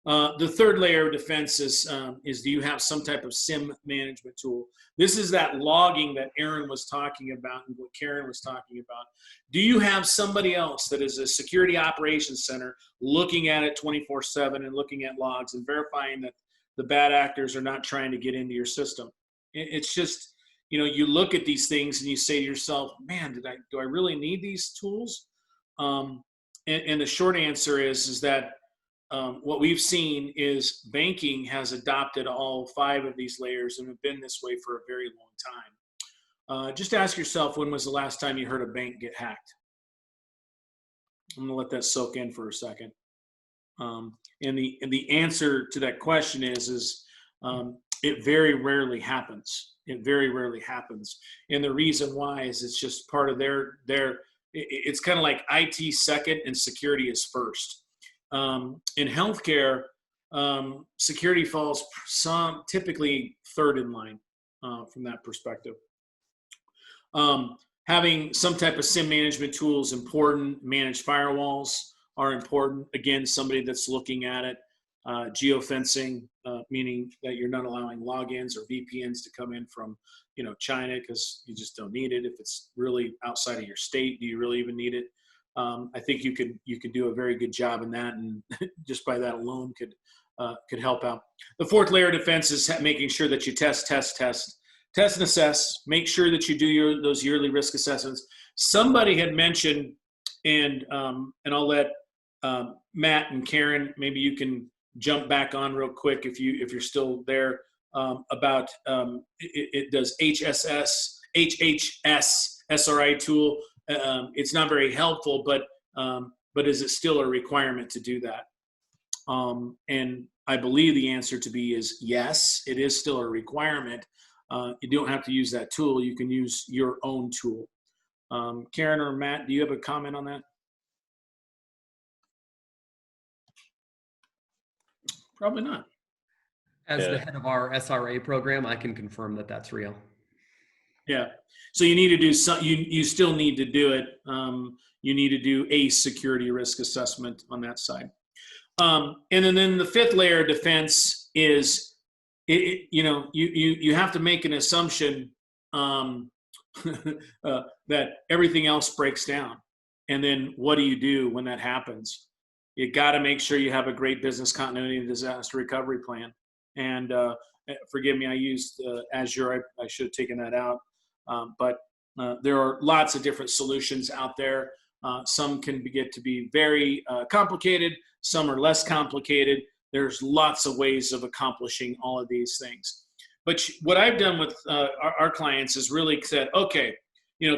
The third layer of defense is do you have some type of SIM management tool? This is that logging that Aaron was talking about and what Karen was talking about. Do you have somebody else that is a security operations center looking at it 24/7 and looking at logs and verifying that the bad actors are not trying to get into your system? It's just, you know, you look at these things and you say to yourself, man, do I really need these tools? And the short answer is that what we've seen is banking has adopted all 5 of these layers and have been this way for a very long time. Just ask yourself, when was the last time you heard a bank get hacked? I'm gonna let that soak in for a second. And the answer to that question is it very rarely happens. It very rarely happens. And the reason why is it's just part of their it's kind of like IT second and security is first. In healthcare, security falls typically third in line from that perspective. Having some type of SIM management tool is important. Managed firewalls are important. Again, somebody that's looking at it. Geofencing, meaning that you're not allowing logins or VPNs to come in from, China, because you just don't need it. If it's really outside of your state, do you really even need it? I think you could do a very good job in that, and just by that alone could help out. The fourth layer of defense is making sure that you test and assess. Make sure that you do those yearly risk assessments. Somebody had mentioned, and I'll let Matt and Karen, maybe you can jump back on real quick if you're still there, about it does HHS SRI tool. It's not very helpful, but is it still a requirement to do that? And I believe the answer to be is yes, it is still a requirement. You don't have to use that tool. You can use your own tool. Karen or Matt, do you have a comment on that? Probably not. As the head of our SRA program, I can confirm that that's real. Yeah. So you need to do some. You still need to do it. You need to do a security risk assessment on that side. And then the fifth layer of defense is, you have to make an assumption that everything else breaks down. And then what do you do when that happens? You got to make sure you have a great business continuity and disaster recovery plan. And forgive me, I used Azure. I should have taken that out. But there are lots of different solutions out there. Some can get to be very complicated. Some are less complicated. There's lots of ways of accomplishing all of these things. But what I've done with our clients is really said, okay,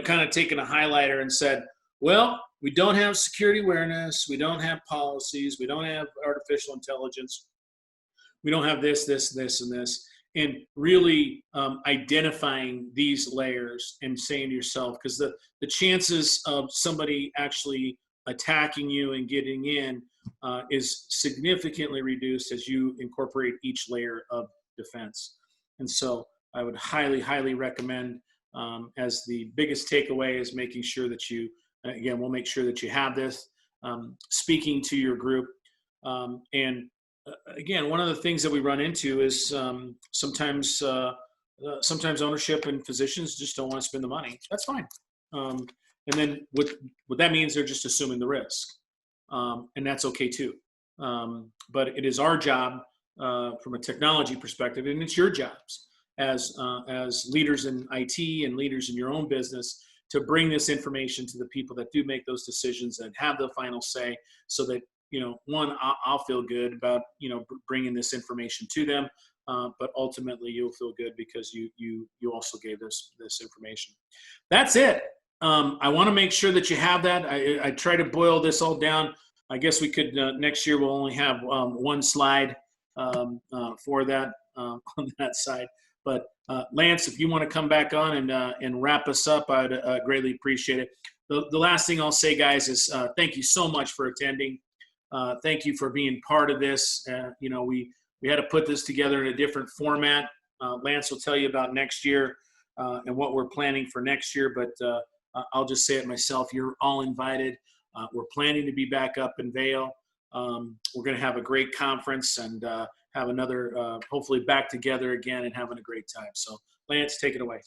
kind of taken a highlighter and said, well, we don't have security awareness. We don't have policies. We don't have artificial intelligence. We don't have this, and this. And really identifying these layers and saying to yourself, because the chances of somebody actually attacking you and getting in is significantly reduced as you incorporate each layer of defense. And so I would highly, highly recommend, as the biggest takeaway, is making sure that you, again, we'll make sure that you have this, speaking to your group. And again, one of the things that we run into is sometimes ownership and physicians just don't want to spend the money. That's fine. And then what that means, they're just assuming the risk. And that's okay too. But it is our job from a technology perspective, and it's your jobs as leaders in IT and leaders in your own business to bring this information to the people that do make those decisions and have the final say, so that, one, I'll feel good about, bringing this information to them, but ultimately you'll feel good because you also gave this information. That's it. I want to make sure that you have that. I try to boil this all down. I guess we could, next year we'll only have one slide for that on that side. But Lance, if you want to come back on and wrap us up, I'd greatly appreciate it. The last thing I'll say, guys, is thank you so much for attending. Thank you for being part of this. We had to put this together in a different format. Lance will tell you about next year and what we're planning for next year, but I'll just say it myself. You're all invited. We're planning to be back up in Vail. We're going to have a great conference and have another, hopefully back together again and having a great time. So Lance, take it away.